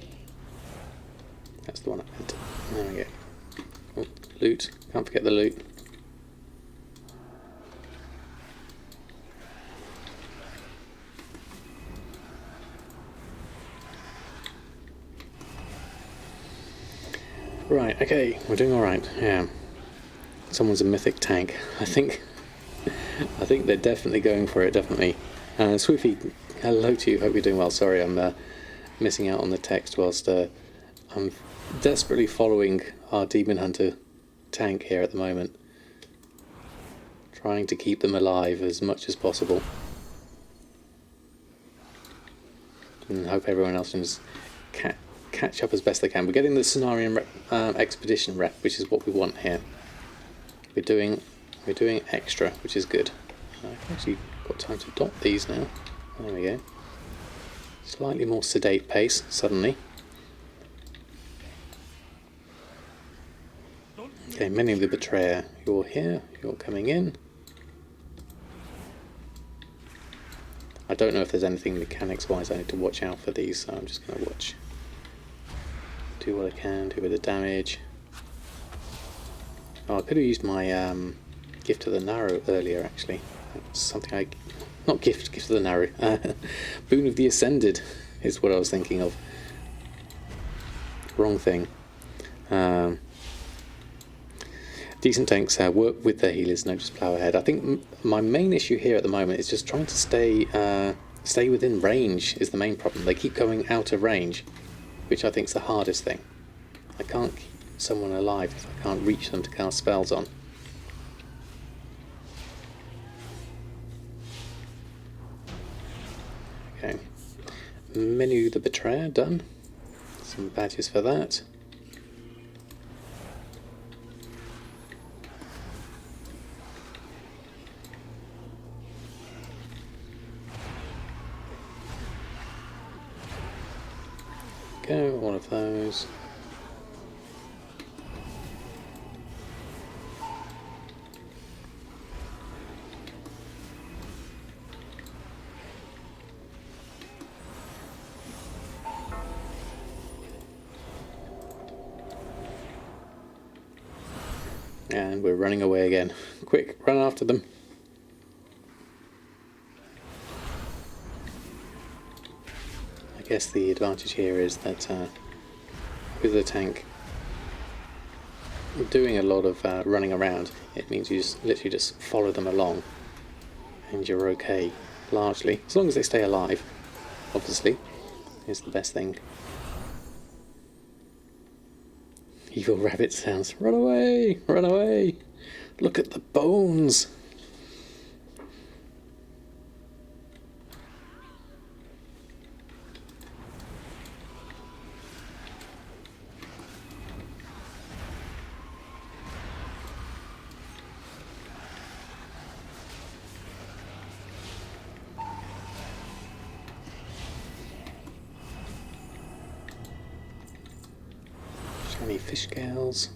That's the one I meant. There we go. Oh, loot. Can't forget the loot. Right, okay, we're doing alright, yeah. Someone's a mythic tank. I think they're definitely going for it, definitely. Swoofy, hello to you, hope you're doing well. Sorry, I'm missing out on the text whilst I'm desperately following our demon hunter tank here at the moment. Trying to keep them alive as much as possible. And hope everyone else can just catch up as best they can. We're getting the Samadan Expedition rep, which is what we want here. We're doing extra, which is good. I've actually got time to dot these now. There we go. Slightly more sedate pace suddenly. Okay, Many of the Betrayer, you're here, you're coming in. I don't know if there's anything mechanics wise I need to watch out for these, so I'm just going to watch. Do what I can, do a bit of damage. Oh, I could have used my Gift of the Narrow earlier actually. That's something not Gift of the Narrow. Boon of the Ascended is what I was thinking of. Wrong thing. Decent tanks work with their healers, don't just plough ahead. I think my main issue here at the moment is just trying to stay within range is the main problem. They keep going out of range, which I think is the hardest thing. I can't keep someone alive if I can't reach them to cast spells on. Okay. Menu the Betrayer, done. Some badges for that. Go, one of those. And we're running away again. Quick, run after them. I guess the advantage here is that with the tank doing a lot of running around, it means you just literally just follow them along and you're okay, largely. As long as they stay alive, obviously, is the best thing. Evil rabbit sounds. Run away! Run away! Look at the bones! Shiny fish scales.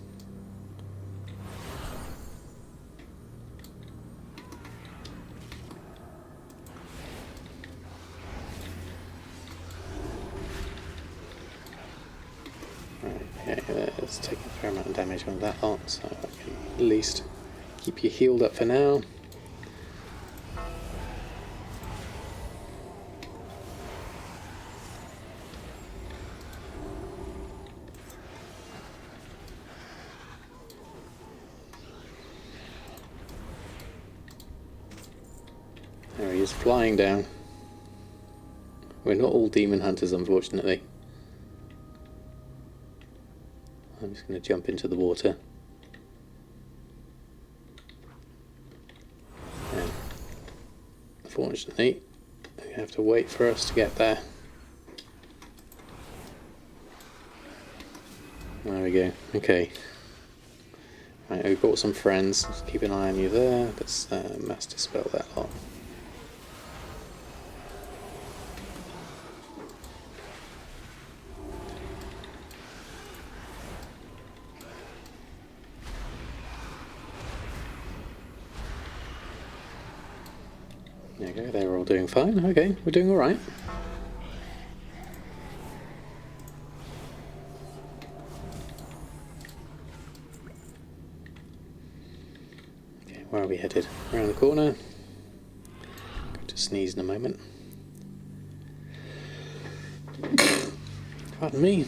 Right, yeah, it's taking a fair amount of damage on that lot, so I can at least keep you healed up for now. There he is, flying down. We're not all demon hunters, unfortunately. I'm just going to jump into the water. And unfortunately, we have to wait for us to get there. There we go. Okay. Right, we've got some friends. Just keep an eye on you there. Let's mass dispel that lot. There you go. They were all doing fine. Okay, we're doing all right. Where are we headed? Around the corner. Going to sneeze in a moment. Pardon me.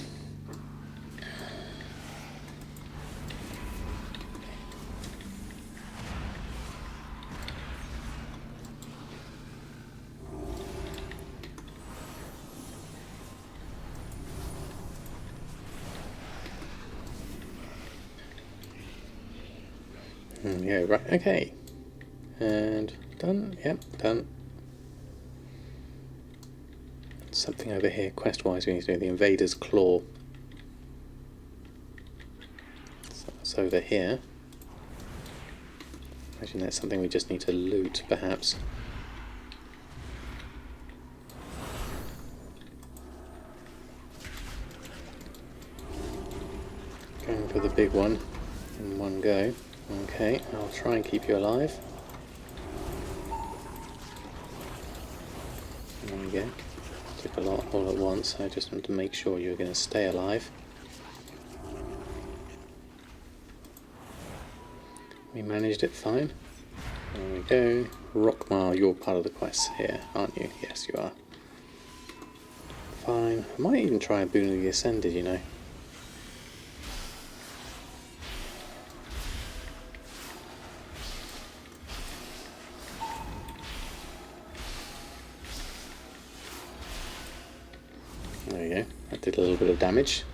Yeah, right, okay. And done, yep, done. Something over here, quest-wise, we need to do the Invader's Claw. So that's over here. Imagine that's something we just need to loot, perhaps. Going for the big one in one go. Okay, I'll try and keep you alive. There we go. Took a lot all at once, I just want to make sure you're going to stay alive. We managed it fine. There we go. Rockmar, you're part of the quest here, aren't you? Yes, you are. Fine. I might even try a Boon of the Ascended, you know. There you go, that did a little bit of damage.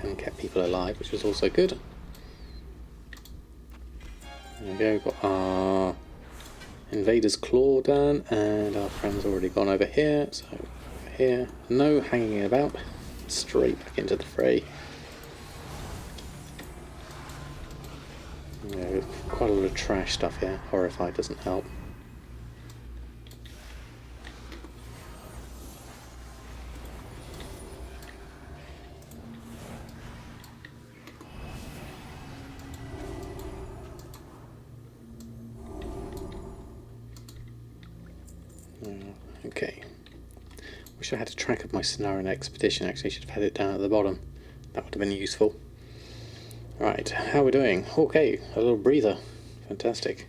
And kept people alive, which was also good. There we go, got our Invader's Claw done, and our friend's already gone over here, so over here. No hanging about, straight back into the fray. Yeah, quite a lot of trash stuff here, Horrified doesn't help. Okay. Wish I had a track of my Samadan expedition, actually. Should have had it down at the bottom. That would have been useful. Right, how are we doing? Okay, a little breather. Fantastic.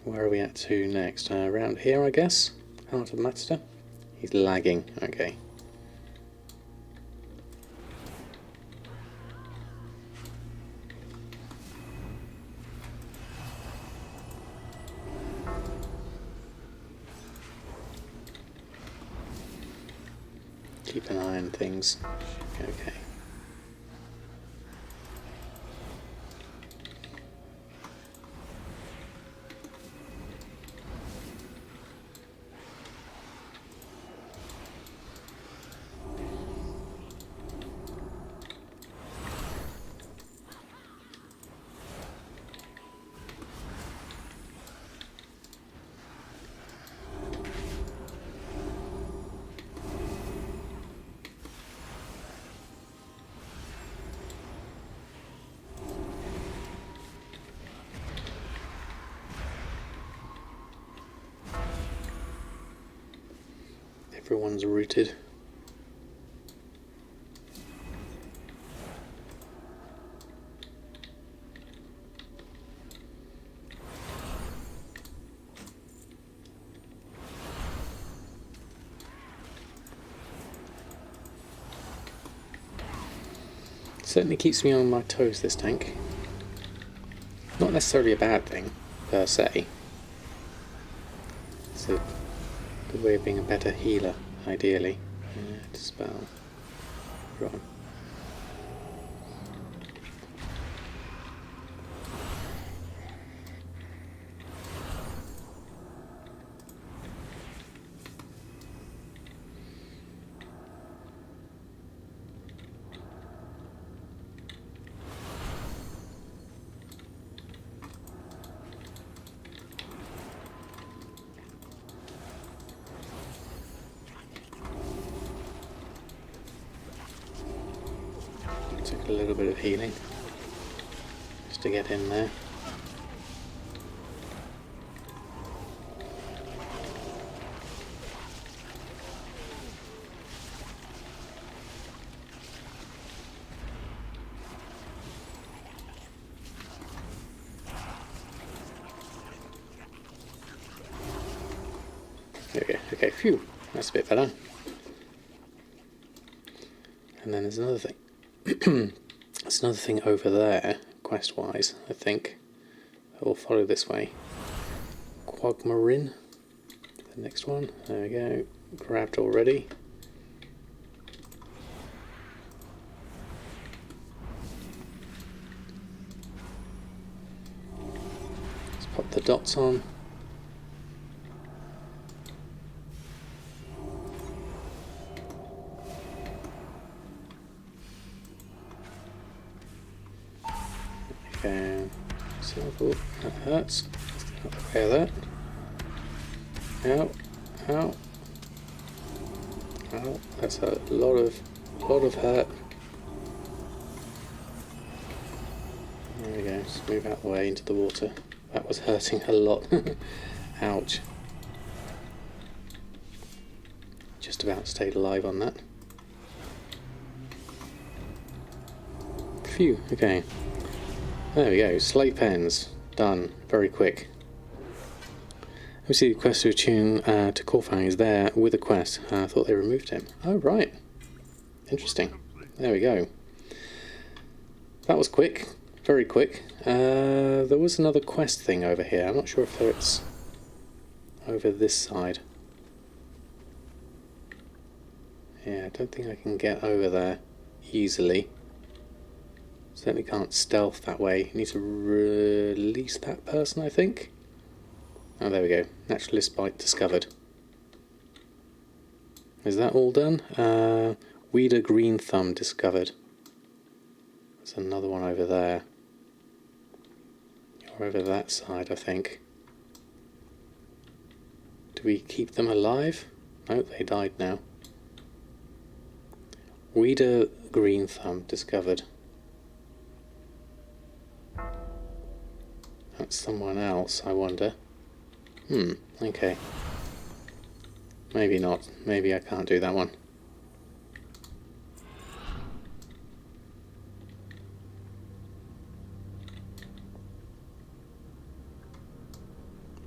Where are we at to next? Around here, I guess? Heart of Master? He's lagging. Okay. Keep an eye on things. Okay. Everyone's rooted. Certainly keeps me on my toes, this tank. Not necessarily a bad thing, per se. It's a good way of being a better healer, ideally. Dispel. Run. Took a little bit of healing just to get in there. There we go. Okay, phew, that's a bit better. And then there's another thing. There's another thing over there, quest-wise, I think. We'll follow this way. Quagmarin, the next one. There we go. Grabbed already. Let's pop the dots on. Okay, simple. That hurts. Not aware of that. Ow, ow, ow. That's a lot of hurt. There we go. Just move out the way into the water. That was hurting a lot. Ouch. Just about stayed alive on that. Phew. Okay. There we go, slate pens, done, very quick. Obviously the quest to attune to Corfang is there with a quest. I thought they removed him. Oh right, interesting. There we go. That was quick, very quick. There was another quest thing over here. I'm not sure if it's over this side. Yeah, I don't think I can get over there easily. Certainly can't stealth that way. Need to release that person, I think. Oh, there we go. Naturalist bite discovered. Is that all done? Weeder green thumb discovered. There's another one over there. Or over that side, I think. Do we keep them alive? No, they died now. Weeder green thumb discovered. That's someone else, I wonder. Okay. Maybe not. Maybe I can't do that one.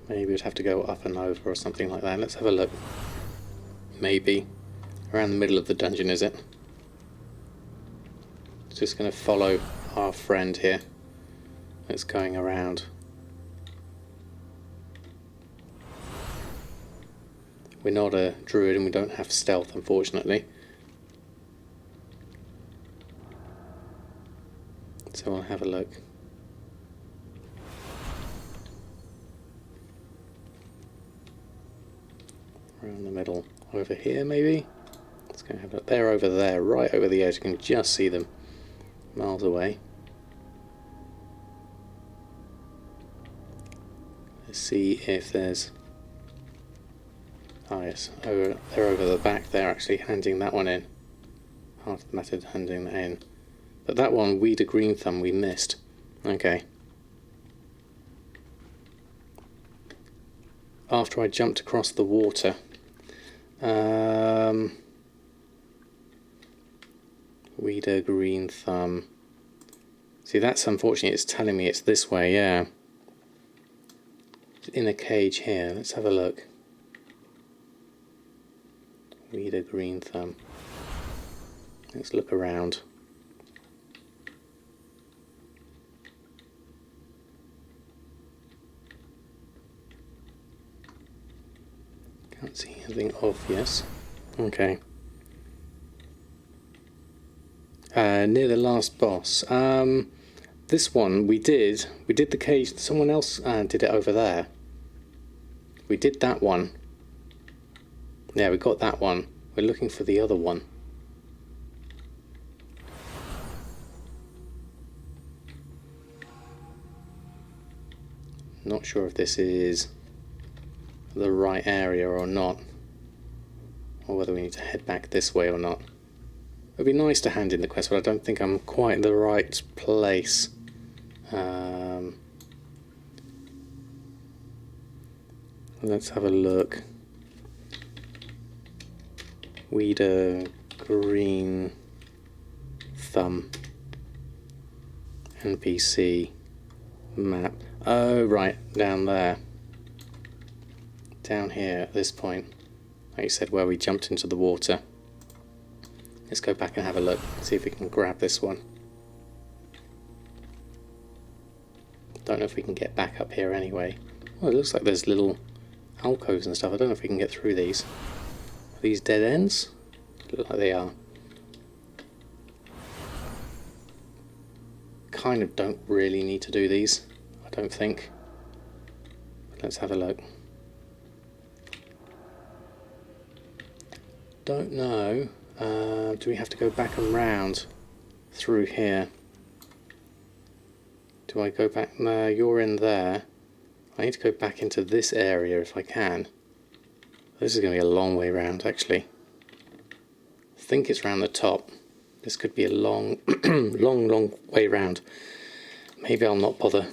Maybe we'd have to go up and over or something like that. Let's have a look. Maybe. Around the middle of the dungeon, is it? Just going to follow our friend here that's going around. We're not a druid and we don't have stealth, unfortunately. So we'll have a look. Around the middle. Over here, maybe? Let's go have a look. They're over there, right over the edge. You can just see them miles away. Let's see if there's... Oh yes, they're over the back there, actually handing that one in. Half the method handing that in. But that one, Weeder Green Thumb, we missed. Okay. After I jumped across the water. Weeder Green Thumb. See, that's unfortunate. It's telling me it's this way, yeah. It's in a cage here. Let's have a look. Weeder Green Thumb. Let's look around. Don't see anything obvious. Okay. Near the last boss. This one we did the cage. Someone else did it over there. We did that one. Yeah, we got that one. We're looking for the other one. Not sure if this is the right area or not, or whether we need to head back this way or not. It'd be nice to hand in the quest, but I don't think I'm quite in the right place. Let's have a look. Weeder, green, thumb, NPC, map. Oh, right, down there. Down here at this point. Like you said, where we jumped into the water. Let's go back and have a look, see if we can grab this one. Don't know if we can get back up here anyway. Oh, it looks like there's little alcoves and stuff. I don't know if we can get through these. Are these dead ends? Look like they are. Kind of don't really need to do these, I don't think. But let's have a look. Don't know. Do we have to go back and round through here? Do I go back? No, you're in there. I need to go back into this area if I can. This is going to be a long way round, actually. I think it's round the top. This could be a long, long way round. Maybe I'll not bother.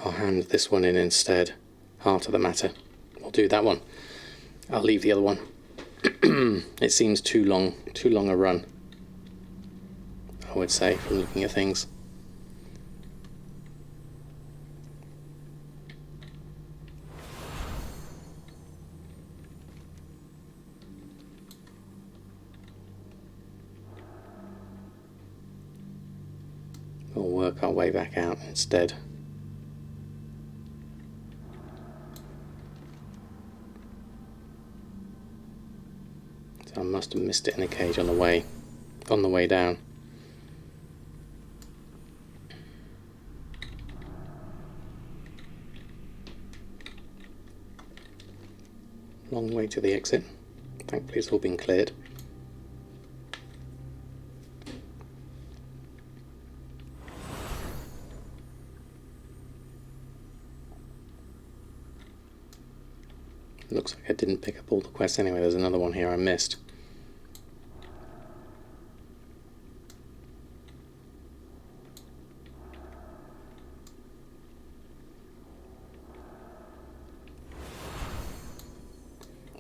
I'll hand this one in instead. Heart of the matter. We'll do that one. I'll leave the other one. It seems too long a run, I would say, from looking at things. We'll work our way back out instead. So I must have missed it in a cage on the way down. Long way to the exit. Thankfully it's all been cleared. Looks like I didn't pick up all the quests anyway. There's another one here I missed.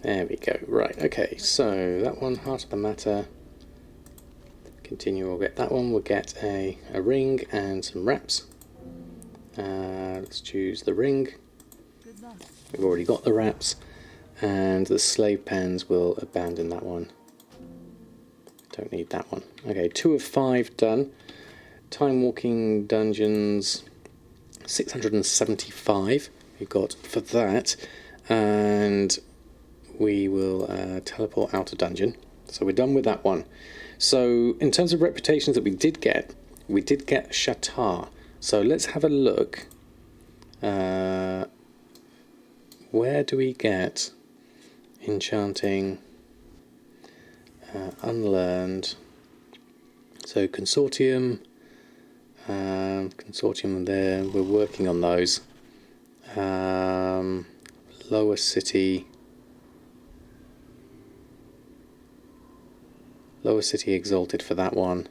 There we go. Right, okay, so that one, Heart of the Matter. Continue, we'll get that one. We'll get a ring and some wraps. Let's choose the ring. Good luck. We've already got the wraps. And the slave pens, will abandon that one. Don't need that one. Okay, 2 of 5 done. Timewalking dungeons, 675 we got for that. And we will teleport out a dungeon. So we're done with that one. So in terms of reputations that we did get Shatar. So let's have a look. Where do we get enchanting, unlearned? So consortium there, we're working on those. Lower city exalted for that one.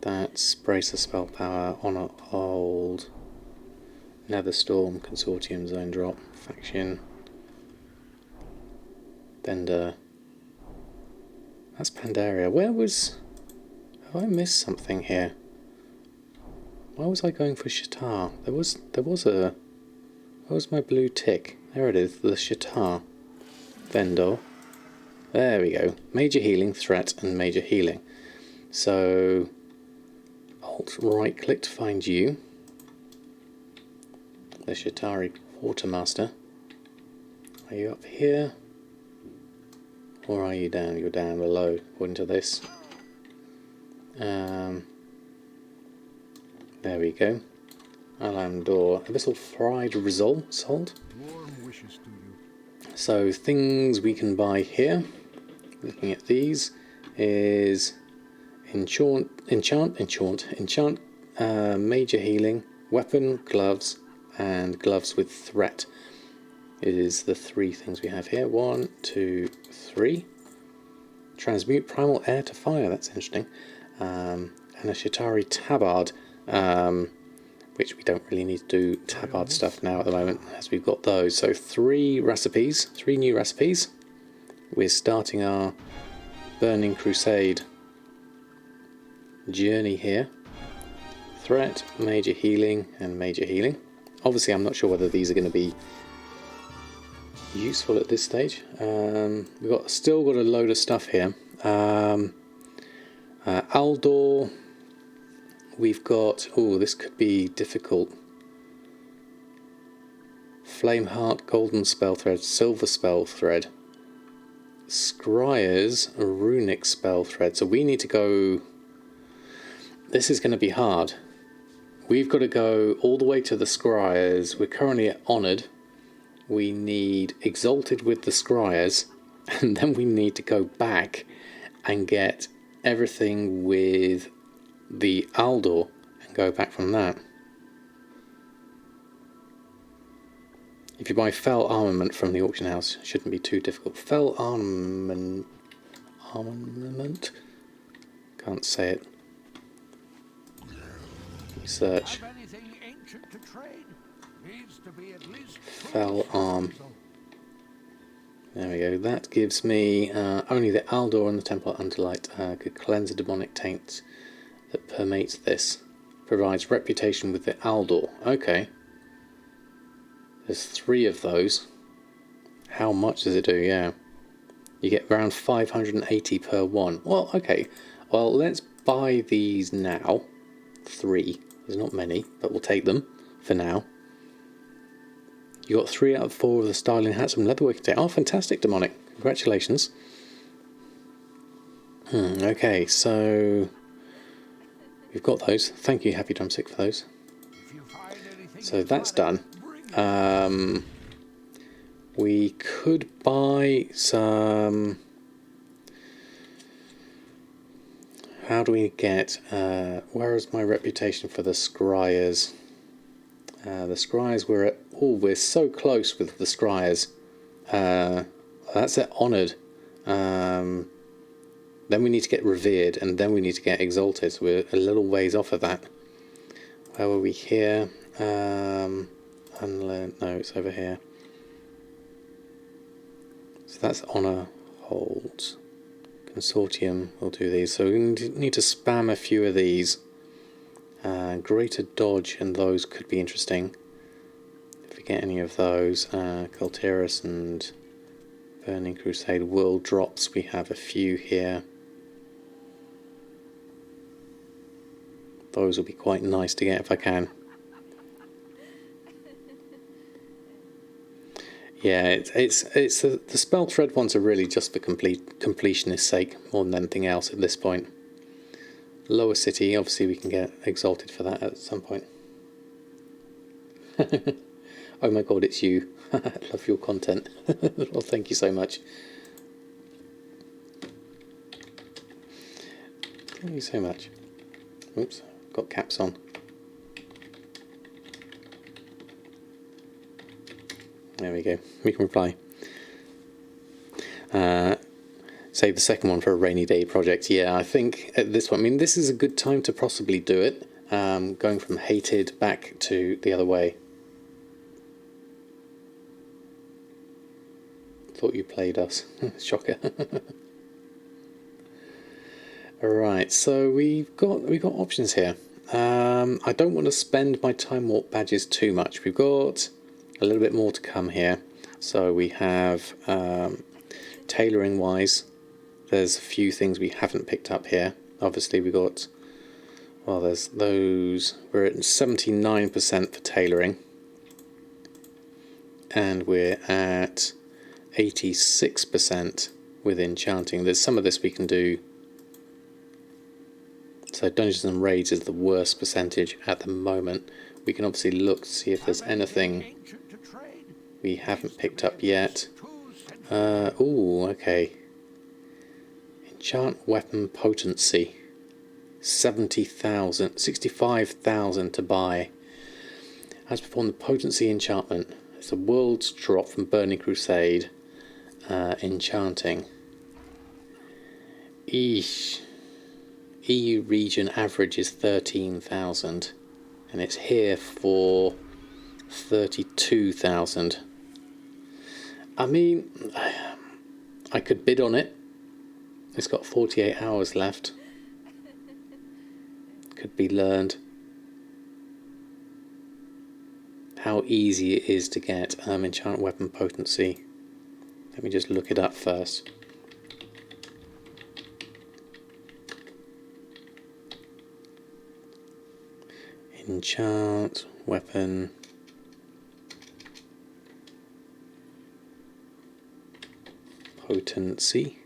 That's brace of spell power, honor hold, Netherstorm, consortium, zone drop, faction, Bender. That's Pandaria. Have I missed something here? Why was I going for Shatar? There was where was my blue tick? There it is, the Shatar. Vendor. There we go. Major healing, threat, and major healing. So, Alt right click to find you. The Shatari Quartermaster. Are you up here? Or are you down? You're down below, according to this. There we go. Alamdor. Abyssal fried result sold. Warm wishes to you. So things we can buy here, looking at these, is enchant, major healing, weapon, gloves, and gloves with threat. It is the 3 things we have here. 1, 2, 3. Transmute primal air to fire. That's interesting. And a Shatari tabard, which we don't really need to do tabard stuff now at the moment, as we've got those. So 3 recipes, 3 new recipes. We're starting our Burning Crusade journey here. Threat, major healing, and major healing. Obviously, I'm not sure whether these are going to be useful at this stage. We've still got a load of stuff here. Aldor, we've got, oh, this could be difficult. Flameheart, golden spell thread, silver spell thread, Scryer's runic spell thread. So we need to go, this is going to be hard. We've got to go all the way to the Scryers. We're currently at Honoured. We need Exalted with the Scryers, and then we need to go back and get everything with the Aldor and go back from that. If you buy Fell Armament from the auction house, it shouldn't be too difficult. Fell Armament? Can't say it. Search. Have anything ancient to trade? Needs to be at least Fell Arm. There we go. That gives me only the Aldor and the Temple Underlight could cleanse a demonic taint that permeates this. Provides reputation with the Aldor. Okay. There's 3 of those. How much does it do? Yeah. You get around 580 per one. Well, okay. Well, let's buy these now. 3. There's not many, but we'll take them for now. You got 3 out of 4 of the styling hats from Leatherworking Tech. Oh, fantastic, Demonic. Congratulations. Okay, so we've got those. Thank you, Happy Drumstick, for those. So that's done. We could buy some... How do we get... where is my reputation for the Scryers? The Scryers we're at... Oh, we're so close with the Scryers. That's at Honoured. Then we need to get Revered, and then we need to get Exalted. So we're a little ways off of that. Where were we here? Unlearned. No, it's over here. So that's Honour Holds. Consortium will do these. So we need to spam a few of these. Greater Dodge and those could be interesting. If we get any of those. Cultiris and Burning Crusade World drops. We have a few here. Those will be quite nice to get if I can. Yeah, it's the spell thread ones are really just for completionist sake more than anything else at this point. Lower City, obviously we can get Exalted for that at some point. Oh my god, it's you. I love your content. Well, thank you so much. Thank you so much. Oops, got caps on. There we go. We can reply. Save the second one for a rainy day project. Yeah, I think at this one, I mean, this is a good time to possibly do it. Going from hated back to the other way. Thought you played us. Shocker. Alright, so we've got options here. I don't want to spend my time warp badges too much. We've got a little bit more to come here. So we have tailoring wise, there's a few things we haven't picked up here. Obviously we got, well, there's those, we're at 79% for tailoring. and we're at 86% with enchanting. There's some of this we can do. So Dungeons and Raids is the worst percentage at the moment. We can obviously look to see if there's anything ancient to trade. we haven't picked up yet. Oh, okay. Enchant weapon potency. 70,000, 65,000 to buy. Has performed the potency enchantment. It's a world's drop from Burning Crusade. Enchanting. Eesh. EU region average is 13,000, and it's here for 32,000. I mean, I could bid on it. It's got 48 hours left. Could be learned. How easy it is to get enchant weapon potency. Let me just look it up first. Enchant weapon potency.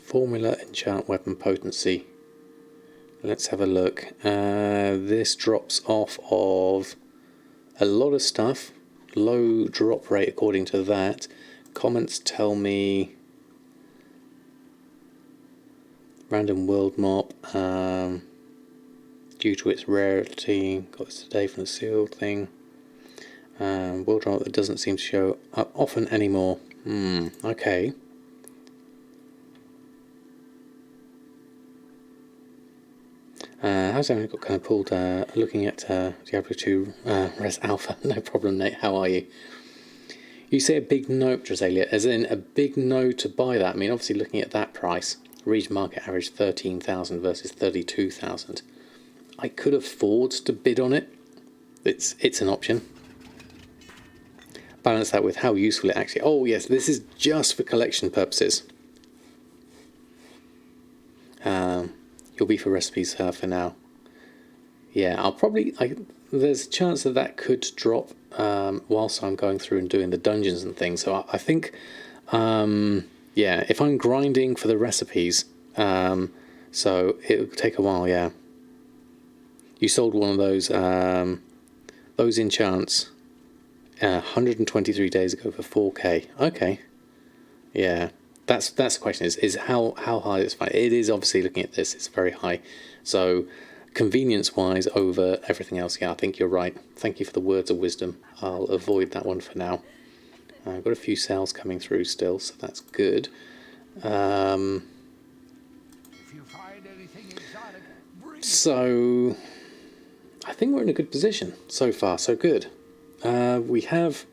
Formula enchant weapon potency. Let's have a look. This drops off of a lot of stuff. Low drop rate according to that. Comments tell me random world mop. Due to its rarity, got this today from the sealed thing. World drop that doesn't seem to show up often anymore. Okay. How's everyone got kind of pulled looking at Diablo 2 Res Alpha? No problem, Nate. How are you? You say a big no, Drasilia, as in a big no to buy that. I mean, obviously looking at that price, region market average 13,000 versus 32,000. I could afford to bid on it. It's an option. Balance that with how useful it actually. Oh yes, this is just for collection purposes. You'll be for recipes for now. Yeah, I'll probably. There's a chance that that could drop whilst I'm going through and doing the dungeons and things. So I think, yeah, if I'm grinding for the recipes, so it'll take a while. Yeah. You sold one of those enchants 123 days ago for 4K. Okay, yeah, that's the question. Is how high it's fine. It is obviously looking at this. It's very high. So convenience wise over everything else. Yeah, I think you're right. Thank you for the words of wisdom. I'll avoid that one for now. I've got a few sales coming through still, so that's good. If you find anything exotic, bring it. So I think we're in a good position so far. So good. We have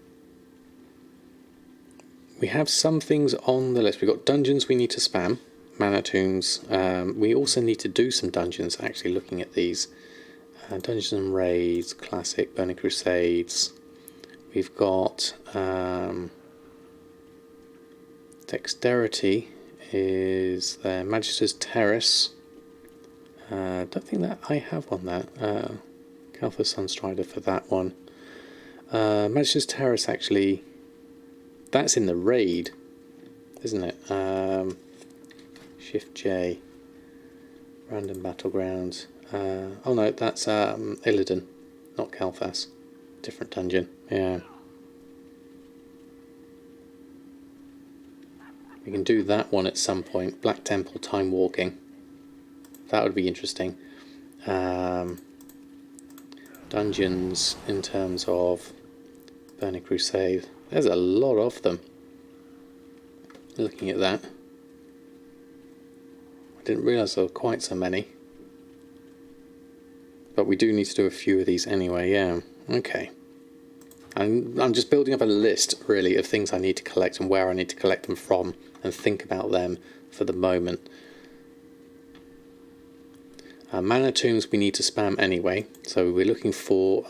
some things on the list. We've got dungeons we need to spam, mana tombs. We also need to do some dungeons. Actually, looking at these Dungeons and Raids, classic Burning Crusades. We've got dexterity is there. Magister's Terrace. Don't think that I have on that. Caltha Sunstrider for that one. Magister's Terrace actually. That's in the raid, isn't it? Shift J. Random Battlegrounds. Oh no, that's Illidan, not Calthas. Different dungeon. Yeah. We can do that one at some point. Black Temple Timewalking. That would be interesting. Dungeons in terms of Burning Crusade. There's a lot of them. Looking at that. I didn't realise there were quite so many. But we do need to do a few of these anyway, yeah. Okay. I'm just building up a list, really, of things I need to collect and where I need to collect them from and think about them for the moment. Mana tombs we need to spam anyway, so we're looking for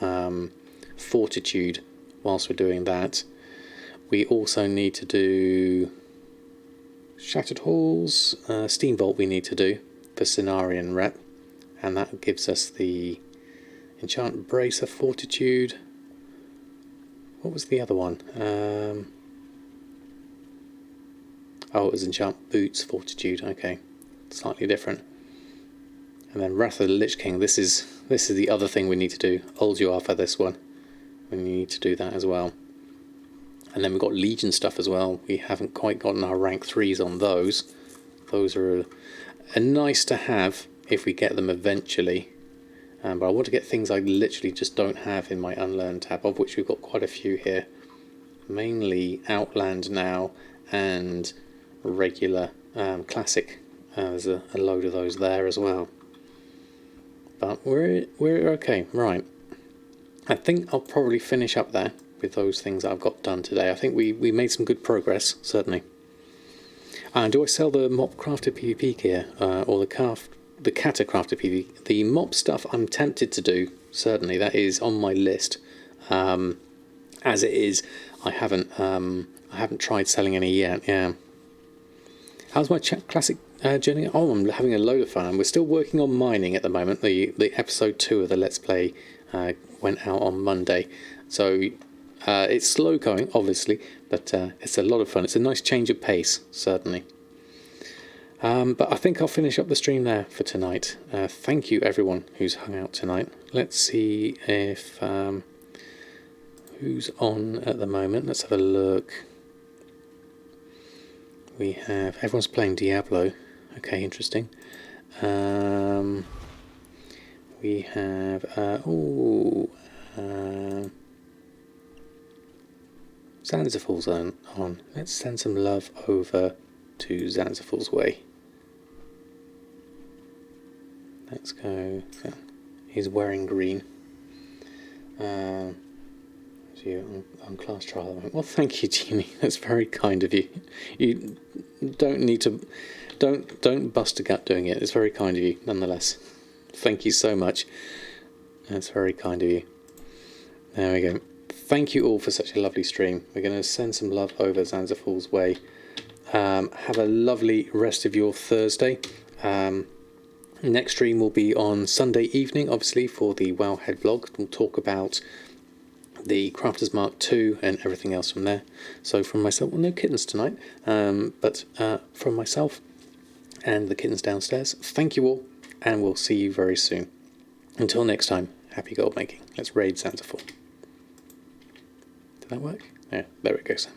fortitude whilst we're doing that. We also need to do Shattered Halls, Steamvault we need to do for Cenarian rep, and that gives us the Enchant Bracer Fortitude. What was the other one? Oh, it was Enchant Boots, Fortitude. Okay, slightly different. And then Wrath of the Lich King. This is the other thing we need to do. Old you are for this one. We need to do that as well. And then we've got Legion stuff as well. We haven't quite gotten our rank 3s on those. Those are a nice to have if we get them eventually. But I want to get things I literally just don't have in my Unlearned tab, of which we've got quite a few here. Mainly Outland now and regular Classic. There's a load of those there as well. But we're okay, right. I think I'll probably finish up there with those things that I've got done today. I think we made some good progress, certainly. Do I sell the mop crafted PvP gear or the kata crafted PvP? The mop stuff I'm tempted to do, certainly. That is on my list. As it is, I haven't tried selling any yet. Yeah. How's my classic journey? Oh, I'm having a load of fun. We're still working on mining at the moment. The episode 2 of the Let's Play went out on Monday, so it's slow going, obviously, but it's a lot of fun. It's a nice change of pace, certainly. But I think I'll finish up the stream there for tonight. Thank you, everyone who's hung out tonight. Let's see if who's on at the moment. Let's have a look. We have everyone's playing Diablo. Okay, interesting. We have Zanzifar's on. Let's send some love over to Zanzifar's way. Let's go. He's wearing green. You on class trial at the moment. Well, thank you, Jeannie. That's very kind of you. You don't need to. Don't bust a gut doing it. It's very kind of you, nonetheless. Thank you so much. That's very kind of you. There we go. Thank you all for such a lovely stream. We're going to send some love over Zanzifar's way. Have a lovely rest of your Thursday. Next stream will be on Sunday evening, obviously, for the Wowhead vlog. We'll talk about the Crafters Mark II and everything else from there. So from myself, well, no kittens tonight, but from myself and the kittens downstairs, thank you all, and we'll see you very soon. Until next time, happy gold making. Let's raid Zanzibar. Did that work? Yeah, there it goes.